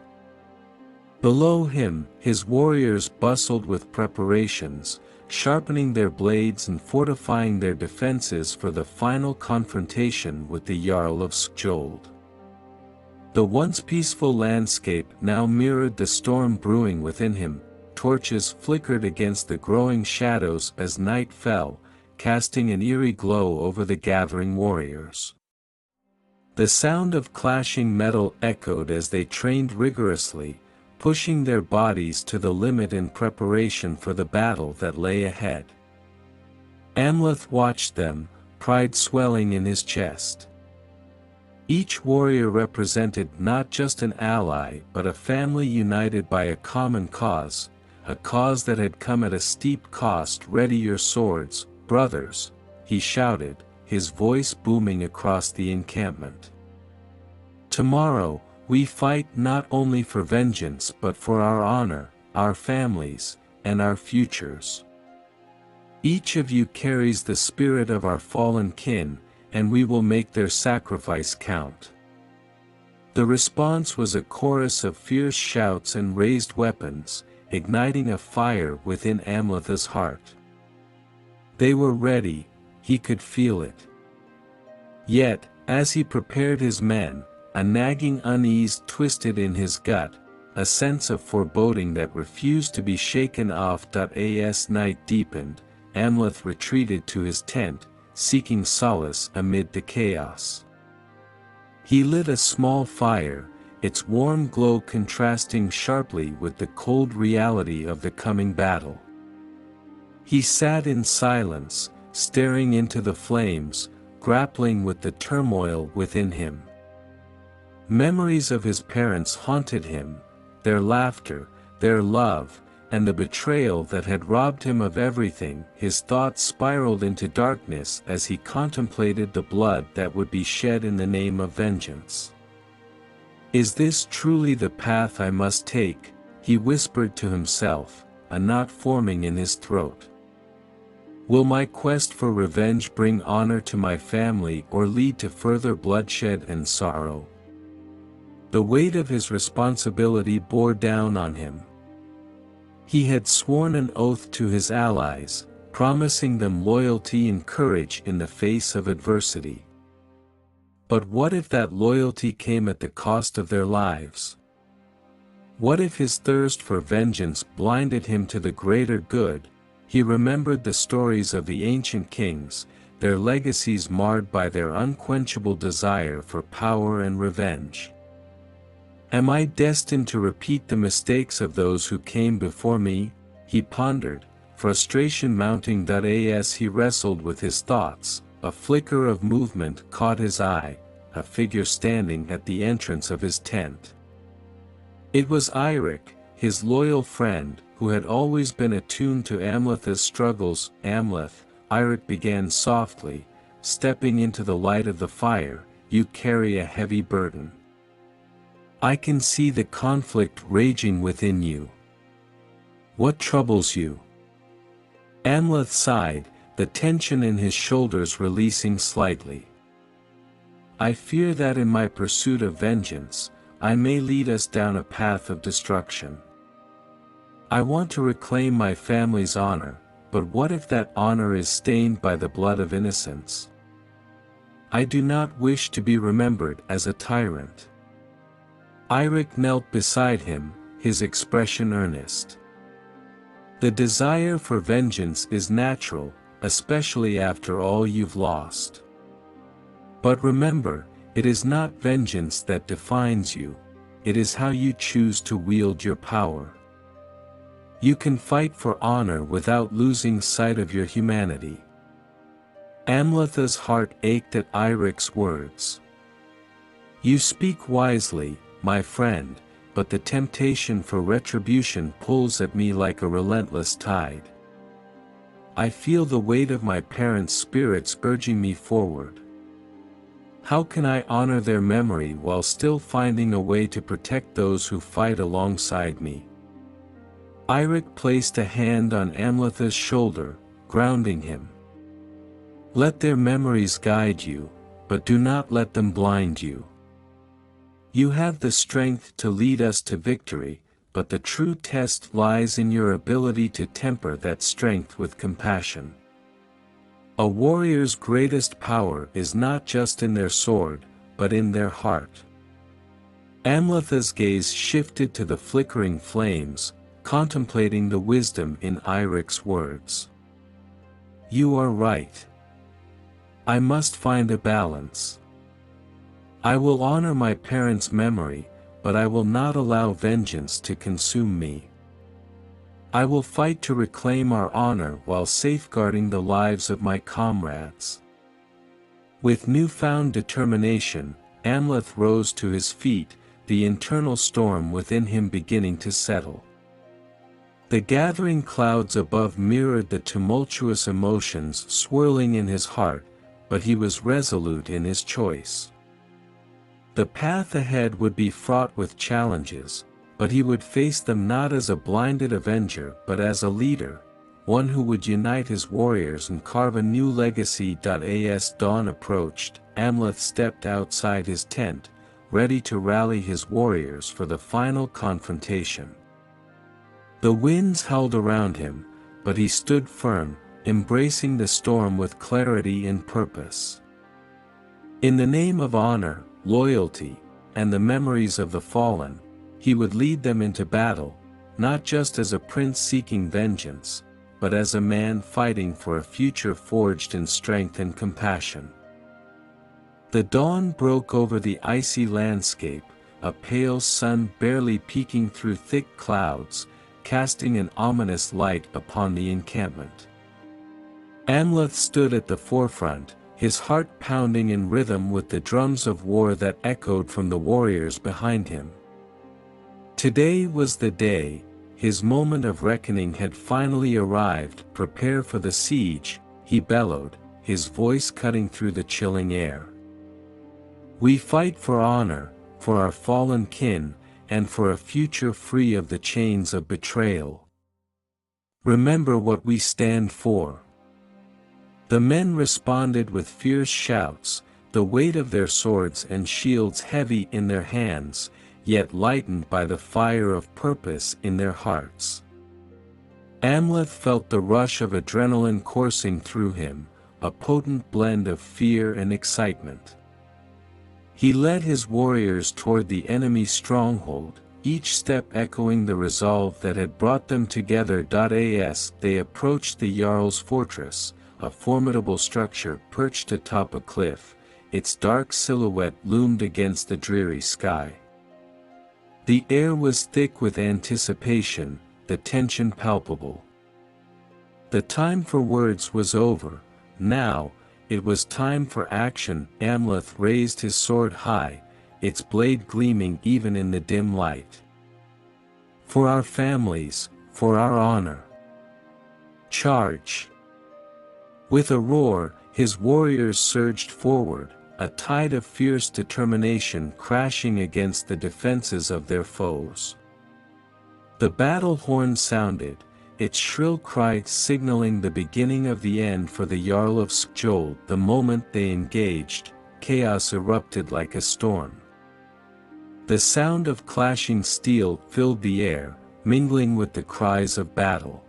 Below him, his warriors bustled with preparations, sharpening their blades and fortifying their defenses for the final confrontation with the Jarl of Skjold. The once peaceful landscape now mirrored the storm brewing within him, torches flickered against the growing shadows as night fell, casting an eerie glow over the gathering warriors. The sound of clashing metal echoed as they trained rigorously, pushing their bodies to the limit in preparation for the battle that lay ahead. Amleth watched them, pride swelling in his chest. Each warrior represented not just an ally but a family united by a common cause, a cause that had come at a steep cost. "Ready your swords, brothers," he shouted, his voice booming across the encampment. "Tomorrow, we fight not only for vengeance but for our honor, our families, and our futures. Each of you carries the spirit of our fallen kin, and we will make their sacrifice count." The response was a chorus of fierce shouts and raised weapons, igniting a fire within Amleth's heart. They were ready, he could feel it. Yet, as he prepared his men, a nagging unease twisted in his gut, a sense of foreboding that refused to be shaken off. As night deepened, Amleth retreated to his tent, seeking solace amid the chaos. He lit a small fire, its warm glow contrasting sharply with the cold reality of the coming battle. He sat in silence, staring into the flames, grappling with the turmoil within him. Memories of his parents haunted him, their laughter, their love, and the betrayal that had robbed him of everything. His thoughts spiraled into darkness as he contemplated the blood that would be shed in the name of vengeance. "Is this truly the path I must take?" he whispered to himself, a knot forming in his throat. "Will my quest for revenge bring honor to my family or lead to further bloodshed and sorrow?" The weight of his responsibility bore down on him. He had sworn an oath to his allies, promising them loyalty and courage in the face of adversity. But what if that loyalty came at the cost of their lives? What if his thirst for vengeance blinded him to the greater good? He remembered the stories of the ancient kings, their legacies marred by their unquenchable desire for power and revenge. "Am I destined to repeat the mistakes of those who came before me?" he pondered, frustration mounting. As he wrestled with his thoughts, a flicker of movement caught his eye, a figure standing at the entrance of his tent. It was Eirik, his loyal friend, who had always been attuned to Amleth's struggles. "Amleth," Eirik began softly, stepping into the light of the fire, "you carry a heavy burden. I can see the conflict raging within you. What troubles you?" Amleth sighed, the tension in his shoulders releasing slightly. "I fear that in my pursuit of vengeance, I may lead us down a path of destruction. I want to reclaim my family's honor, but what if that honor is stained by the blood of innocence? I do not wish to be remembered as a tyrant." Eirik knelt beside him, his expression earnest. "The desire for vengeance is natural, especially after all you've lost. But remember, it is not vengeance that defines you, it is how you choose to wield your power. You can fight for honor without losing sight of your humanity." Amleth's heart ached at Eirik's words. "You speak wisely, my friend, but the temptation for retribution pulls at me like a relentless tide. I feel the weight of my parents' spirits urging me forward. How can I honor their memory while still finding a way to protect those who fight alongside me?" Eirik placed a hand on Amleth's shoulder, grounding him. "Let their memories guide you, but do not let them blind you. You have the strength to lead us to victory, but the true test lies in your ability to temper that strength with compassion. A warrior's greatest power is not just in their sword, but in their heart." Amleth's gaze shifted to the flickering flames, contemplating the wisdom in Eirik's words. You are right. I must find a balance. I will honor my parents' memory, but I will not allow vengeance to consume me. I will fight to reclaim our honor while safeguarding the lives of my comrades. With newfound determination, Amleth rose to his feet, the internal storm within him beginning to settle. The gathering clouds above mirrored the tumultuous emotions swirling in his heart, but he was resolute in his choice. The path ahead would be fraught with challenges, but he would face them not as a blinded avenger but as a leader, one who would unite his warriors and carve a new legacy. As dawn approached, Amleth stepped outside his tent, ready to rally his warriors for the final confrontation. The winds howled around him, but he stood firm, embracing the storm with clarity and purpose. In the name of honor, loyalty, and the memories of the fallen, he would lead them into battle, not just as a prince seeking vengeance, but as a man fighting for a future forged in strength and compassion. The dawn broke over the icy landscape, a pale sun barely peeking through thick clouds, casting an ominous light upon the encampment. Amleth stood at the forefront, his heart pounding in rhythm with the drums of war that echoed from the warriors behind him. Today was the day, his moment of reckoning had finally arrived. Prepare for the siege, he bellowed, his voice cutting through the chilling air. We fight for honor, for our fallen kin, and for a future free of the chains of betrayal. Remember what we stand for. The men responded with fierce shouts, the weight of their swords and shields heavy in their hands, yet lightened by the fire of purpose in their hearts. Amleth felt the rush of adrenaline coursing through him, a potent blend of fear and excitement. He led his warriors toward the enemy's stronghold, each step echoing the resolve that had brought them together. As they approached the Jarl's fortress, a formidable structure perched atop a cliff, its dark silhouette loomed against the dreary sky. The air was thick with anticipation, the tension palpable. The time for words was over, now, it was time for action. Amleth raised his sword high, its blade gleaming even in the dim light. For our families, for our honor. Charge! With a roar, his warriors surged forward, a tide of fierce determination crashing against the defenses of their foes. The battle horn sounded, its shrill cry signaling the beginning of the end for the Jarl of Skjold. The moment they engaged, chaos erupted like a storm. The sound of clashing steel filled the air, mingling with the cries of battle.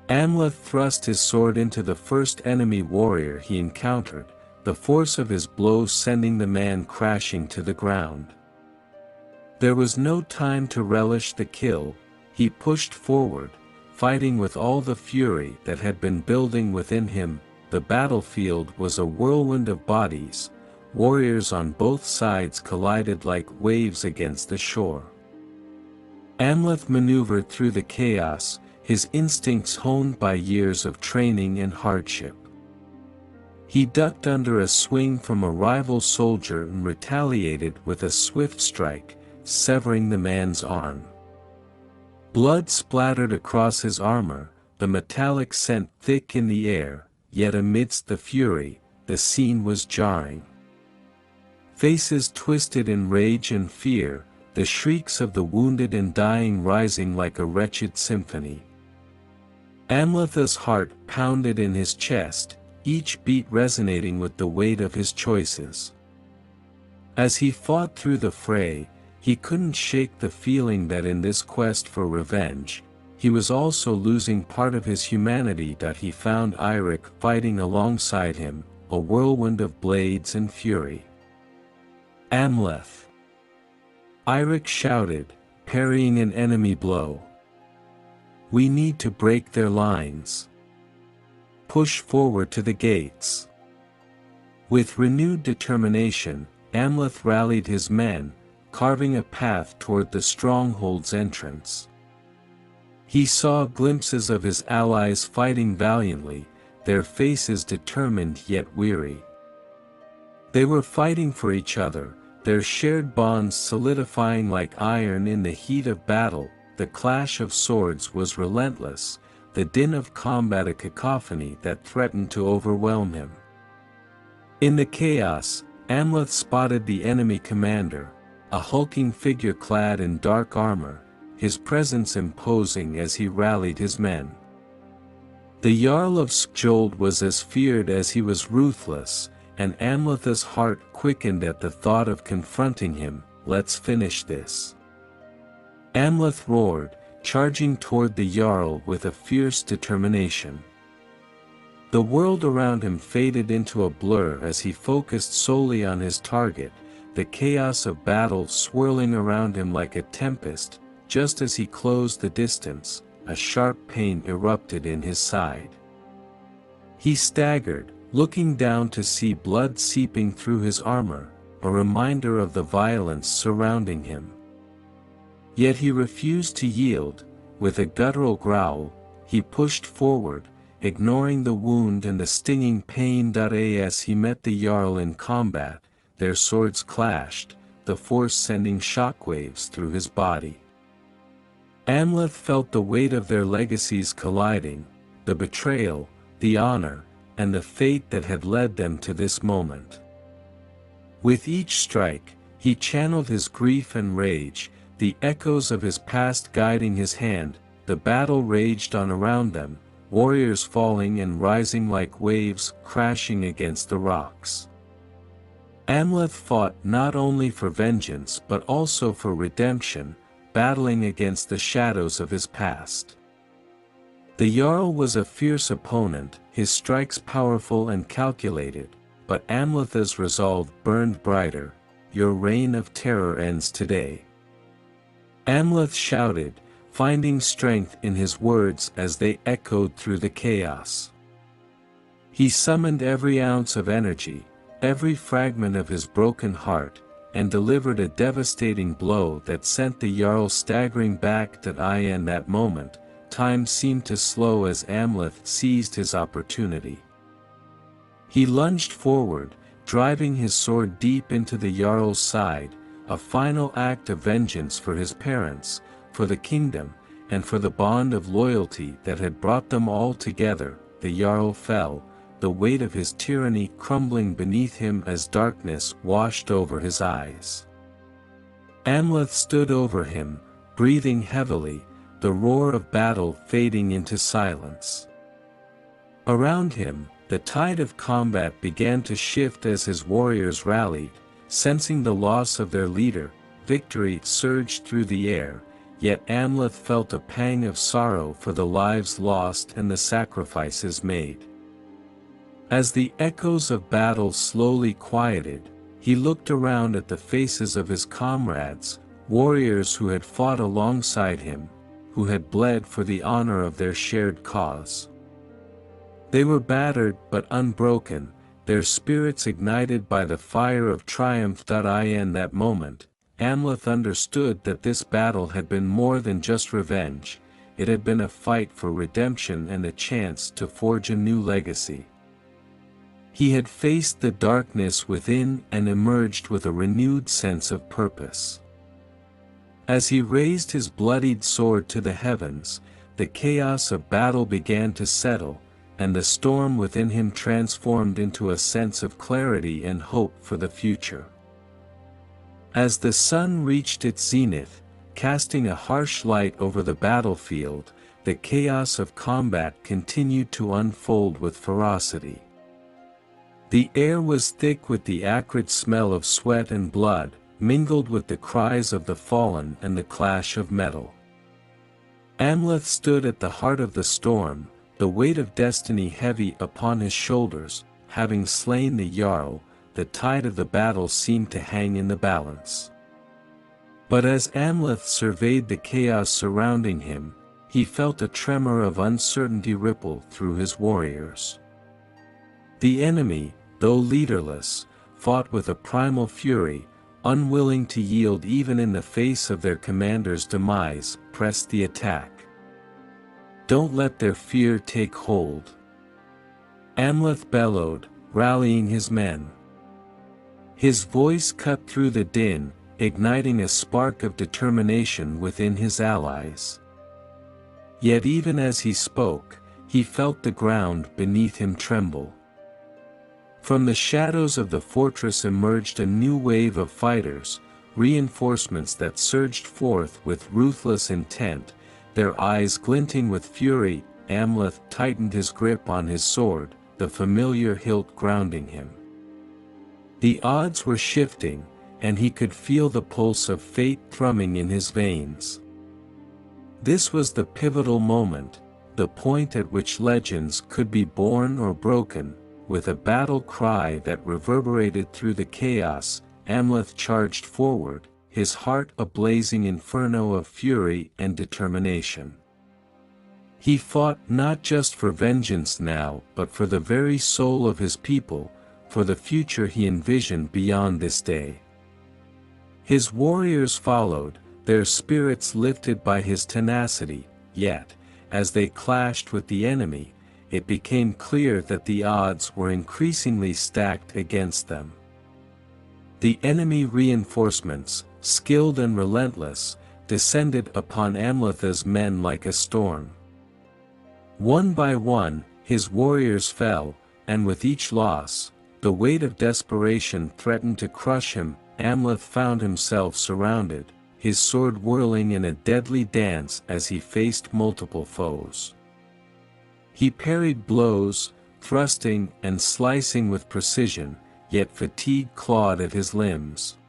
Amleth thrust his sword into the first enemy warrior he encountered, the force of his blows sending the man crashing to the ground. There was no time to relish the kill, he pushed forward, fighting with all the fury that had been building within him. The battlefield was a whirlwind of bodies, warriors on both sides collided like waves against the shore. Amleth maneuvered through the chaos, his instincts honed by years of training and hardship. He ducked under a swing from a rival soldier and retaliated with a swift strike, severing the man's arm. Blood splattered across his armor, the metallic scent thick in the air, yet amidst the fury, the scene was jarring. Faces twisted in rage and fear, the shrieks of the wounded and dying rising like a wretched symphony. Amleth's heart pounded in his chest, each beat resonating with the weight of his choices. As he fought through the fray, he couldn't shake the feeling that in this quest for revenge, he was also losing part of his humanity. He found Eirik fighting alongside him, a whirlwind of blades and fury. Amleth! Eirik shouted, parrying an enemy blow. We need to break their lines. Push forward to the gates. With renewed determination, Amleth rallied his men, carving a path toward the stronghold's entrance. He saw glimpses of his allies fighting valiantly, their faces determined yet weary. They were fighting for each other, their shared bonds solidifying like iron in the heat of battle. The clash of swords was relentless, the din of combat a cacophony that threatened to overwhelm him. In the chaos, Amleth spotted the enemy commander, a hulking figure clad in dark armor, his presence imposing as he rallied his men. The Jarl of Skjold was as feared as he was ruthless, and Amleth's heart quickened at the thought of confronting him. Let's finish this. Amleth roared, charging toward the Jarl with a fierce determination. The world around him faded into a blur as he focused solely on his target, the chaos of battle swirling around him like a tempest. Just as he closed the distance, a sharp pain erupted in his side. He staggered, looking down to see blood seeping through his armor, a reminder of the violence surrounding him. Yet he refused to yield. With a guttural growl, he pushed forward, ignoring the wound and the stinging pain. As he met the Jarl in combat, their swords clashed, the force sending shockwaves through his body. Amleth felt the weight of their legacies colliding, the betrayal, the honor, and the fate that had led them to this moment. With each strike, he channeled his grief and rage, the echoes of his past guiding his hand. The battle raged on around them, warriors falling and rising like waves crashing against the rocks. Amleth fought not only for vengeance but also for redemption, battling against the shadows of his past. The Jarl was a fierce opponent, his strikes powerful and calculated, but Amleth's resolve burned brighter. Your reign of terror ends today. Amleth shouted, finding strength in his words as they echoed through the chaos. He summoned every ounce of energy, every fragment of his broken heart, and delivered a devastating blow that sent the Jarl staggering back. In that moment, time seemed to slow as Amleth seized his opportunity. He lunged forward, driving his sword deep into the Jarl's side, a final act of vengeance for his parents, for the kingdom, and for the bond of loyalty that had brought them all together. The Jarl fell, the weight of his tyranny crumbling beneath him as darkness washed over his eyes. Amleth stood over him, breathing heavily, the roar of battle fading into silence. Around him, the tide of combat began to shift as his warriors rallied, sensing the loss of their leader. Victory surged through the air, yet Amleth felt a pang of sorrow for the lives lost and the sacrifices made. As the echoes of battle slowly quieted, he looked around at the faces of his comrades, warriors who had fought alongside him, who had bled for the honor of their shared cause. They were battered but unbroken, their spirits ignited by the fire of triumph. In that moment, Amleth understood that this battle had been more than just revenge, it had been a fight for redemption and a chance to forge a new legacy. He had faced the darkness within and emerged with a renewed sense of purpose. As he raised his bloodied sword to the heavens, the chaos of battle began to settle, and the storm within him transformed into a sense of clarity and hope for the future. As the sun reached its zenith, casting a harsh light over the battlefield, the chaos of combat continued to unfold with ferocity. The air was thick with the acrid smell of sweat and blood, mingled with the cries of the fallen and the clash of metal. Amleth stood at the heart of the storm, the weight of destiny heavy upon his shoulders. Having slain the Jarl, the tide of the battle seemed to hang in the balance. But as Amleth surveyed the chaos surrounding him, he he felt a tremor of uncertainty ripple through his warriors. The enemy, though leaderless, fought with a primal fury, unwilling to yield even in the face of their commander's demise, pressed the attack. "Don't let their fear take hold," Amleth bellowed, rallying his men. His voice cut through the din, igniting a spark of determination within his allies. Yet even as he spoke, he felt the ground beneath him tremble. From the shadows of the fortress emerged a new wave of fighters, reinforcements that surged forth with ruthless intent, their eyes glinting with fury. Amleth tightened his grip on his sword, the familiar hilt grounding him. The odds were shifting, and he could feel the pulse of fate thrumming in his veins. This was the pivotal moment, the point at which legends could be born or broken. With a battle cry that reverberated through the chaos, Amleth charged forward, his heart a blazing inferno of fury and determination. He fought not just for vengeance now, but for the very soul of his people, for the future he envisioned beyond this day. His warriors followed, their spirits lifted by his tenacity, yet, as they clashed with the enemy, it became clear that the odds were increasingly stacked against them. The enemy reinforcements, skilled and relentless, descended upon Amleth's men like a storm. One by one, his warriors fell, and with each loss, the weight of desperation threatened to crush him. Amleth found himself surrounded, his sword whirling in a deadly dance as he faced multiple foes. He parried blows, thrusting and slicing with precision, yet fatigue clawed at his limbs.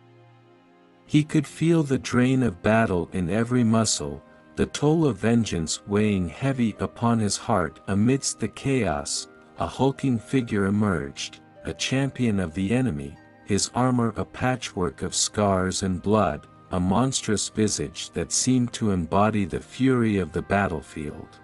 He could feel the drain of battle in every muscle, the toll of vengeance weighing heavy upon his heart. Amidst the chaos, a hulking figure emerged, a champion of the enemy, his armor a patchwork of scars and blood, a monstrous visage that seemed to embody the fury of the battlefield.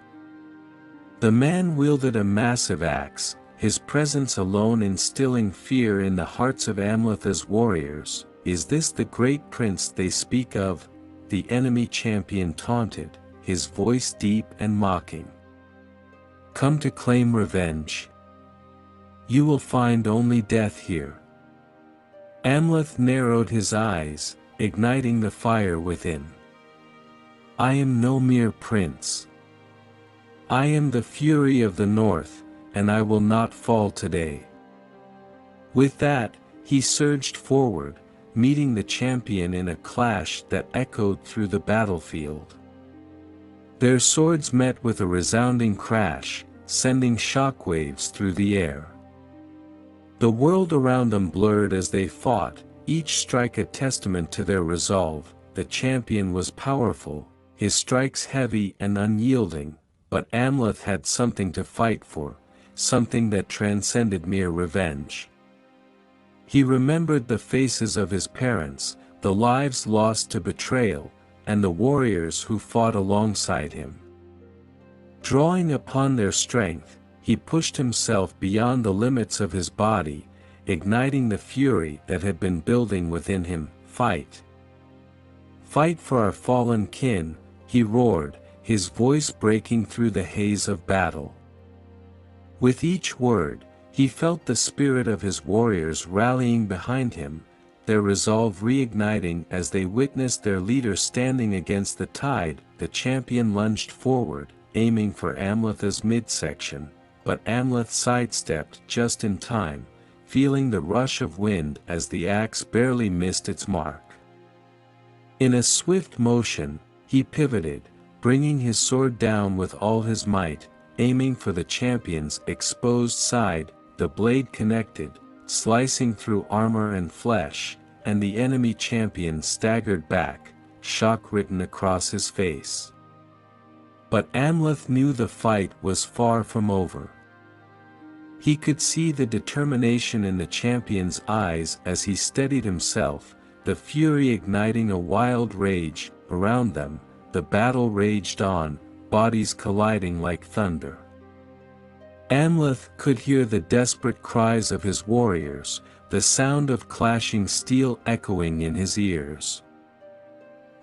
The man wielded a massive axe, his presence alone instilling fear in the hearts of Amleth's warriors. "Is this the great prince they speak of?" the enemy champion taunted, his voice deep and mocking. "Come to claim revenge? You will find only death here." Amleth narrowed his eyes, igniting the fire within. "I am no mere prince. I am the fury of the north, and I will not fall today." With that, he surged forward, meeting the champion in a clash that echoed through the battlefield. Their swords met with a resounding crash, sending shockwaves through the air. The world around them blurred as they fought, each strike a testament to their resolve. The champion was powerful, his strikes heavy and unyielding, but Amleth had something to fight for, something that transcended mere revenge. He remembered the faces of his parents, the lives lost to betrayal, and the warriors who fought alongside him. Drawing upon their strength, he pushed himself beyond the limits of his body, igniting the fury that had been building within him. "Fight! Fight for our fallen kin," he roared, his voice breaking through the haze of battle. With each word, he felt the spirit of his warriors rallying behind him, their resolve reigniting as they witnessed their leader standing against the tide. The champion lunged forward, aiming for Amleth's midsection, but Amleth sidestepped just in time, feeling the rush of wind as the axe barely missed its mark. In a swift motion, he pivoted, bringing his sword down with all his might, aiming for the champion's exposed side. The blade connected, slicing through armor and flesh, and the enemy champion staggered back, shock written across his face. But Amleth knew the fight was far from over. He could see the determination in the champion's eyes as he steadied himself, the fury igniting a wild rage. Around them, the battle raged on, bodies colliding like thunder. Amleth could hear the desperate cries of his warriors, the sound of clashing steel echoing in his ears.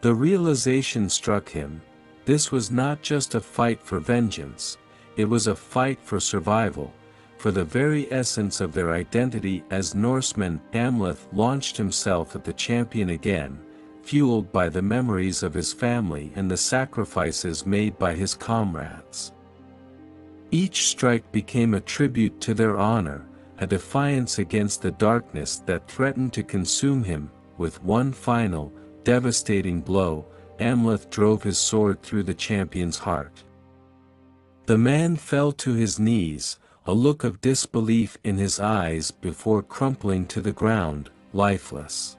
The realization struck him: this was not just a fight for vengeance, it was a fight for survival, for the very essence of their identity as Norsemen. Amleth launched himself at the champion again, fueled by the memories of his family and the sacrifices made by his comrades. Each strike became a tribute to their honor, a defiance against the darkness that threatened to consume him. With one final, devastating blow, Amleth drove his sword through the champion's heart. The man fell to his knees, a look of disbelief in his eyes before crumpling to the ground, lifeless.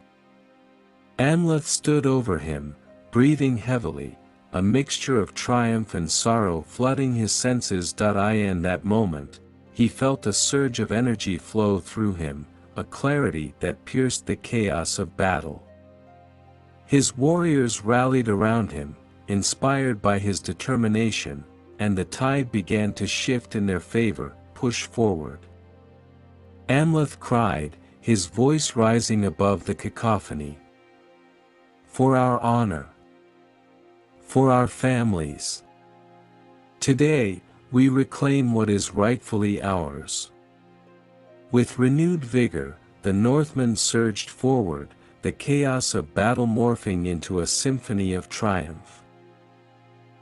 Amleth stood over him, breathing heavily, a mixture of triumph and sorrow flooding his senses. In that moment, he felt a surge of energy flow through him, a clarity that pierced the chaos of battle. His warriors rallied around him, inspired by his determination, and the tide began to shift in their favor. Push forward. Amleth cried, his voice rising above the cacophony. For our honor. For our families. Today, we reclaim what is rightfully ours. With renewed vigor, the Northmen surged forward, the chaos of battle morphing into a symphony of triumph.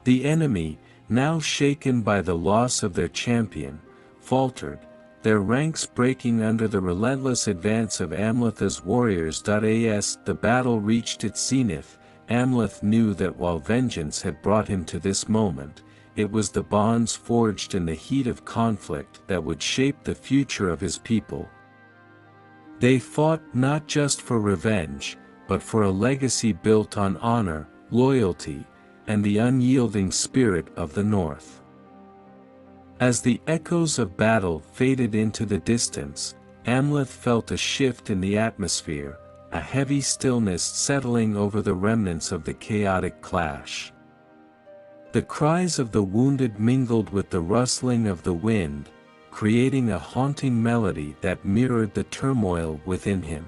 The enemy, now shaken by the loss of their champion, faltered, their ranks breaking under the relentless advance of Amleth's warriors. As the battle reached its zenith, Amleth knew that while vengeance had brought him to this moment, it was the bonds forged in the heat of conflict that would shape the future of his people. They fought not just for revenge, but for a legacy built on honor, loyalty, and the unyielding spirit of the North. As the echoes of battle faded into the distance, Amleth felt a shift in the atmosphere, a heavy stillness settling over the remnants of the chaotic clash. The cries of the wounded mingled with the rustling of the wind, creating a haunting melody that mirrored the turmoil within him.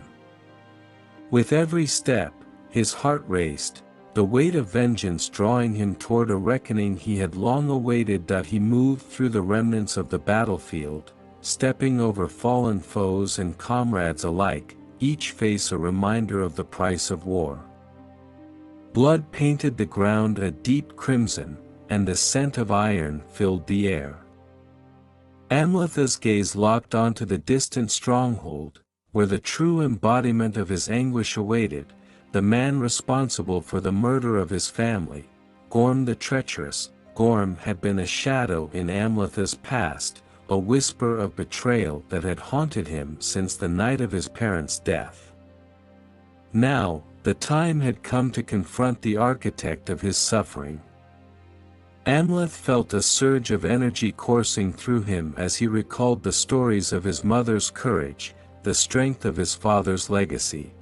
With every step, his heart raced, the weight of vengeance drawing him toward a reckoning he had long awaited. He moved through the remnants of the battlefield, stepping over fallen foes and comrades alike, each face a reminder of the price of war. Blood painted the ground a deep crimson, and the scent of iron filled the air. Amleth's gaze locked onto the distant stronghold, where the true embodiment of his anguish awaited, the man responsible for the murder of his family, Gorm the treacherous. Gorm had been a shadow in Amleth's past, a whisper of betrayal that had haunted him since the night of his parents' death. Now, the time had come to confront the architect of his suffering. Amleth felt a surge of energy coursing through him as he recalled the stories of his mother's courage, the strength of his father's legacy.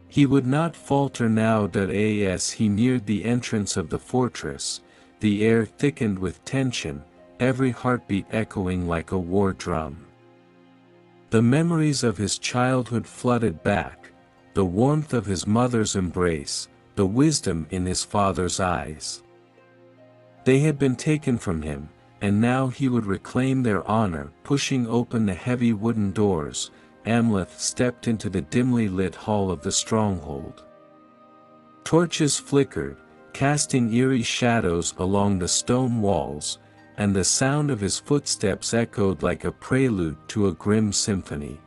He would not falter now. As he neared the entrance of the fortress, the air thickened with tension, every heartbeat echoing like a war drum. The memories of his childhood flooded back, the warmth of his mother's embrace, the wisdom in his father's eyes. They had been taken from him, and now he would reclaim their honor. Pushing open the heavy wooden doors, Amleth stepped into the dimly lit hall of the stronghold. Torches flickered, casting eerie shadows along the stone walls, and the sound of his footsteps echoed like a prelude to a grim symphony.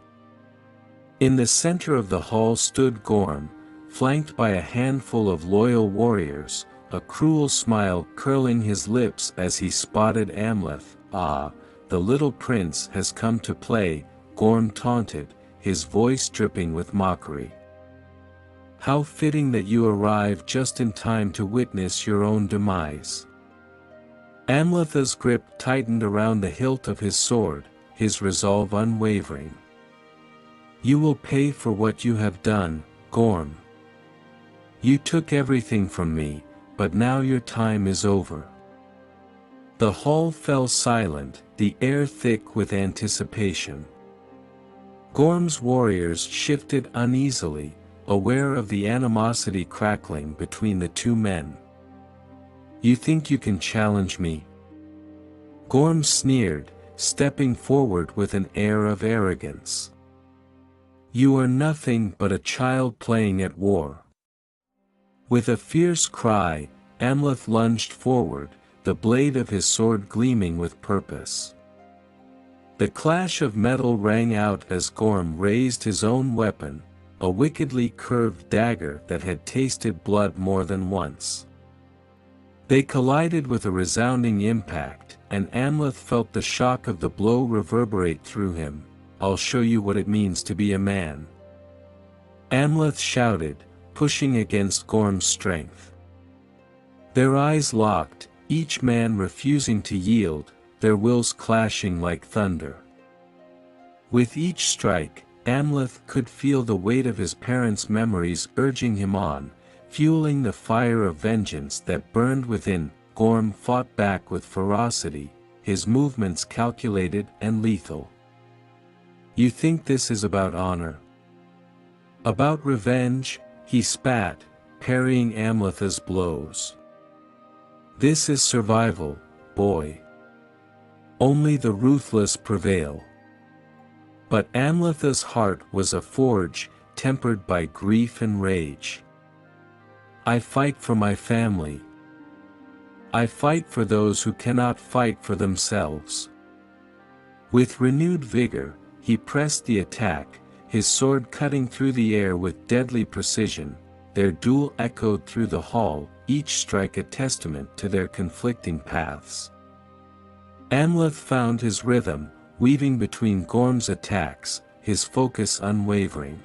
In the center of the hall stood Gorm, flanked by a handful of loyal warriors, a cruel smile curling his lips as he spotted Amleth. "Ah, the little prince has come to play," Gorm taunted, his voice dripping with mockery. "How fitting that you arrived just in time to witness your own demise." Amleth's grip tightened around the hilt of his sword, his resolve unwavering. "You will pay for what you have done, Gorm. You took everything from me, but now your time is over." The hall fell silent, the air thick with anticipation. Gorm's warriors shifted uneasily, aware of the animosity crackling between the two men. "You think you can challenge me?" Gorm sneered, stepping forward with an air of arrogance. "You are nothing but a child playing at war." With a fierce cry, Amleth lunged forward, the blade of his sword gleaming with purpose. The clash of metal rang out as Gorm raised his own weapon, a wickedly curved dagger that had tasted blood more than once. They collided with a resounding impact, and Amleth felt the shock of the blow reverberate through him. "I'll show you what it means to be a man," Amleth shouted, pushing against Gorm's strength. Their eyes locked, each man refusing to yield, their wills clashing like thunder. With each strike, Amleth could feel the weight of his parents' memories urging him on, fueling the fire of vengeance that burned within. Gorm fought back with ferocity, his movements calculated and lethal. "You think this is about honor? About revenge?" he spat, parrying Amleth's blows. "This is survival, boy. Only the ruthless prevail." But Amleth's heart was a forge, tempered by grief and rage. "I fight for my family. I fight for those who cannot fight for themselves." With renewed vigor, he pressed the attack, his sword cutting through the air with deadly precision. Their duel echoed through the hall, each strike a testament to their conflicting paths. Amleth found his rhythm, weaving between Gorm's attacks, his focus unwavering.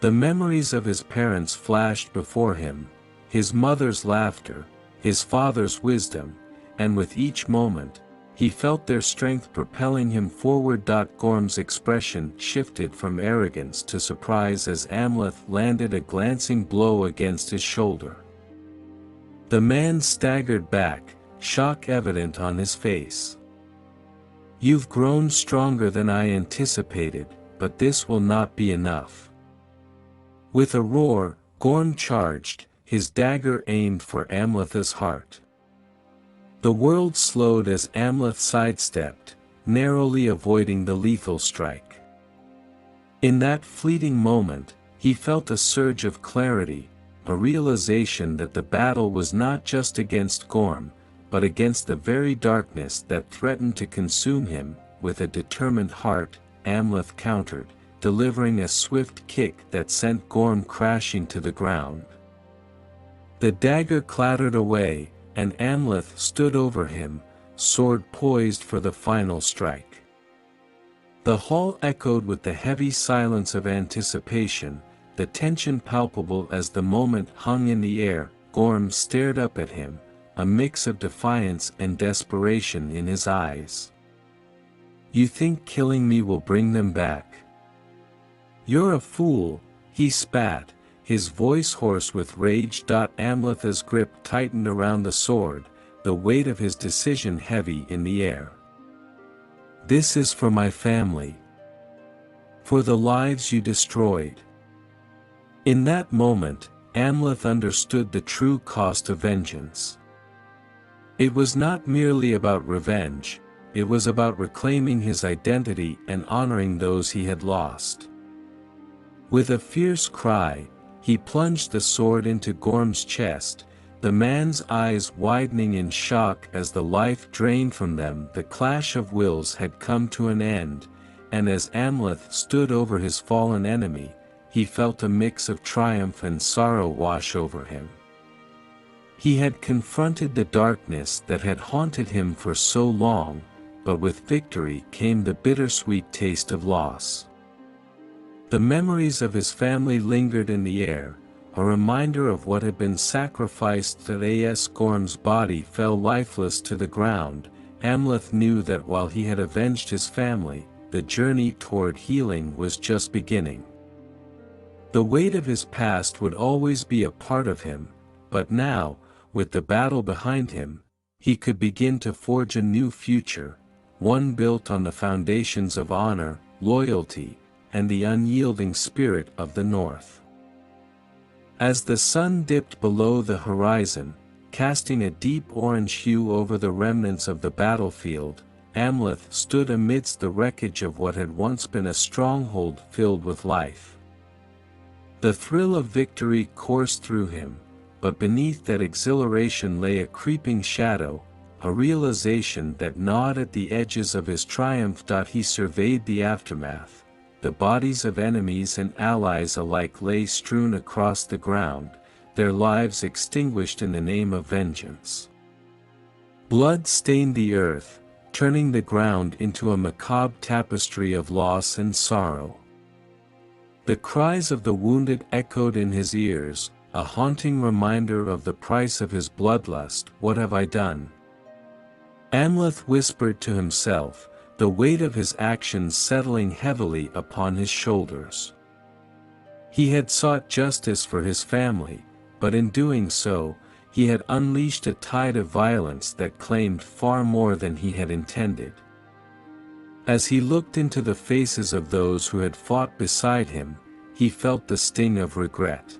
The memories of his parents flashed before him, his mother's laughter, his father's wisdom, and with each moment, he felt their strength propelling him forward. Gorm's expression shifted from arrogance to surprise as Amleth landed a glancing blow against his shoulder. The man staggered back, shock evident on his face. "You've grown stronger than I anticipated, but this will not be enough." With a roar, Gorm charged, his dagger aimed for Amleth's heart. The world slowed as Amleth sidestepped, narrowly avoiding the lethal strike. In that fleeting moment, he felt a surge of clarity, a realization that the battle was not just against Gorm, but against the very darkness that threatened to consume him. With a determined heart, Amleth countered, delivering a swift kick that sent Gorm crashing to the ground. The dagger clattered away, and Amleth stood over him, sword poised for the final strike. The hall echoed with the heavy silence of anticipation, the tension palpable as the moment hung in the air. Gorm stared up at him, a mix of defiance and desperation in his eyes. "You think killing me will bring them back? You're a fool," he spat, his voice hoarse with rage. Amleth's grip tightened around the sword, the weight of his decision heavy in the air. "This is for my family. For the lives you destroyed." In that moment, Amleth understood the true cost of vengeance. It was not merely about revenge, it was about reclaiming his identity and honoring those he had lost. With a fierce cry, he plunged the sword into Gorm's chest, the man's eyes widening in shock as the life drained from them. The clash of wills had come to an end, and as Amleth stood over his fallen enemy, he felt a mix of triumph and sorrow wash over him. He had confronted the darkness that had haunted him for so long, but with victory came the bittersweet taste of loss. The memories of his family lingered in the air, a reminder of what had been sacrificed. As Gorm's body fell lifeless to the ground, Amleth knew that while he had avenged his family, the journey toward healing was just beginning. The weight of his past would always be a part of him, but now, with the battle behind him, he could begin to forge a new future, one built on the foundations of honor, loyalty, and the unyielding spirit of the North. As the sun dipped below the horizon, casting a deep orange hue over the remnants of the battlefield, Amleth stood amidst the wreckage of what had once been a stronghold filled with life. The thrill of victory coursed through him, but beneath that exhilaration lay a creeping shadow, a realization that gnawed at the edges of his triumph. He surveyed the aftermath. The bodies of enemies and allies alike lay strewn across the ground, their lives extinguished in the name of vengeance. Blood stained the earth, turning the ground into a macabre tapestry of loss and sorrow. The cries of the wounded echoed in his ears, a haunting reminder of the price of his bloodlust. What have I done? Amleth whispered to himself, the weight of his actions settling heavily upon his shoulders. He had sought justice for his family, but in doing so, he had unleashed a tide of violence that claimed far more than he had intended. As he looked into the faces of those who had fought beside him, he felt the sting of regret.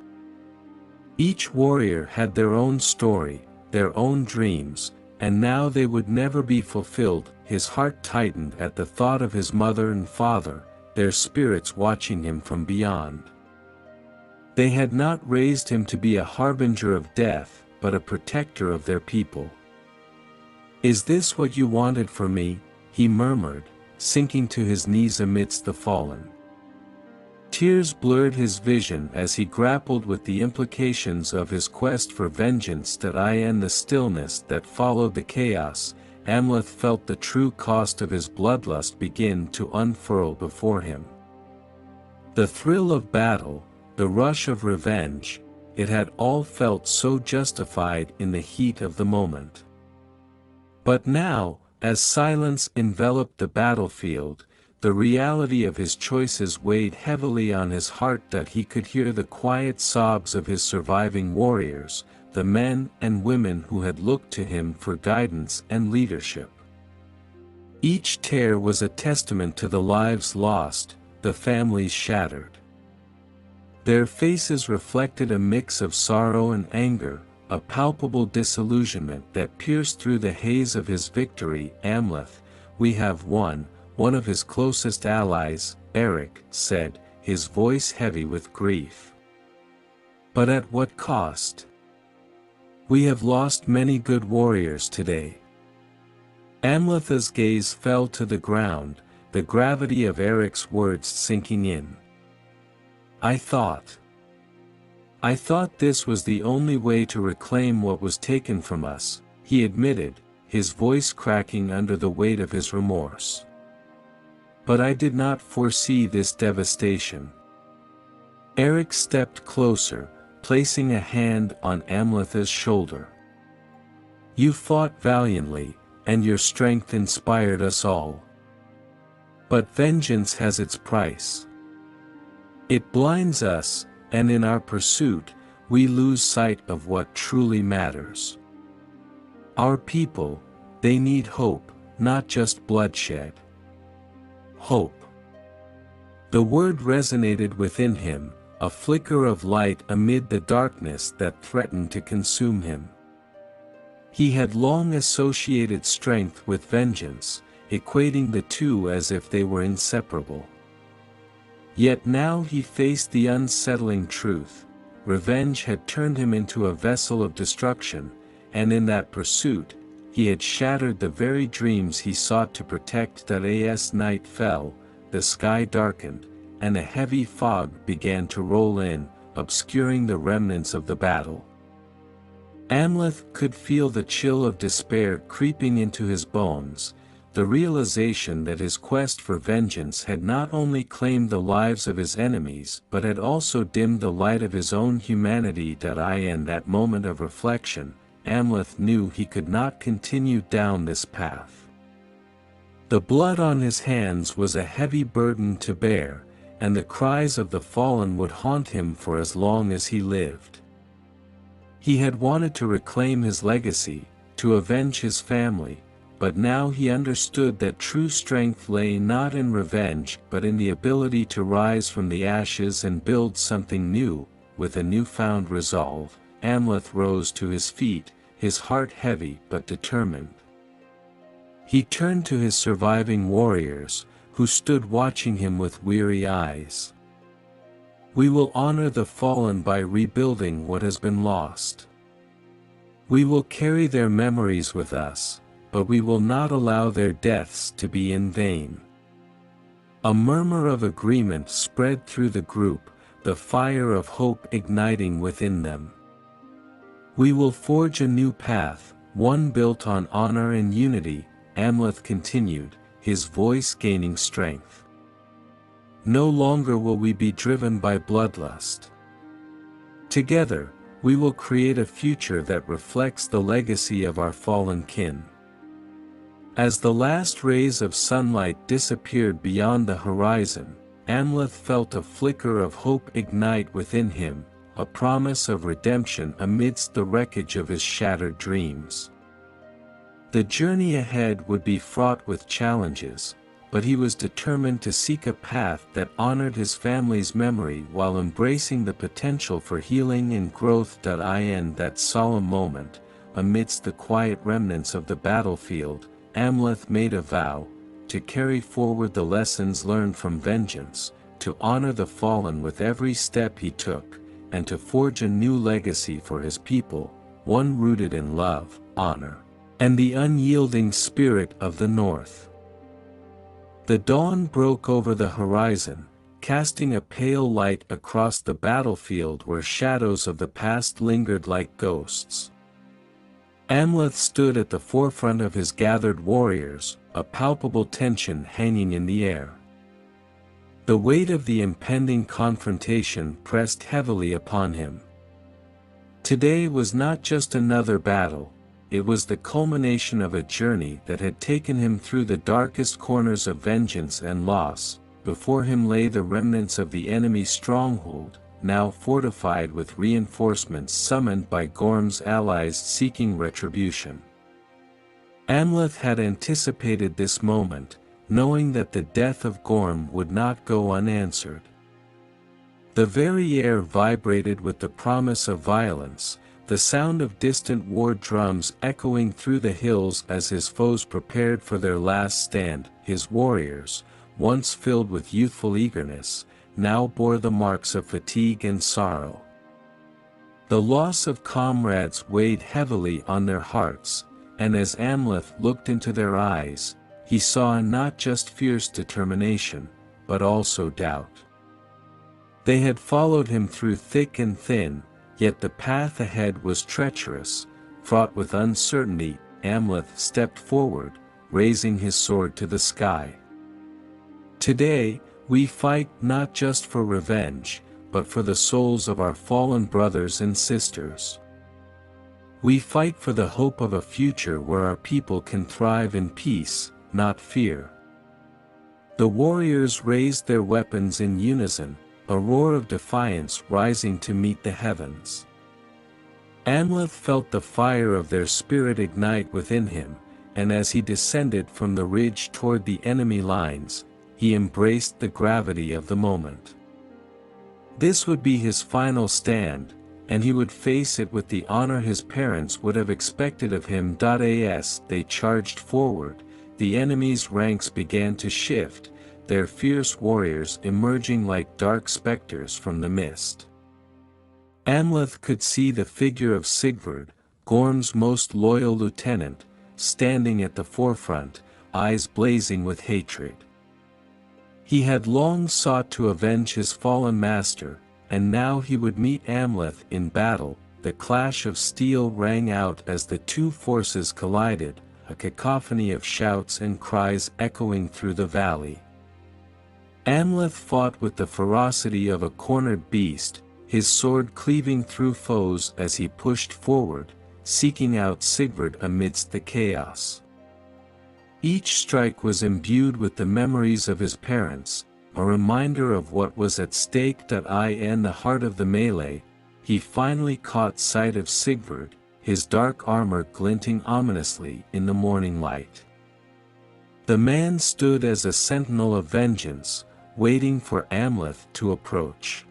Each warrior had their own story, their own dreams, and now they would never be fulfilled. His heart tightened at the thought of his mother and father, their spirits watching him from beyond. They had not raised him to be a harbinger of death, but a protector of their people. "Is this what you wanted for me?" he murmured, sinking to his knees amidst the fallen. Tears blurred his vision as he grappled with the implications of his quest for vengeance. In the stillness that followed the chaos, Amleth felt the true cost of his bloodlust begin to unfurl before him. The thrill of battle, the rush of revenge, it had all felt so justified in the heat of the moment. But now, as silence enveloped the battlefield, the reality of his choices weighed heavily on his heart. He could hear the quiet sobs of his surviving warriors, the men and women who had looked to him for guidance and leadership. Each tear was a testament to the lives lost, the families shattered. Their faces reflected a mix of sorrow and anger, a palpable disillusionment that pierced through the haze of his victory. "Amleth, we have won," one of his closest allies, Eric, said, his voice heavy with grief. "But at what cost? We have lost many good warriors today." Amleth's gaze fell to the ground, the gravity of Eric's words sinking in. I thought this was the only way to reclaim what was taken from us," he admitted, his voice cracking under the weight of his remorse. "But I did not foresee this devastation." Eric stepped closer, placing a hand on Amleth's shoulder. "You fought valiantly, and your strength inspired us all. But vengeance has its price. It blinds us, and in our pursuit, we lose sight of what truly matters. Our people, they need hope, not just bloodshed. Hope." The word resonated within him, a flicker of light amid the darkness that threatened to consume him. He had long associated strength with vengeance, equating the two as if they were inseparable. Yet now he faced the unsettling truth: revenge had turned him into a vessel of destruction, and in that pursuit, he had shattered the very dreams he sought to protect. As night fell, the sky darkened, and a heavy fog began to roll in, obscuring the remnants of the battle. Amleth could feel the chill of despair creeping into his bones, the realization that his quest for vengeance had not only claimed the lives of his enemies but had also dimmed the light of his own humanity. In that moment of reflection, Amleth knew he could not continue down this path. The blood on his hands was a heavy burden to bear, and the cries of the fallen would haunt him for as long as he lived. He had wanted to reclaim his legacy, to avenge his family, but now he understood that true strength lay not in revenge but in the ability to rise from the ashes and build something new. With a newfound resolve, Amleth rose to his feet, his heart heavy but determined. He turned to his surviving warriors, who stood watching him with weary eyes. "We will honor the fallen by rebuilding what has been lost. We will carry their memories with us, but we will not allow their deaths to be in vain." A murmur of agreement spread through the group, the fire of hope igniting within them. "We will forge a new path, one built on honor and unity," Amleth continued, his voice gaining strength. "No longer will we be driven by bloodlust. Together, we will create a future that reflects the legacy of our fallen kin." As the last rays of sunlight disappeared beyond the horizon, Amleth felt a flicker of hope ignite within him, a promise of redemption amidst the wreckage of his shattered dreams. The journey ahead would be fraught with challenges, but he was determined to seek a path that honored his family's memory while embracing the potential for healing and growth. In that solemn moment, amidst the quiet remnants of the battlefield, Amleth made a vow, to carry forward the lessons learned from vengeance, to honor the fallen with every step he took, and to forge a new legacy for his people, one rooted in love, honor, and the unyielding spirit of the North. The dawn broke over the horizon, casting a pale light across the battlefield where shadows of the past lingered like ghosts. Amleth stood at the forefront of his gathered warriors, a palpable tension hanging in the air. The weight of the impending confrontation pressed heavily upon him. Today was not just another battle, it was the culmination of a journey that had taken him through the darkest corners of vengeance and loss. Before him lay the remnants of the enemy's stronghold, now fortified with reinforcements summoned by Gorm's allies seeking retribution. Amleth had anticipated this moment, knowing that the death of Gorm would not go unanswered. The very air vibrated with the promise of violence, the sound of distant war drums echoing through the hills as his foes prepared for their last stand. His warriors, once filled with youthful eagerness, now bore the marks of fatigue and sorrow. The loss of comrades weighed heavily on their hearts, and as Amleth looked into their eyes, he saw not just fierce determination, but also doubt. They had followed him through thick and thin, yet the path ahead was treacherous, fraught with uncertainty. Amleth stepped forward, raising his sword to the sky. "Today, we fight not just for revenge, but for the souls of our fallen brothers and sisters. We fight for the hope of a future where our people can thrive in peace, not fear." The warriors raised their weapons in unison, a roar of defiance rising to meet the heavens. Amleth felt the fire of their spirit ignite within him, and as he descended from the ridge toward the enemy lines, he embraced the gravity of the moment. This would be his final stand, and he would face it with the honor his parents would have expected of him. As they charged forward, the enemy's ranks began to shift, their fierce warriors emerging like dark specters from the mist. Amleth could see the figure of Sigurd, Gorm's most loyal lieutenant, standing at the forefront, eyes blazing with hatred. He had long sought to avenge his fallen master, and now he would meet Amleth in battle. The clash of steel rang out as the two forces collided, a cacophony of shouts and cries echoing through the valley. Amleth fought with the ferocity of a cornered beast, his sword cleaving through foes as he pushed forward, seeking out Sigurd amidst the chaos. Each strike was imbued with the memories of his parents, a reminder of what was at stake. In the heart of the melee, he finally caught sight of Sigurd, his dark armor glinting ominously in the morning light. The man stood as a sentinel of vengeance, waiting for Amleth to approach.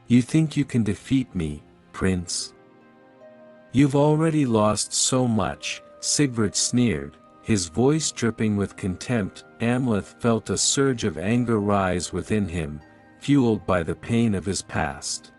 "You think you can defeat me, Prince? You've already lost so much," Sigurd sneered, his voice dripping with contempt. Amleth felt a surge of anger rise within him, fueled by the pain of his past.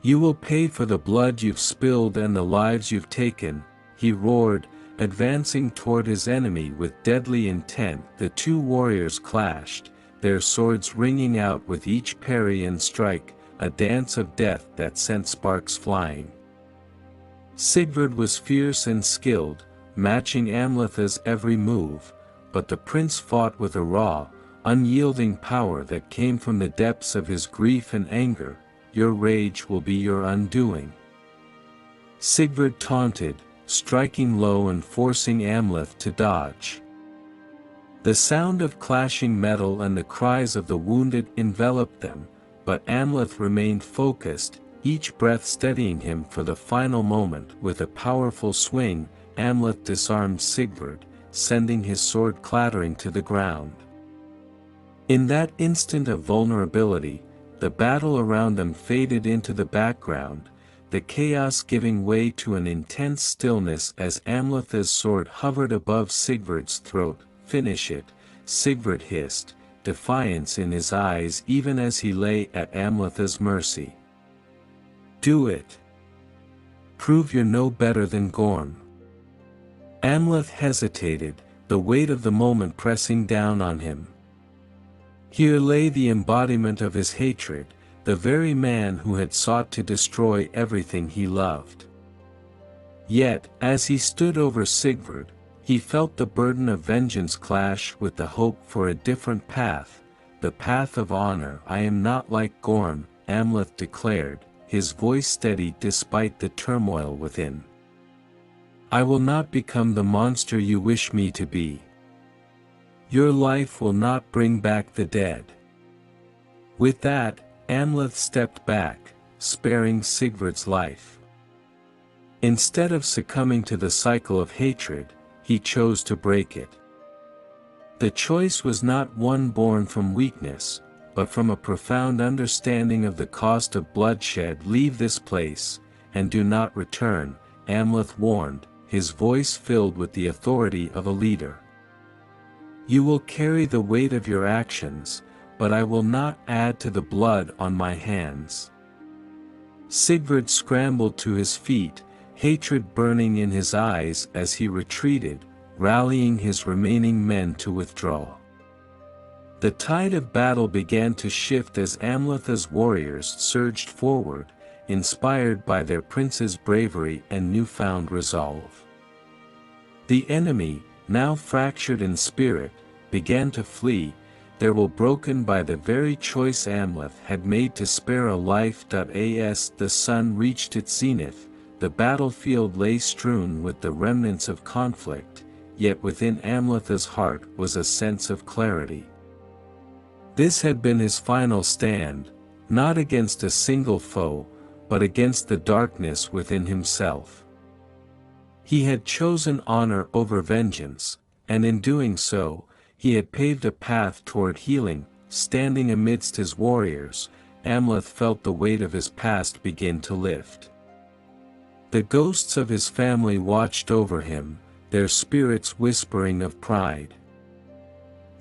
"You will pay for the blood you've spilled and the lives you've taken," he roared, advancing toward his enemy with deadly intent. The two warriors clashed, their swords ringing out with each parry and strike, a dance of death that sent sparks flying. Sigurd was fierce and skilled, matching Amleth's every move, but the prince fought with a raw, unyielding power that came from the depths of his grief and anger. "Your rage will be your undoing," Sigurd taunted, striking low and forcing Amleth to dodge. The sound of clashing metal and the cries of the wounded enveloped them, but Amleth remained focused, each breath steadying him for the final moment. With a powerful swing, Amleth disarmed Sigurd, sending his sword clattering to the ground. In that instant of vulnerability, the battle around them faded into the background, the chaos giving way to an intense stillness as Amleth's sword hovered above Sigurd's throat. "Finish it," Sigurd hissed, defiance in his eyes even as he lay at Amleth's mercy. "Do it. Prove you're no better than Gorm." Amleth hesitated, the weight of the moment pressing down on him. Here lay the embodiment of his hatred, the very man who had sought to destroy everything he loved. Yet, as he stood over Sigurd, he felt the burden of vengeance clash with the hope for a different path, the path of honor. "I am not like Gorm," Amleth declared, his voice steady despite the turmoil within. "I will not become the monster you wish me to be. Your life will not bring back the dead." With that, Amleth stepped back, sparing Sigurd's life. Instead of succumbing to the cycle of hatred, he chose to break it. The choice was not one born from weakness, but from a profound understanding of the cost of bloodshed. "Leave this place, and do not return," Amleth warned, his voice filled with the authority of a leader. "You will carry the weight of your actions, but I will not add to the blood on my hands." Sigurd scrambled to his feet, hatred burning in his eyes as he retreated, rallying his remaining men to withdraw. The tide of battle began to shift as Amleth's warriors surged forward, inspired by their prince's bravery and newfound resolve. The enemy, now fractured in spirit, began to flee, their will broken by the very choice Amleth had made to spare a life. As the sun reached its zenith, the battlefield lay strewn with the remnants of conflict, yet within Amleth's heart was a sense of clarity. This had been his final stand, not against a single foe, but against the darkness within himself. He had chosen honor over vengeance, and in doing so, he had paved a path toward healing. Standing amidst his warriors, Amleth felt the weight of his past begin to lift. The ghosts of his family watched over him, their spirits whispering of pride.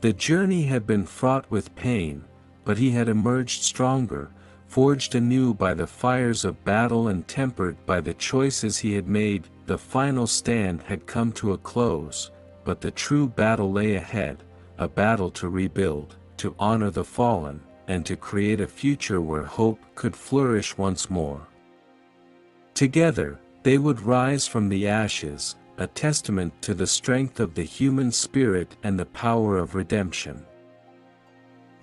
The journey had been fraught with pain, but he had emerged stronger, forged anew by the fires of battle and tempered by the choices he had made. The final stand had come to a close, but the true battle lay ahead, a battle to rebuild, to honor the fallen, and to create a future where hope could flourish once more. Together, they would rise from the ashes, a testament to the strength of the human spirit and the power of redemption.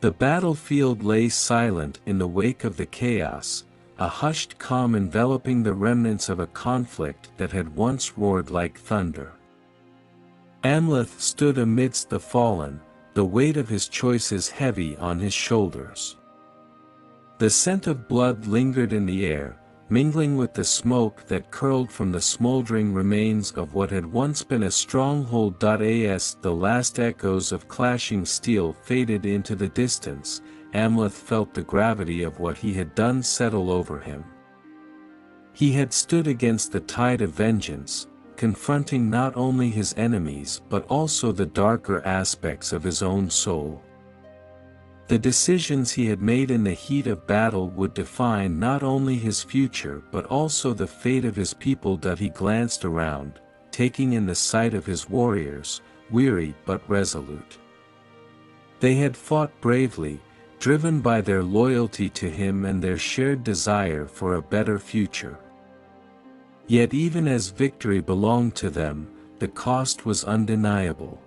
The battlefield lay silent in the wake of the chaos, a hushed calm enveloping the remnants of a conflict that had once roared like thunder. Amleth stood amidst the fallen, the weight of his choices heavy on his shoulders. The scent of blood lingered in the air, mingling with the smoke that curled from the smoldering remains of what had once been a stronghold. As the last echoes of clashing steel faded into the distance, Amleth felt the gravity of what he had done settle over him. He had stood against the tide of vengeance, confronting not only his enemies but also the darker aspects of his own soul. The decisions he had made in the heat of battle would define not only his future but also the fate of his people. He glanced around, taking in the sight of his warriors, weary but resolute. They had fought bravely, driven by their loyalty to him and their shared desire for a better future. Yet even as victory belonged to them, the cost was undeniable.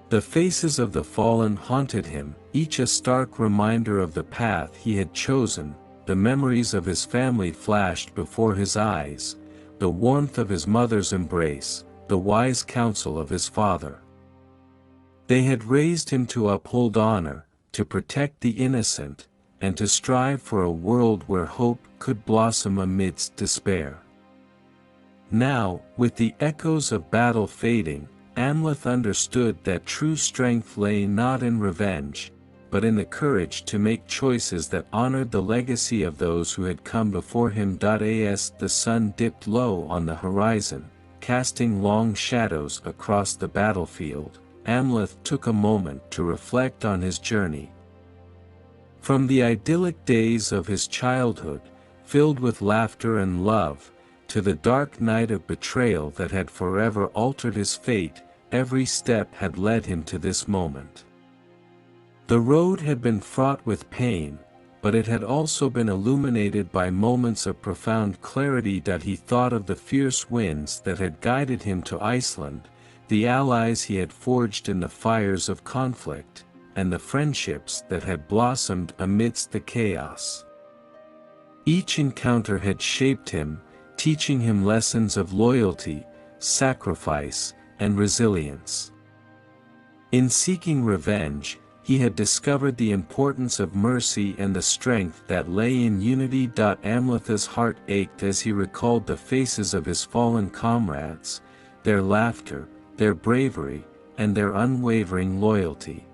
The faces of the fallen haunted him, each a stark reminder of the path he had chosen. The memories of his family flashed before his eyes, the warmth of his mother's embrace, the wise counsel of his father. They had raised him to uphold honor, to protect the innocent, and to strive for a world where hope could blossom amidst despair. Now, with the echoes of battle fading, Amleth understood that true strength lay not in revenge, but in the courage to make choices that honored the legacy of those who had come before him. As the sun dipped low on the horizon, casting long shadows across the battlefield, Amleth took a moment to reflect on his journey. From the idyllic days of his childhood, filled with laughter and love, to the dark night of betrayal that had forever altered his fate, every step had led him to this moment. The road had been fraught with pain, but it had also been illuminated by moments of profound clarity. He thought of the fierce winds that had guided him to Iceland, the allies he had forged in the fires of conflict, and the friendships that had blossomed amidst the chaos. Each encounter had shaped him, teaching him lessons of loyalty, sacrifice, and resilience. In seeking revenge, he had discovered the importance of mercy and the strength that lay in unity. Amleth's heart ached as he recalled the faces of his fallen comrades, their laughter, their bravery, and their unwavering loyalty.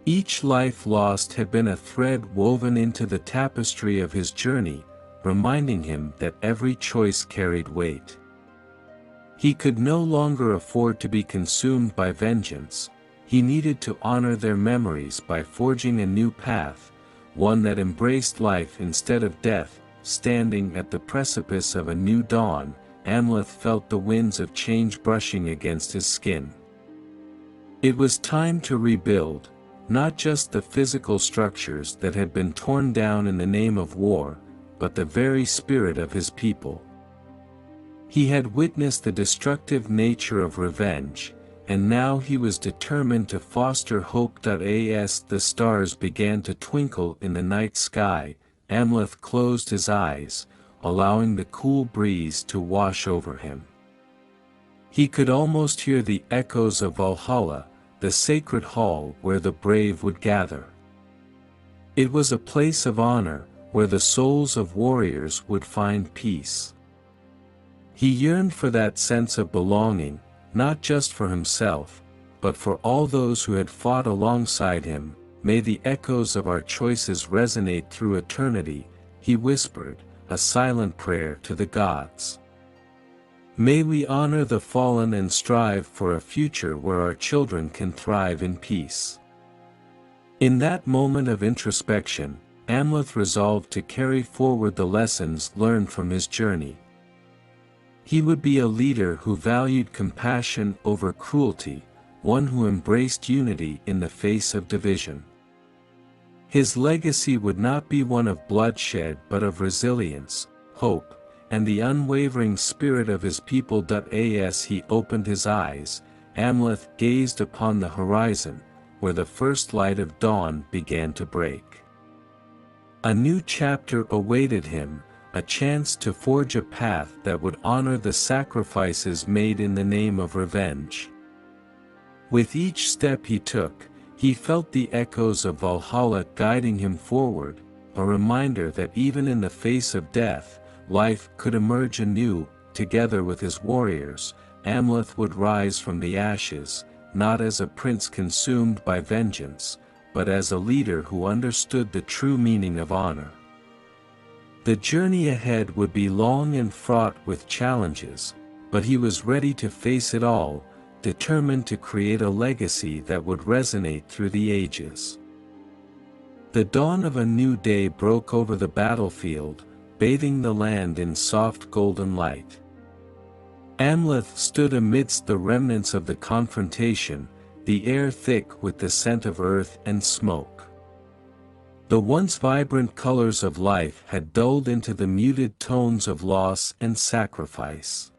Each life lost had been a thread woven into the tapestry of his journey, reminding him that every choice carried weight. He could no longer afford to be consumed by vengeance. He needed to honor their memories by forging a new path, one that embraced life instead of death. Standing at the precipice of a new dawn, Amleth felt the winds of change brushing against his skin. It was time to rebuild, not just the physical structures that had been torn down in the name of war, but the very spirit of his people. He had witnessed the destructive nature of revenge, and now he was determined to foster hope. As the stars began to twinkle in the night sky, Amleth closed his eyes, allowing the cool breeze to wash over him. He could almost hear the echoes of Valhalla, the sacred hall where the brave would gather. It was a place of honor, where the souls of warriors would find peace. He yearned for that sense of belonging, not just for himself, but for all those who had fought alongside him. May the echoes of our choices resonate through eternity, he whispered, a silent prayer to the gods. May we honor the fallen and strive for a future where our children can thrive in peace. In that moment of introspection, Amleth resolved to carry forward the lessons learned from his journey. He would be a leader who valued compassion over cruelty, one who embraced unity in the face of division. His legacy would not be one of bloodshed but of resilience, hope, and the unwavering spirit of his people. As he opened his eyes, Amleth gazed upon the horizon, where the first light of dawn began to break. A new chapter awaited him, a chance to forge a path that would honor the sacrifices made in the name of revenge. With each step he took, he felt the echoes of Valhalla guiding him forward, a reminder that even in the face of death, life could emerge anew. Together with his warriors, Amleth would rise from the ashes, not as a prince consumed by vengeance, but as a leader who understood the true meaning of honor. The journey ahead would be long and fraught with challenges, but he was ready to face it all, determined to create a legacy that would resonate through the ages. The dawn of a new day broke over the battlefield, bathing the land in soft golden light. Amleth stood amidst the remnants of the confrontation, the air thick with the scent of earth and smoke. The once vibrant colors of life had dulled into the muted tones of loss and sacrifice.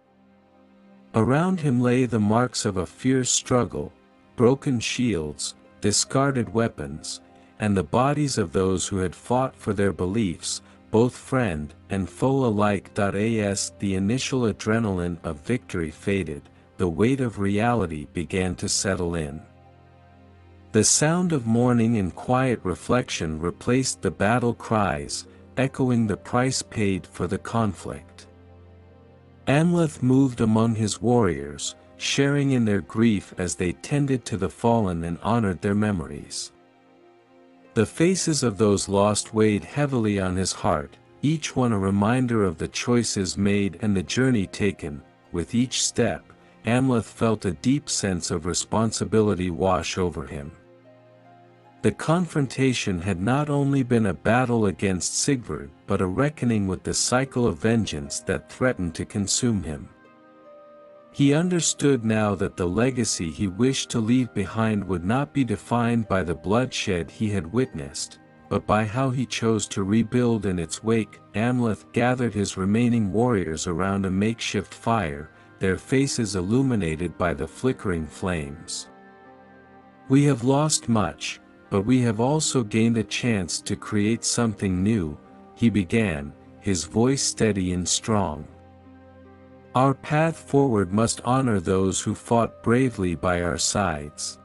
Around him lay the marks of a fierce struggle, broken shields, discarded weapons, and the bodies of those who had fought for their beliefs, both friend and foe alike. As the initial adrenaline of victory faded, the weight of reality began to settle in. The sound of mourning and quiet reflection replaced the battle cries, echoing the price paid for the conflict. Amleth moved among his warriors, sharing in their grief as they tended to the fallen and honored their memories. The faces of those lost weighed heavily on his heart, each one a reminder of the choices made and the journey taken. With each step, Amleth felt a deep sense of responsibility wash over him. The confrontation had not only been a battle against Sigurd but a reckoning with the cycle of vengeance that threatened to consume him. He understood now that the legacy he wished to leave behind would not be defined by the bloodshed he had witnessed, but by how he chose to rebuild in its wake. Amleth gathered his remaining warriors around a makeshift fire, their faces illuminated by the flickering flames. "We have lost much, but we have also gained a chance to create something new," he began, his voice steady and strong. "Our path forward must honor those who fought bravely by our sides.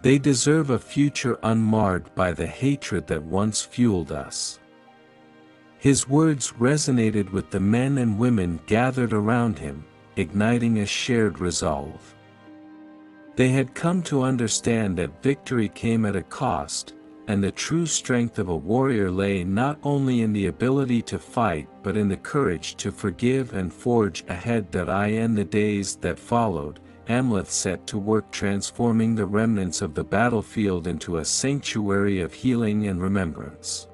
They deserve a future unmarred by the hatred that once fueled us." His words resonated with the men and women gathered around him, igniting a shared resolve. They had come to understand that victory came at a cost, and the true strength of a warrior lay not only in the ability to fight but in the courage to forgive and forge ahead. In the days that followed, Amleth set to work transforming the remnants of the battlefield into a sanctuary of healing and remembrance.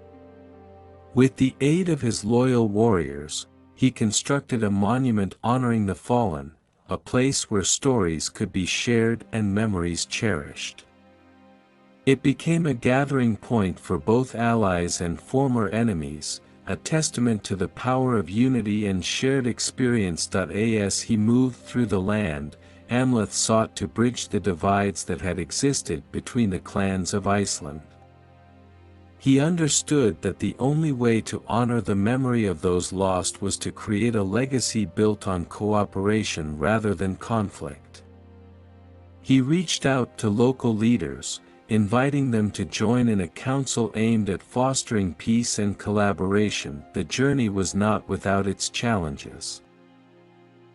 With the aid of his loyal warriors, he constructed a monument honoring the fallen, a place where stories could be shared and memories cherished. It became a gathering point for both allies and former enemies, a testament to the power of unity and shared experience. As he moved through the land, Amleth sought to bridge the divides that had existed between the clans of Iceland. He understood that the only way to honor the memory of those lost was to create a legacy built on cooperation rather than conflict. He reached out to local leaders, inviting them to join in a council aimed at fostering peace and collaboration. The journey was not without its challenges.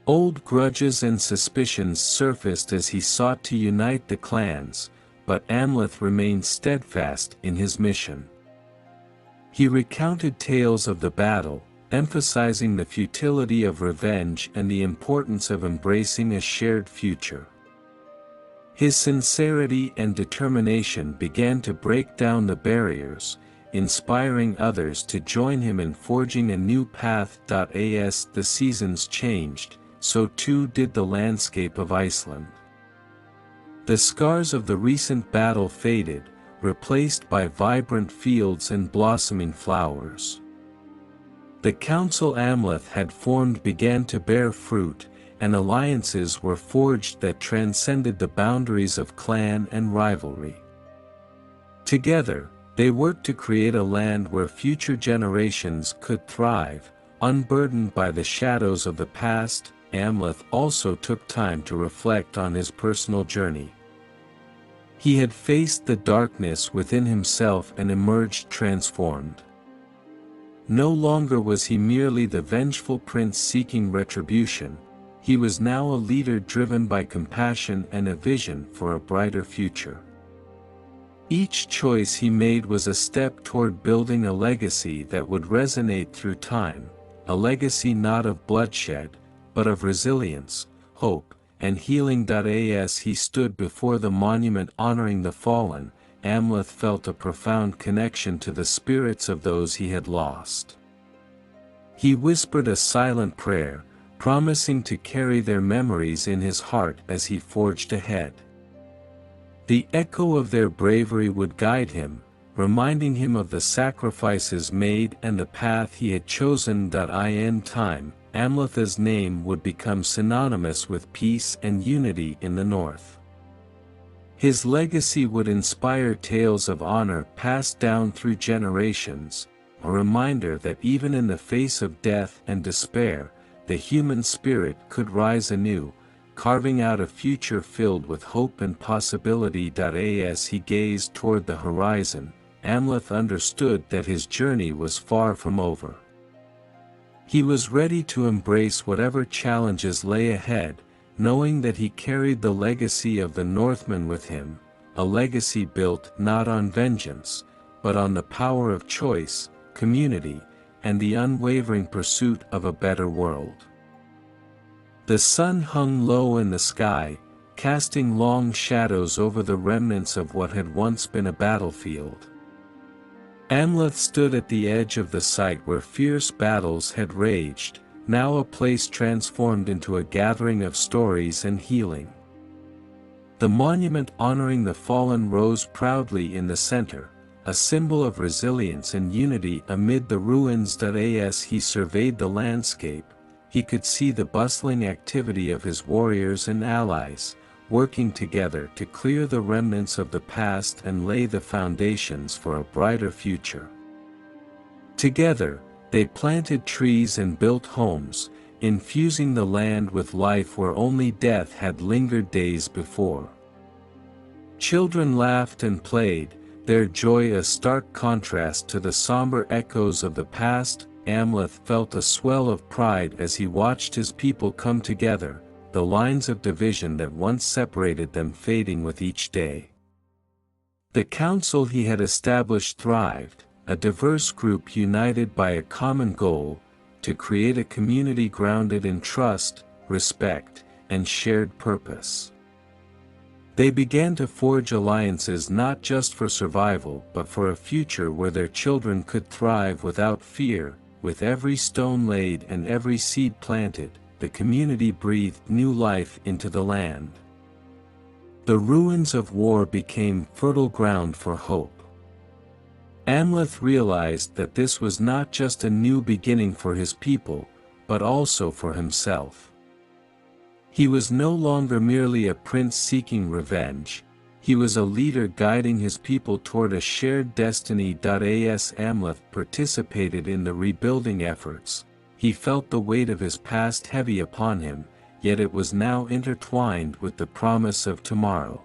Old grudges and suspicions surfaced as he sought to unite the clans, but Amleth remained steadfast in his mission. He recounted tales of the battle, emphasizing the futility of revenge and the importance of embracing a shared future. His sincerity and determination began to break down the barriers, inspiring others to join him in forging a new path. As the seasons changed, so too did the landscape of Iceland. The scars of the recent battle faded, replaced by vibrant fields and blossoming flowers. The council Amleth had formed began to bear fruit, and alliances were forged that transcended the boundaries of clan and rivalry. Together, they worked to create a land where future generations could thrive, unburdened by the shadows of the past. Amleth also took time to reflect on his personal journey. He had faced the darkness within himself and emerged transformed. No longer was he merely the vengeful prince seeking retribution, he was now a leader driven by compassion and a vision for a brighter future. Each choice he made was a step toward building a legacy that would resonate through time, a legacy not of bloodshed, but of resilience, hope, and healing. As he stood before the monument honoring the fallen, Amleth felt a profound connection to the spirits of those he had lost. He whispered a silent prayer, promising to carry their memories in his heart as he forged ahead. The echo of their bravery would guide him, reminding him of the sacrifices made and the path he had chosen. In time, Amleth's name would become synonymous with peace and unity in the north. His legacy would inspire tales of honor passed down through generations, a reminder that even in the face of death and despair, the human spirit could rise anew, carving out a future filled with hope and possibility. As he gazed toward the horizon, Amleth understood that his journey was far from over. He was ready to embrace whatever challenges lay ahead, knowing that he carried the legacy of the Northmen with him, a legacy built not on vengeance, but on the power of choice, community, and the unwavering pursuit of a better world. The sun hung low in the sky, casting long shadows over the remnants of what had once been a battlefield. Amleth stood at the edge of the site where fierce battles had raged, now a place transformed into a gathering of stories and healing. The monument honoring the fallen rose proudly in the center, a symbol of resilience and unity amid the ruins. As he surveyed the landscape, he could see the bustling activity of his warriors and allies, working together to clear the remnants of the past and lay the foundations for a brighter future. Together, they planted trees and built homes, infusing the land with life where only death had lingered days before. Children laughed and played, their joy a stark contrast to the somber echoes of the past. Amleth felt a swell of pride as he watched his people come together, the lines of division that once separated them fading with each day. The council he had established thrived, a diverse group united by a common goal, to create a community grounded in trust, respect, and shared purpose. They began to forge alliances not just for survival but for a future where their children could thrive without fear. With every stone laid and every seed planted, the community breathed new life into the land. The ruins of war became fertile ground for hope. Amleth realized that this was not just a new beginning for his people, but also for himself. He was no longer merely a prince seeking revenge, he was a leader guiding his people toward a shared destiny. As Amleth participated in the rebuilding efforts, he felt the weight of his past heavy upon him, yet it was now intertwined with the promise of tomorrow.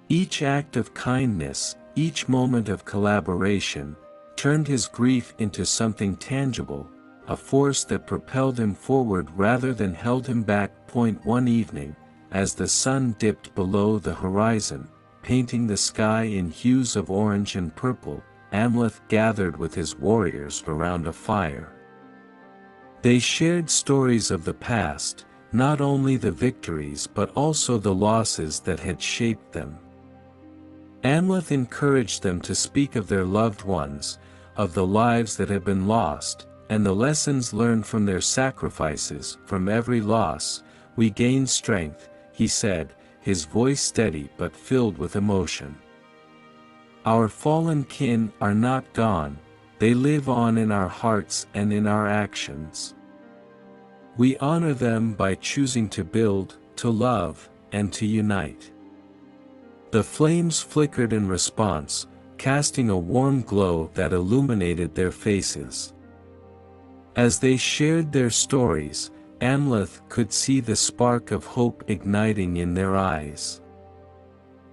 Each act of kindness, each moment of collaboration, turned his grief into something tangible, a force that propelled him forward rather than held him back. One evening, as the sun dipped below the horizon, painting the sky in hues of orange and purple, Amleth gathered with his warriors around a fire. They shared stories of the past, not only the victories but also the losses that had shaped them. Amleth encouraged them to speak of their loved ones, of the lives that had been lost, and the lessons learned from their sacrifices. From every loss, we gain strength, he said, his voice steady but filled with emotion. Our fallen kin are not gone, they live on in our hearts and in our actions. We honor them by choosing to build, to love, and to unite. The flames flickered in response, casting a warm glow that illuminated their faces. As they shared their stories, Amleth could see the spark of hope igniting in their eyes.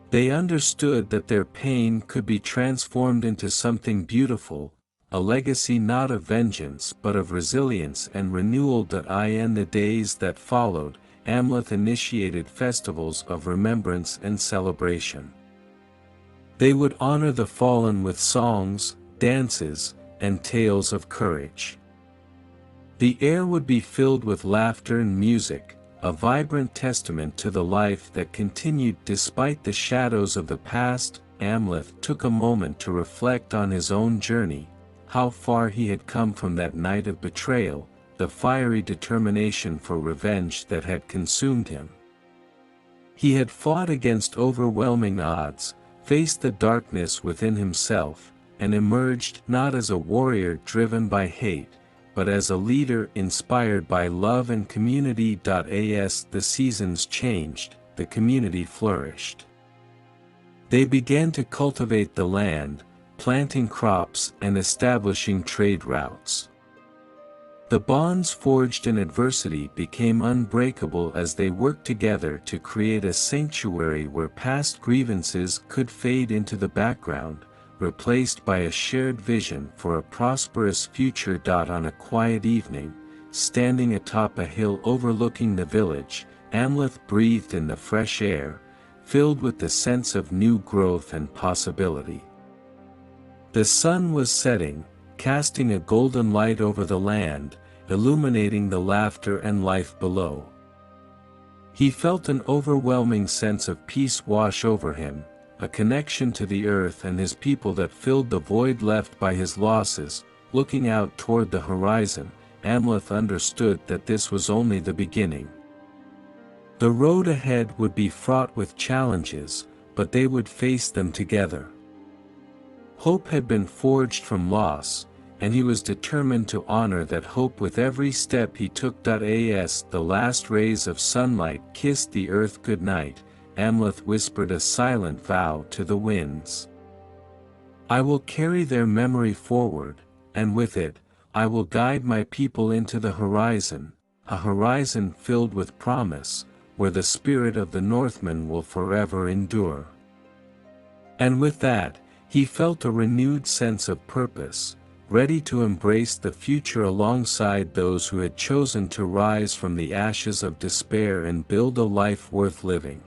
They understood that their pain could be transformed into something beautiful, a legacy not of vengeance but of resilience and renewal. In the days that followed, Amleth initiated festivals of remembrance and celebration. They would honor the fallen with songs, dances, and tales of courage. The air would be filled with laughter and music, a vibrant testament to the life that continued despite the shadows of the past. Amleth took a moment to reflect on his own journey, how far he had come from that night of betrayal, the fiery determination for revenge that had consumed him. He had fought against overwhelming odds, faced the darkness within himself, and emerged not as a warrior driven by hate, but as a leader inspired by love and community. As the seasons changed, the community flourished. They began to cultivate the land, planting crops and establishing trade routes. The bonds forged in adversity became unbreakable as they worked together to create a sanctuary where past grievances could fade into the background, replaced by a shared vision for a prosperous future. On a quiet evening, standing atop a hill overlooking the village, Amleth breathed in the fresh air, filled with the sense of new growth and possibility. The sun was setting, casting a golden light over the land, illuminating the laughter and life below. He felt an overwhelming sense of peace wash over him, a connection to the earth and his people that filled the void left by his losses. Looking out toward the horizon, Amleth understood that this was only the beginning. The road ahead would be fraught with challenges, but they would face them together. Hope had been forged from loss, and he was determined to honor that hope with every step he took. As the last rays of sunlight kissed the earth goodnight, Amleth whispered a silent vow to the winds. "I will carry their memory forward, and with it, I will guide my people into the horizon, a horizon filled with promise, where the spirit of the Northmen will forever endure." And with that, he felt a renewed sense of purpose, ready to embrace the future alongside those who had chosen to rise from the ashes of despair and build a life worth living.